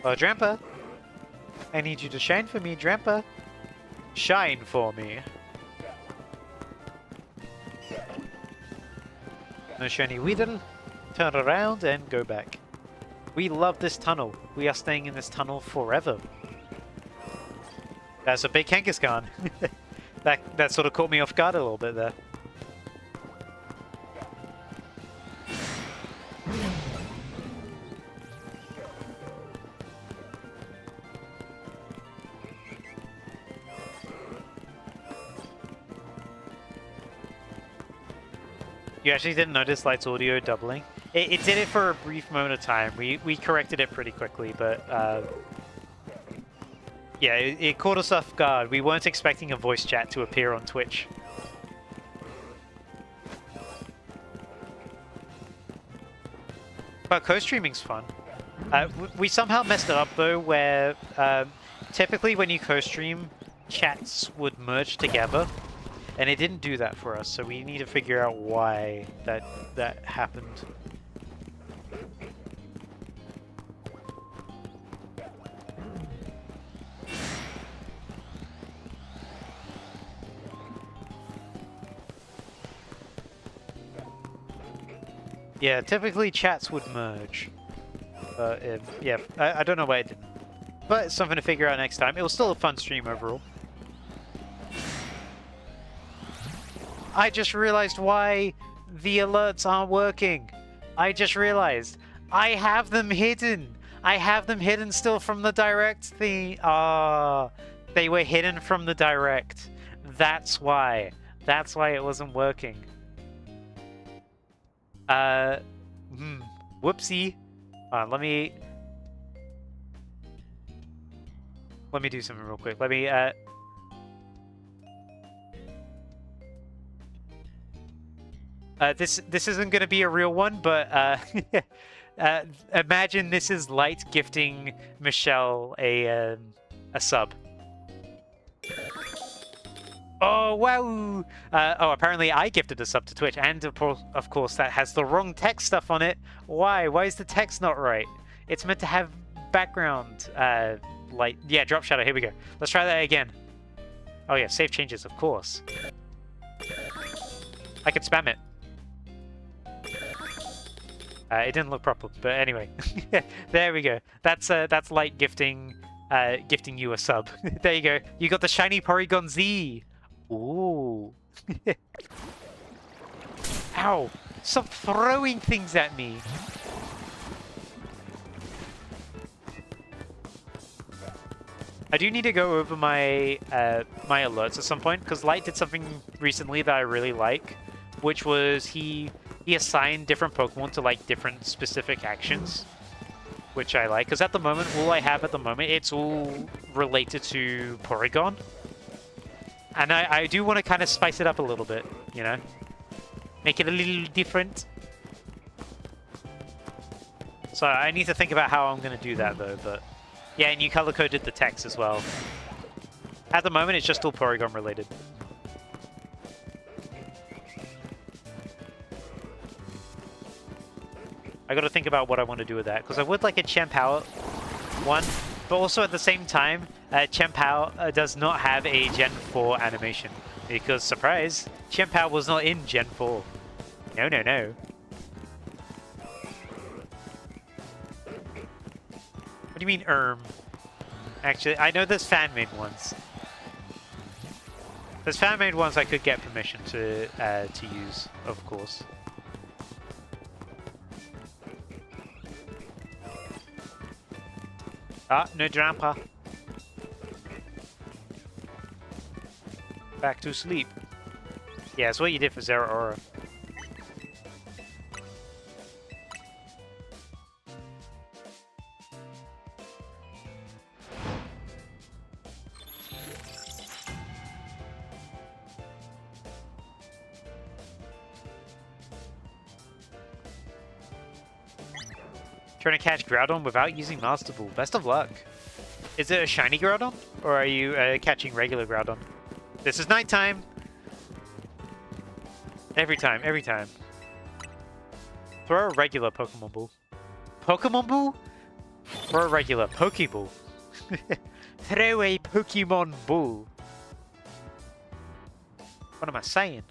Oh, Drampa. I need you to shine for me, Drampa. Shine for me. No shiny Weedle. Turn around and go back. We love this tunnel. We are staying in this tunnel forever. That's a big Kangaskhan. that sort of caught me off guard a little bit there. You actually didn't notice Light's audio doubling? It did it for a brief moment of time. We corrected it pretty quickly, but yeah, it caught us off guard. We weren't expecting a voice chat to appear on Twitch. But co-streaming's fun. We somehow messed it up though, where typically when you co-stream, chats would merge together. And it didn't do that for us, so we need to figure out why that happened. Yeah, typically chats would merge. Yeah, I don't know why it didn't. But it's something to figure out next time. It was still a fun stream overall. I just realized why the alerts aren't working. I just realized I have them hidden. I have them hidden still from the direct thing. They were hidden from the direct. That's why. That's why it wasn't working. Whoopsie. Let me do something real quick. Let me this isn't gonna be a real one, but imagine this is Light gifting Michelle a sub. Oh wow! Apparently I gifted a sub to Twitch, and of course that has the wrong text stuff on it. Why? Why is the text not right? It's meant to have background light. Yeah, drop shadow. Here we go. Let's try that again. Oh yeah, save changes, of course. I could spam it. It didn't look proper, but anyway, there we go. That's Light gifting you a sub. There you go. You got the shiny Porygon Z. Ooh. Ow! Stop throwing things at me. I do need to go over my my alerts at some point, because Light did something recently that I really like, which was he assigned different Pokemon to like different specific actions, which I like, because at the moment, all I have at the moment, it's all related to Porygon. And I do want to kind of spice it up a little bit, you know? Make it a little different. So I need to think about how I'm going to do that, though, but... Yeah, and you color-coded the text as well. At the moment, it's just all Porygon related. I gotta think about what I want to do with that, because I would like a Chien-Pao one, but also at the same time, Chien-Pao does not have a Gen 4 animation, because, surprise, Chien-Pao was not in Gen 4. No, no, no. What do you mean, Actually, I know there's fan-made ones. There's fan-made ones I could get permission to use, of course. Ah, no Drampa. Back to sleep. Yeah, that's what you did for Zeraora. Trying to catch Groudon without using Master Ball. Best of luck. Is it a shiny Groudon? Or are you catching regular Groudon? This is nighttime. Every time, every time. Throw a regular Pokemon Ball. Pokemon Ball? Throw a regular Pokeball. Throw a Pokemon Ball. What am I saying?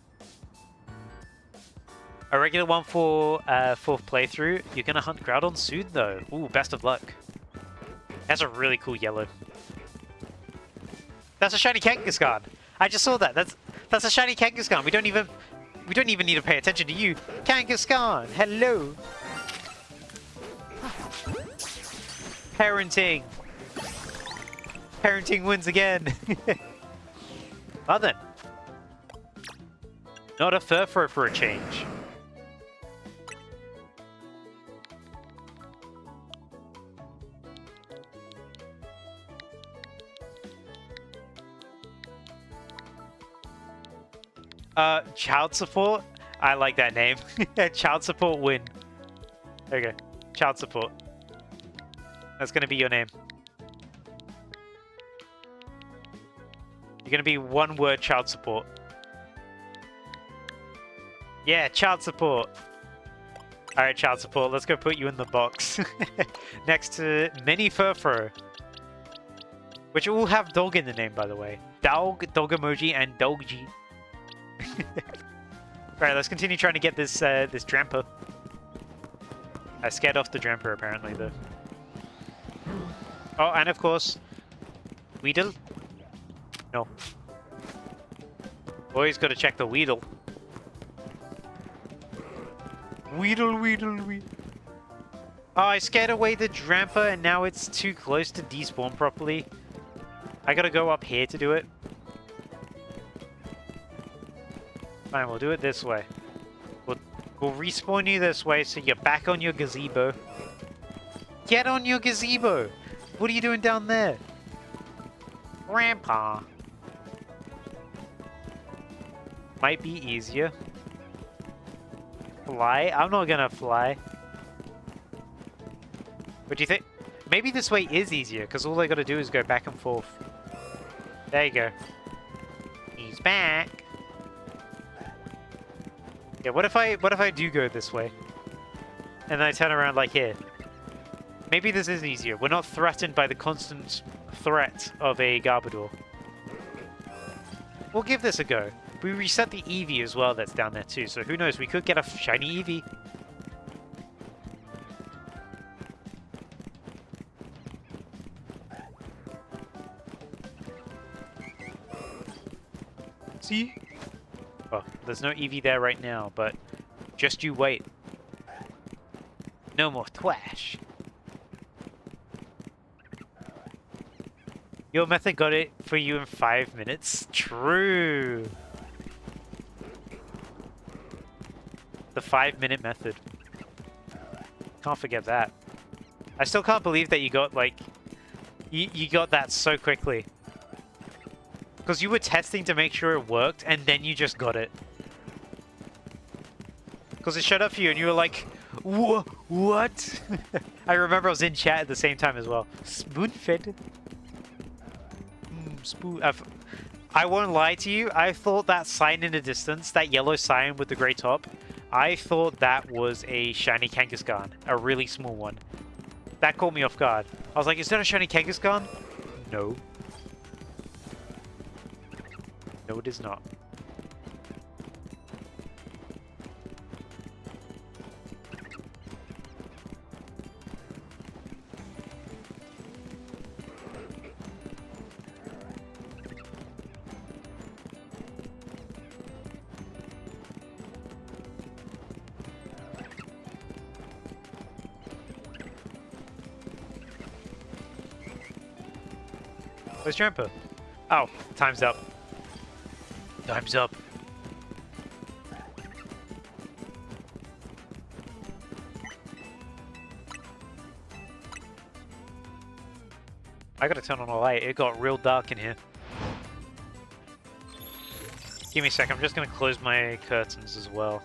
A regular one for fourth playthrough. You're gonna hunt Groudon soon though. Ooh, best of luck. That's a really cool yellow. That's a shiny Kangaskhan. I just saw that. That's a shiny Kangaskhan. We don't even need to pay attention to you. Kangaskhan, hello. Parenting. Parenting wins again. Well then. Not a Furfur for a change. Child support? I like that name. Child support win. Okay, child support. That's gonna be your name. You're gonna be one word child support. Yeah, child support. Alright, child support, let's go put you in the box. Next to Mini Furfur. Which all have dog in the name, by the way. Dog, dog emoji, and doggy. Right, let's continue trying to get this this Drampa. I scared off the Drampa apparently though. Oh, and of course, Weedle. No. Always got to check the Weedle. Weedle, Weedle, Weedle. Oh, I scared away the Drampa and now it's too close to despawn properly. I gotta go up here to do it. Fine, we'll do it this way. We'll respawn you this way so you're back on your gazebo. Get on your gazebo! What are you doing down there? Grandpa. Might be easier. Fly? I'm not gonna fly. What do you think? Maybe this way is easier, because all I gotta do is go back and forth. There you go. He's back. Yeah, what if I do go this way? And then I turn around like here. Maybe this is easier. We're not threatened by the constant threat of a Garbodor. We'll give this a go. We reset the Eevee as well that's down there too, so who knows, we could get a shiny Eevee. See? Oh, there's no Eevee there right now, but just you wait. No more thwash. Your method got it for you in 5 minutes? True! The 5-minute method. Can't forget that. I still can't believe that you got, like... You got that so quickly. Because you were testing to make sure it worked, and then you just got it. Because it showed up for you, and you were like, what? I remember I was in chat at the same time as well. Spoon-fed. I won't lie to you, I thought that sign in the distance, that yellow sign with the grey top, I thought that was a shiny Kangaskhan, a really small one. That caught me off guard. I was like, is that a shiny Kangaskhan? No. No, it is not. Where's Drampa? Oh, time's up. Time's up. I gotta turn on a light. It got real dark in here. Give me a sec. I'm just gonna close my curtains as well.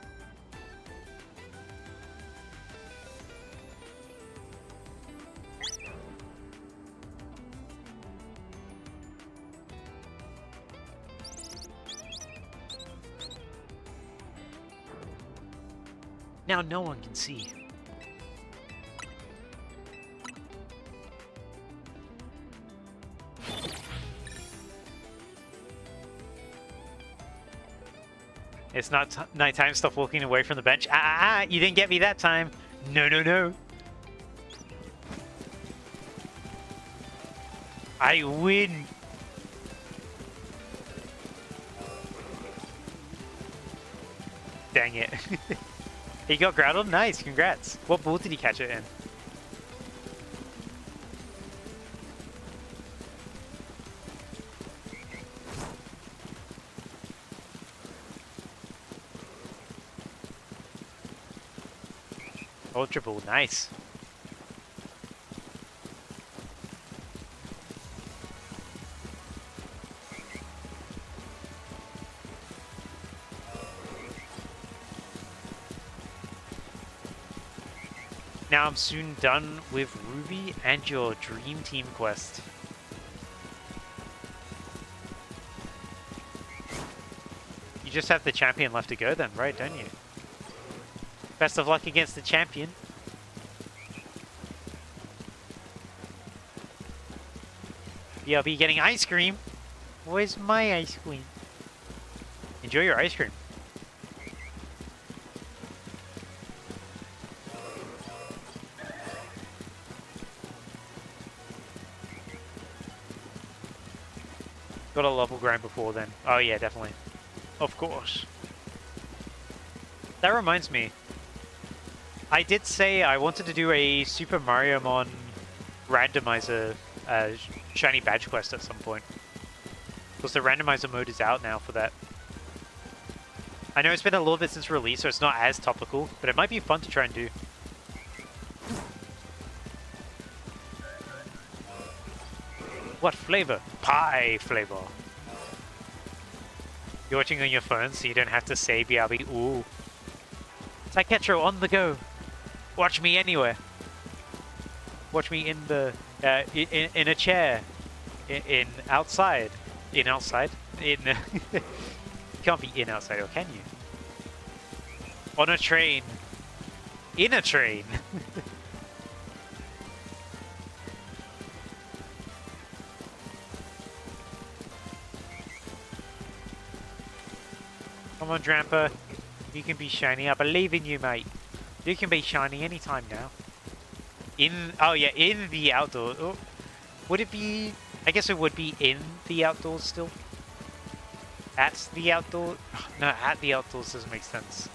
Now no one can see. It's not nighttime, stop walking away from the bench. You didn't get me that time. No, no, no. I win. Dang it. He got grounded? Nice, congrats. What ball did he catch it in? Ultra ball, nice. Now I'm soon done with Ruby and your Dream Team quest. You just have the champion left to go then, right, don't you? Best of luck against the champion. Yeah, I'll be getting ice cream. Where's my ice cream? Enjoy your ice cream. Got a level grind before then. Oh yeah, definitely. Of course. That reminds me. I did say I wanted to do a Super Mario Mon randomizer shiny badge quest at some point. Because the randomizer mode is out now for that. I know it's been a little bit since release, so it's not as topical, but it might be fun to try and do. What flavor? Pie flavor. You're watching on your phone, so you don't have to say BRB. Ooh. Taiketro on the go. Watch me anywhere. Watch me in the in a chair, in outside, in outside, in. You can't be in outside, or can you? On a train. In a train. Come on, Drampa. You can be shiny. I believe in you, mate. You can be shiny anytime now. Oh yeah, in the outdoors. Oh, would it be? I guess it would be in the outdoors still. At the outdoors? No, at the outdoors doesn't make sense.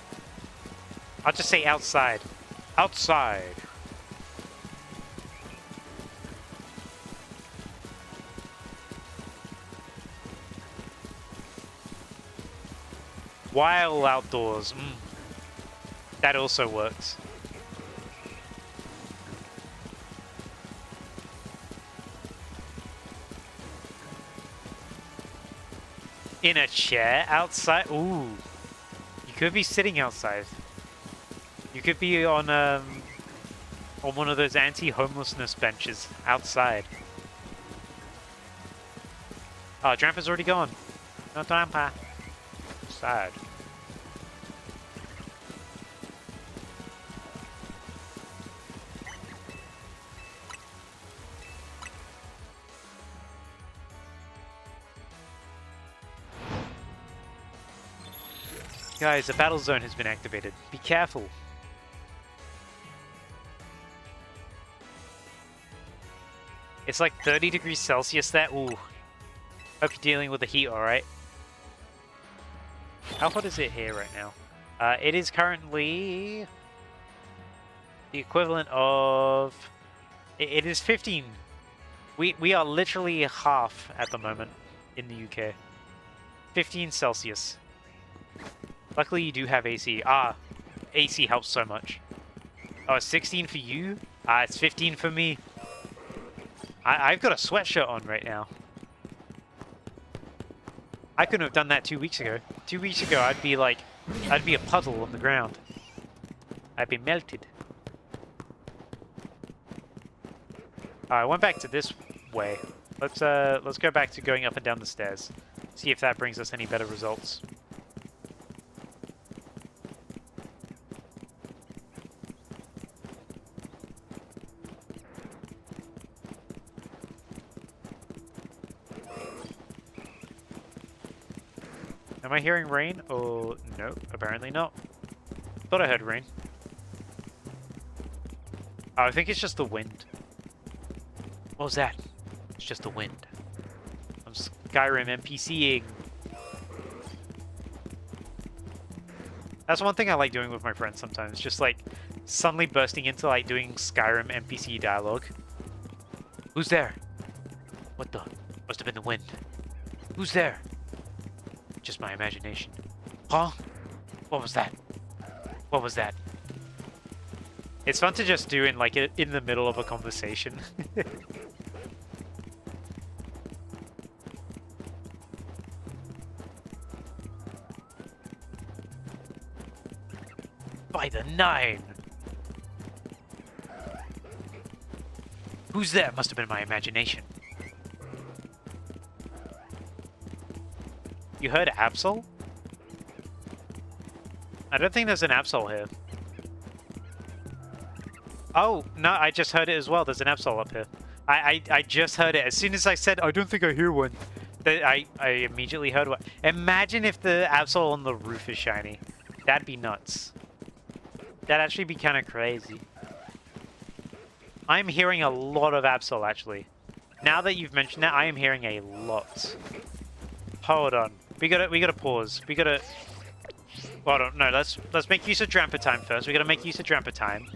I'll just say outside. Outside. While outdoors. That also works. In a chair outside? Ooh. You could be sitting outside. You could be on one of those anti-homelessness benches outside. Oh, Drampa's already gone. No Drampa. Sad. Guys, a battle zone has been activated. Be careful. It's like 30 degrees Celsius there. Ooh. Hope you're dealing with the heat alright. How hot is it here right now? It is currently the equivalent of... It is 15. We are literally half at the moment in the UK. 15 Celsius. Luckily you do have AC. AC helps so much. Oh, it's 16 for you? It's 15 for me. I've got a sweatshirt on right now. I couldn't have done that 2 weeks ago. 2 weeks ago I'd be a puddle on the ground. I'd be melted. I went back to this way. Let's go back to going up and down the stairs. See if that brings us any better results. Am I hearing rain? Oh, no, apparently not. Thought I heard rain. Oh, I think it's just the wind. What was that? It's just the wind. I'm Skyrim NPCing. That's one thing I like doing with my friends sometimes. Just like suddenly bursting into like doing Skyrim NPC dialogue. Who's there? What the? Must have been the wind. Who's there? Just my imagination. Huh? What was that? What was that? It's fun to just do in like in the middle of a conversation. By the 9! Who's there? Must have been my imagination. You heard Absol? I don't think there's an Absol here. Oh, no, I just heard it as well. There's an Absol up here. I just heard it. As soon as I said, I don't think I hear one, I immediately heard one. Imagine if the Absol on the roof is shiny. That'd be nuts. That'd actually be kind of crazy. I'm hearing a lot of Absol, actually. Now that you've mentioned that, I am hearing a lot. Hold on. We gotta pause. We gotta... Well, no, let's make use of Drampa time first. We gotta make use of Drampa time.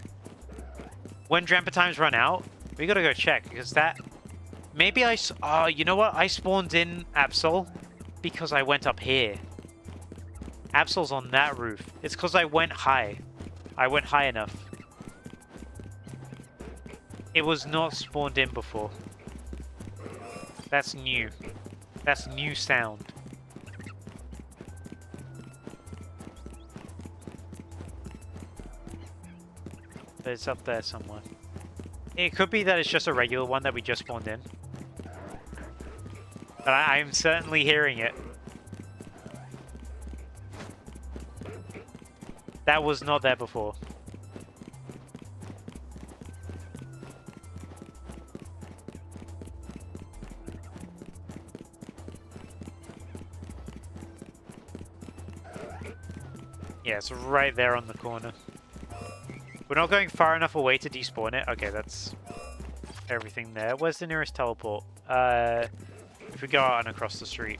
When Drampa times run out, we gotta go check because that. Maybe you know what? I spawned in Absol because I went up here. Absol's on that roof. It's because I went high. I went high enough. It was not spawned in before. That's new. That's new sound. But it's up there somewhere. It could be that it's just a regular one that we just spawned in. But I'm certainly hearing it. That was not there before. Yeah, it's right there on the corner. We're not going far enough away to despawn it. Okay, that's everything there. Where's the nearest teleport? If we go out and across the street.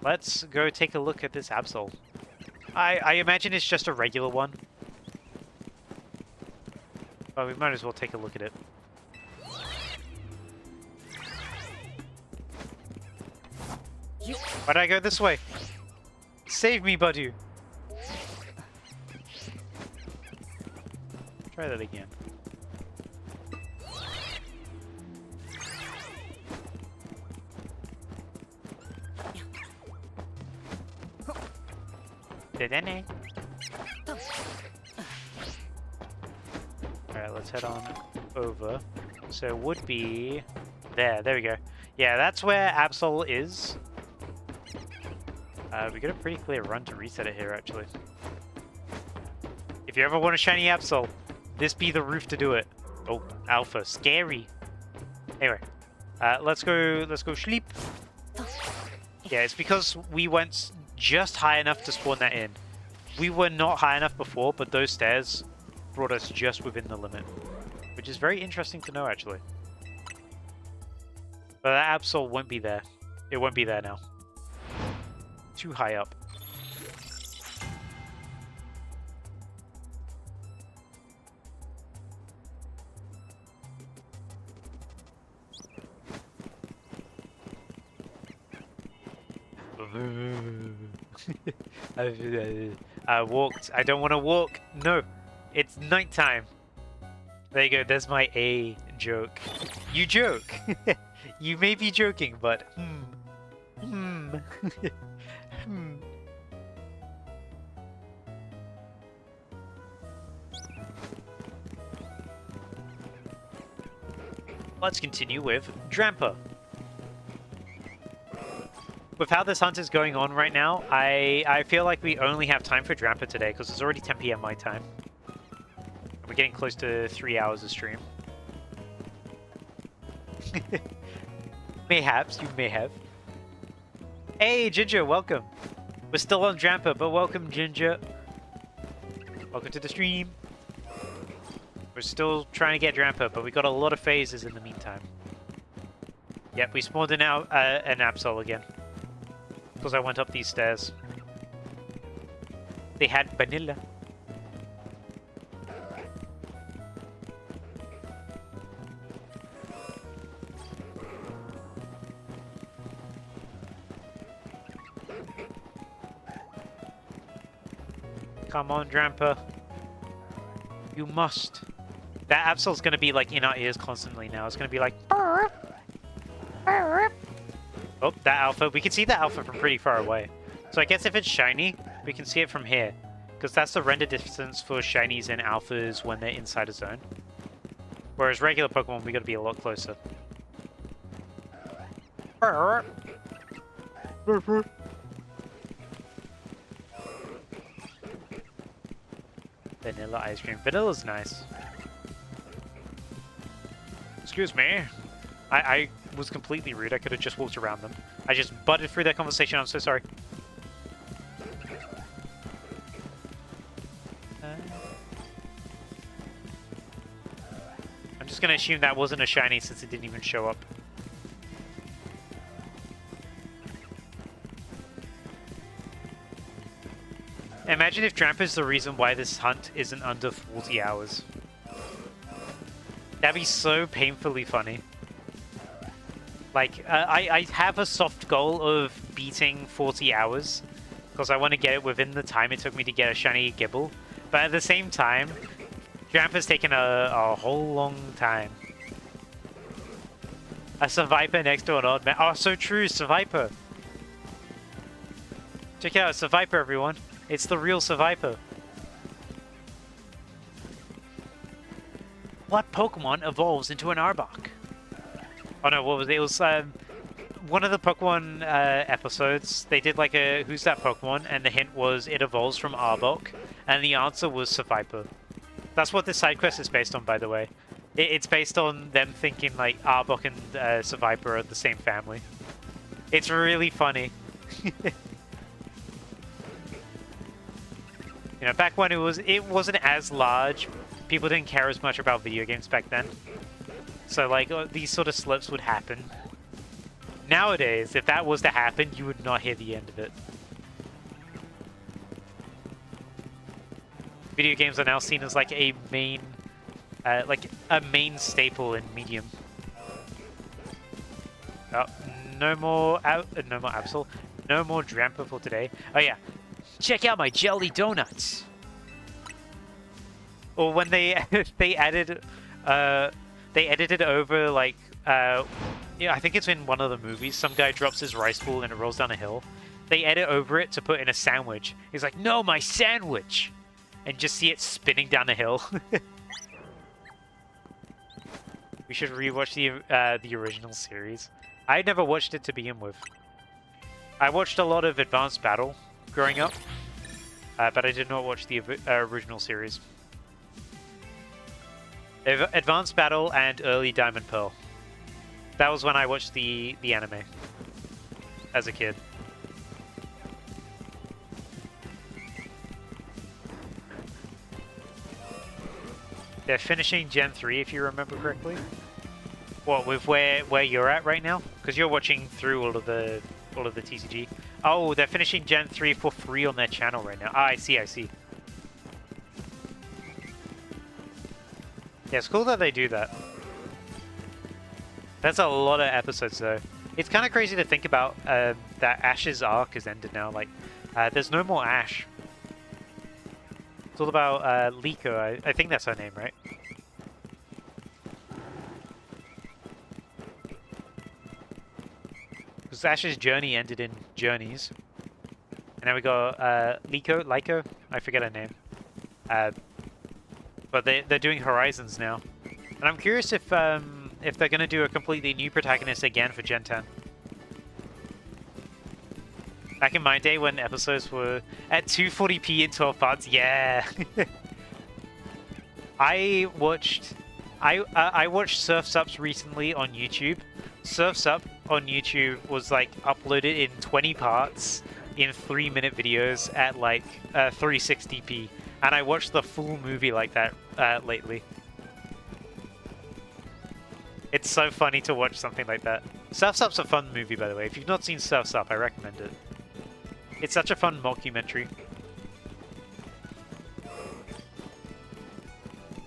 Let's go take a look at this Absol. I imagine it's just a regular one. But we might as well take a look at it. Why'd I go this way? Save me, Badu! Try that again. Alright, let's head on over. So it would be there. There we go. Yeah, that's where Absol is. We got a pretty clear run to reset it here, actually. If you ever want a shiny Absol, this be the roof to do it. Oh, Alpha, scary. Anyway, let's go sleep. Yeah, it's because we went just high enough to spawn that in. We were not high enough before, but those stairs brought us just within the limit, which is very interesting to know, actually. But that Absol won't be there. It won't be there now. Too high up. I walked. I don't want to walk. No, it's nighttime. There you go. There's my A joke. You joke. You may be joking, but Let's continue with Drampa. With how this hunt is going on right now, I feel like we only have time for Drampa today because it's already 10 PM my time. We're getting close to 3 hours of stream. Mayhaps, you may have. Hey, Ginger, welcome. We're still on Drampa, but welcome, Ginger. Welcome to the stream. We're still trying to get Drampa, but we got a lot of phases in the meantime. Yep, we spawned an Absol again. Because I went up these stairs. They had vanilla. Come on, Drampa. You must. That Absol's gonna be like in our ears constantly now. It's gonna be like. Oh, that Alpha. We can see that Alpha from pretty far away. So I guess if it's shiny, we can see it from here. Because that's the render distance for shinies and Alphas when they're inside a zone. Whereas regular Pokemon, we gotta be a lot closer. Vanilla ice cream. Vanilla's nice. Excuse me. I was completely rude. I could have just walked around them. I just butted through their conversation. I'm so sorry. I'm just going to assume that wasn't a shiny since it didn't even show up. Imagine if Drampa's the reason why this hunt isn't under 40 hours. That'd be so painfully funny. Like, I have a soft goal of beating 40 hours, because I want to get it within the time it took me to get a shiny Gibble. But at the same time, Drampa's taken a whole long time. A Survivor next to an odd man. Oh, so true, Survivor. Check it out, Survivor, everyone. It's the real Survivor. What Pokemon evolves into an Arbok? Oh no, what was it? It was one of the Pokemon episodes. They did like a Who's That Pokemon? And the hint was it evolves from Arbok. And the answer was Survivor. That's what this side quest is based on, by the way. It's based on them thinking like Arbok and Survivor are the same family. It's really funny. You know, back when it wasn't as large, people didn't care as much about video games back then. So like these sort of slips would happen. Nowadays, if that was to happen, you would not hear the end of it. Video games are now seen as like a main staple in medium. Oh, no more Absol. No more Drampa for today. Oh yeah. Check out my jelly donuts. Or when they added they edited over like yeah, I think it's in one of the movies. Some guy drops his rice ball and it rolls down a hill. They edit over it to put in a sandwich. He's like, "No, my sandwich," and just see it spinning down the hill. We should rewatch the original series. I never watched it to begin with. I watched a lot of Advanced Battle growing up, but I did not watch the original series. Advanced Battle and early Diamond Pearl. That was when I watched the anime as a kid. They're finishing Gen 3, if you remember correctly. What, with where you're at right now? Because you're watching through all of the TCG. Oh, they're finishing Gen 3 for free on their channel right now. Ah, I see. Yeah, it's cool that they do that. That's a lot of episodes, though. It's kind of crazy to think about that Ash's arc has ended now. Like, there's no more Ash. It's all about Liko. I think that's her name, right? Because Ash's journey ended in Journeys. And now we got Liko? I forget her name. But they're doing Horizons now. And I'm curious if they're going to do a completely new protagonist again for Gen 10. Back in my day when episodes were at 240p in 12 parts, yeah! I watched Surf's Up's recently on YouTube. Surf's Up on YouTube was like uploaded in 20 parts in 3-minute videos at like 360p. And I watched the full movie like that lately. It's so funny to watch something like that. Surf's Up's a fun movie, by the way. If you've not seen Surf's Up, I recommend it. It's such a fun mockumentary.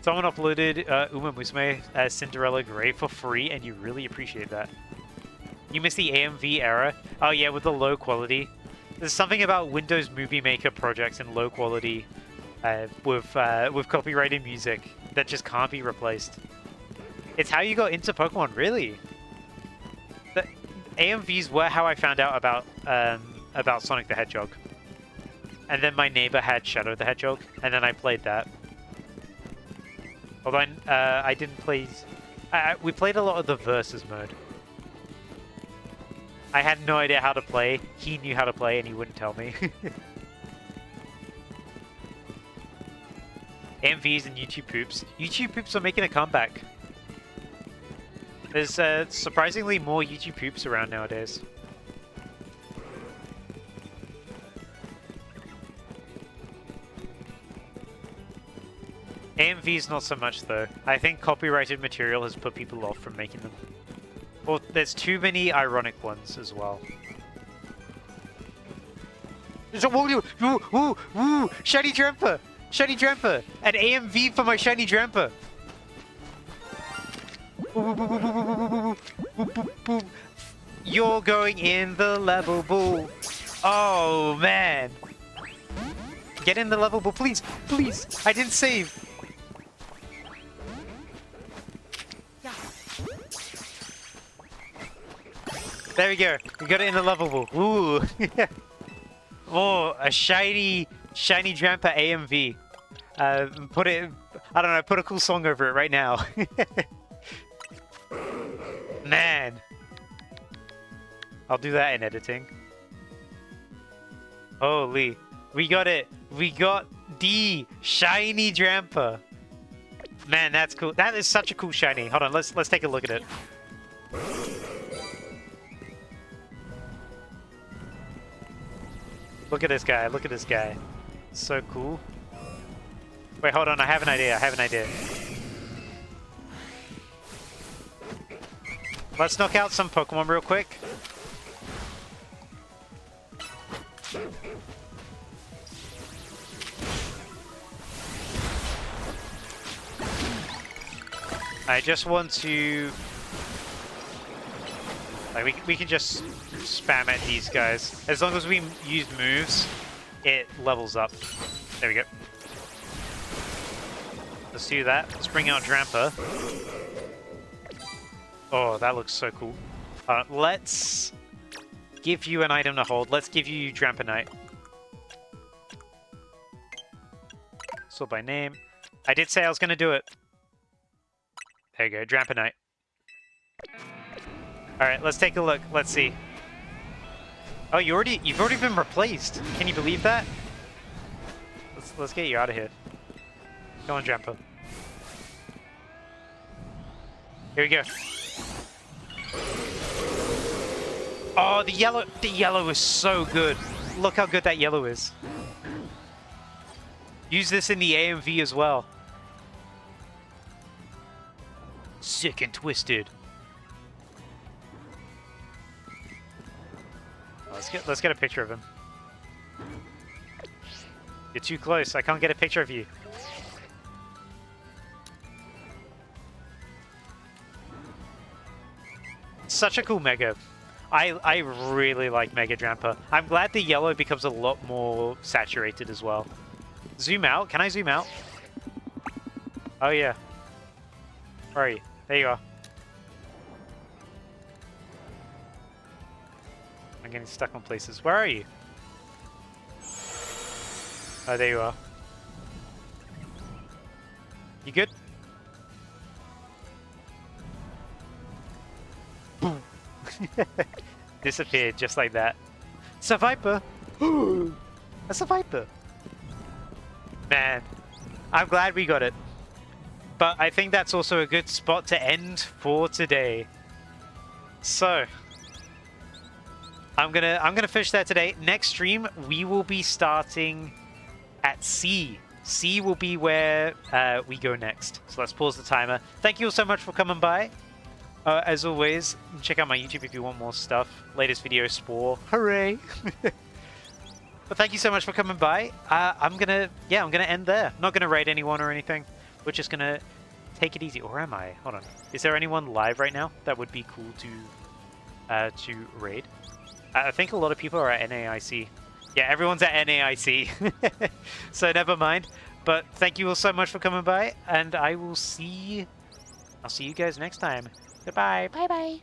Someone uploaded Uma Musume as Cinderella Grey for free, and you really appreciate that. You missed the AMV era? Oh yeah, with the low quality. There's something about Windows Movie Maker projects and low quality with copyrighted music that just can't be replaced. It's how you got into Pokemon, really. The AMVs were how I found out about Sonic the Hedgehog. And then my neighbor had Shadow the Hedgehog, and then I played that. Although I didn't play... we played a lot of the Versus mode. I had no idea how to play. He knew how to play, and he wouldn't tell me. MVs and YouTube poops. YouTube poops are making a comeback. There's surprisingly more YouTube poops around nowadays. AMVs not so much though. I think copyrighted material has put people off from making them. Well, there's too many ironic ones as well. Woo! Shiny Drampa! Shiny Drampa! An AMV for my Shiny Drampa! You're going in the level ball. Oh, man. Get in the level ball, please. Please. I didn't save. There we go. We got it in the level ball. Ooh. Oh, a shiny Drampa AMV. Put it, I don't know, put a cool song over it right now. Man. I'll do that in editing. Holy. We got it. We got the shiny Drampa. Man, that's cool. That is such a cool shiny. Hold on, let's take a look at it. Look at this guy. Look at this guy. So cool. Wait, hold on. I have an idea. I have an idea. Let's knock out some Pokemon real quick. I just want to... Like, we can just spam at these guys. As long as we use moves, it levels up. There we go. Let's do that. Let's bring out Drampa. Oh, that looks so cool. Let's give you an item to hold. Let's give you Drampanite. Sort by name. I did say I was going to do it. There you go, Drampanite. Alright, let's take a look. Let's see. Oh, you've already been replaced. Can you believe that? Let's get you out of here. Go on, Drampa. Here we go. Oh, the yellow is so good. Look how good that yellow is. Use this in the AMV as well. Sick and twisted. Let's get a picture of him. You're too close. I can't get a picture of you. Such a cool Mega. I really like Mega Drampa. I'm glad the yellow becomes a lot more saturated as well. Zoom out. Can I zoom out? Oh yeah. Where are you? There you are. I'm getting stuck on places. Where are you? Oh, there you are. You good? Boom. Disappeared just like that. It's a Viper! That's a Viper! Man, I'm glad we got it. But I think that's also a good spot to end for today. So, I'm gonna finish that today. Next stream, we will be starting at C. C will be where we go next. So let's pause the timer. Thank you all so much for coming by. As always, check out my YouTube if you want more stuff. Latest video, Spore. Hooray! But thank you so much for coming by. I'm gonna end there. Not gonna raid anyone or anything. We're just gonna take it easy. Or am I? Hold on. Is there anyone live right now that would be cool to raid? I think a lot of people are at NAIC. Yeah, everyone's at NAIC. So never mind. But thank you all so much for coming by, and I'll see you guys next time. Goodbye. Bye bye.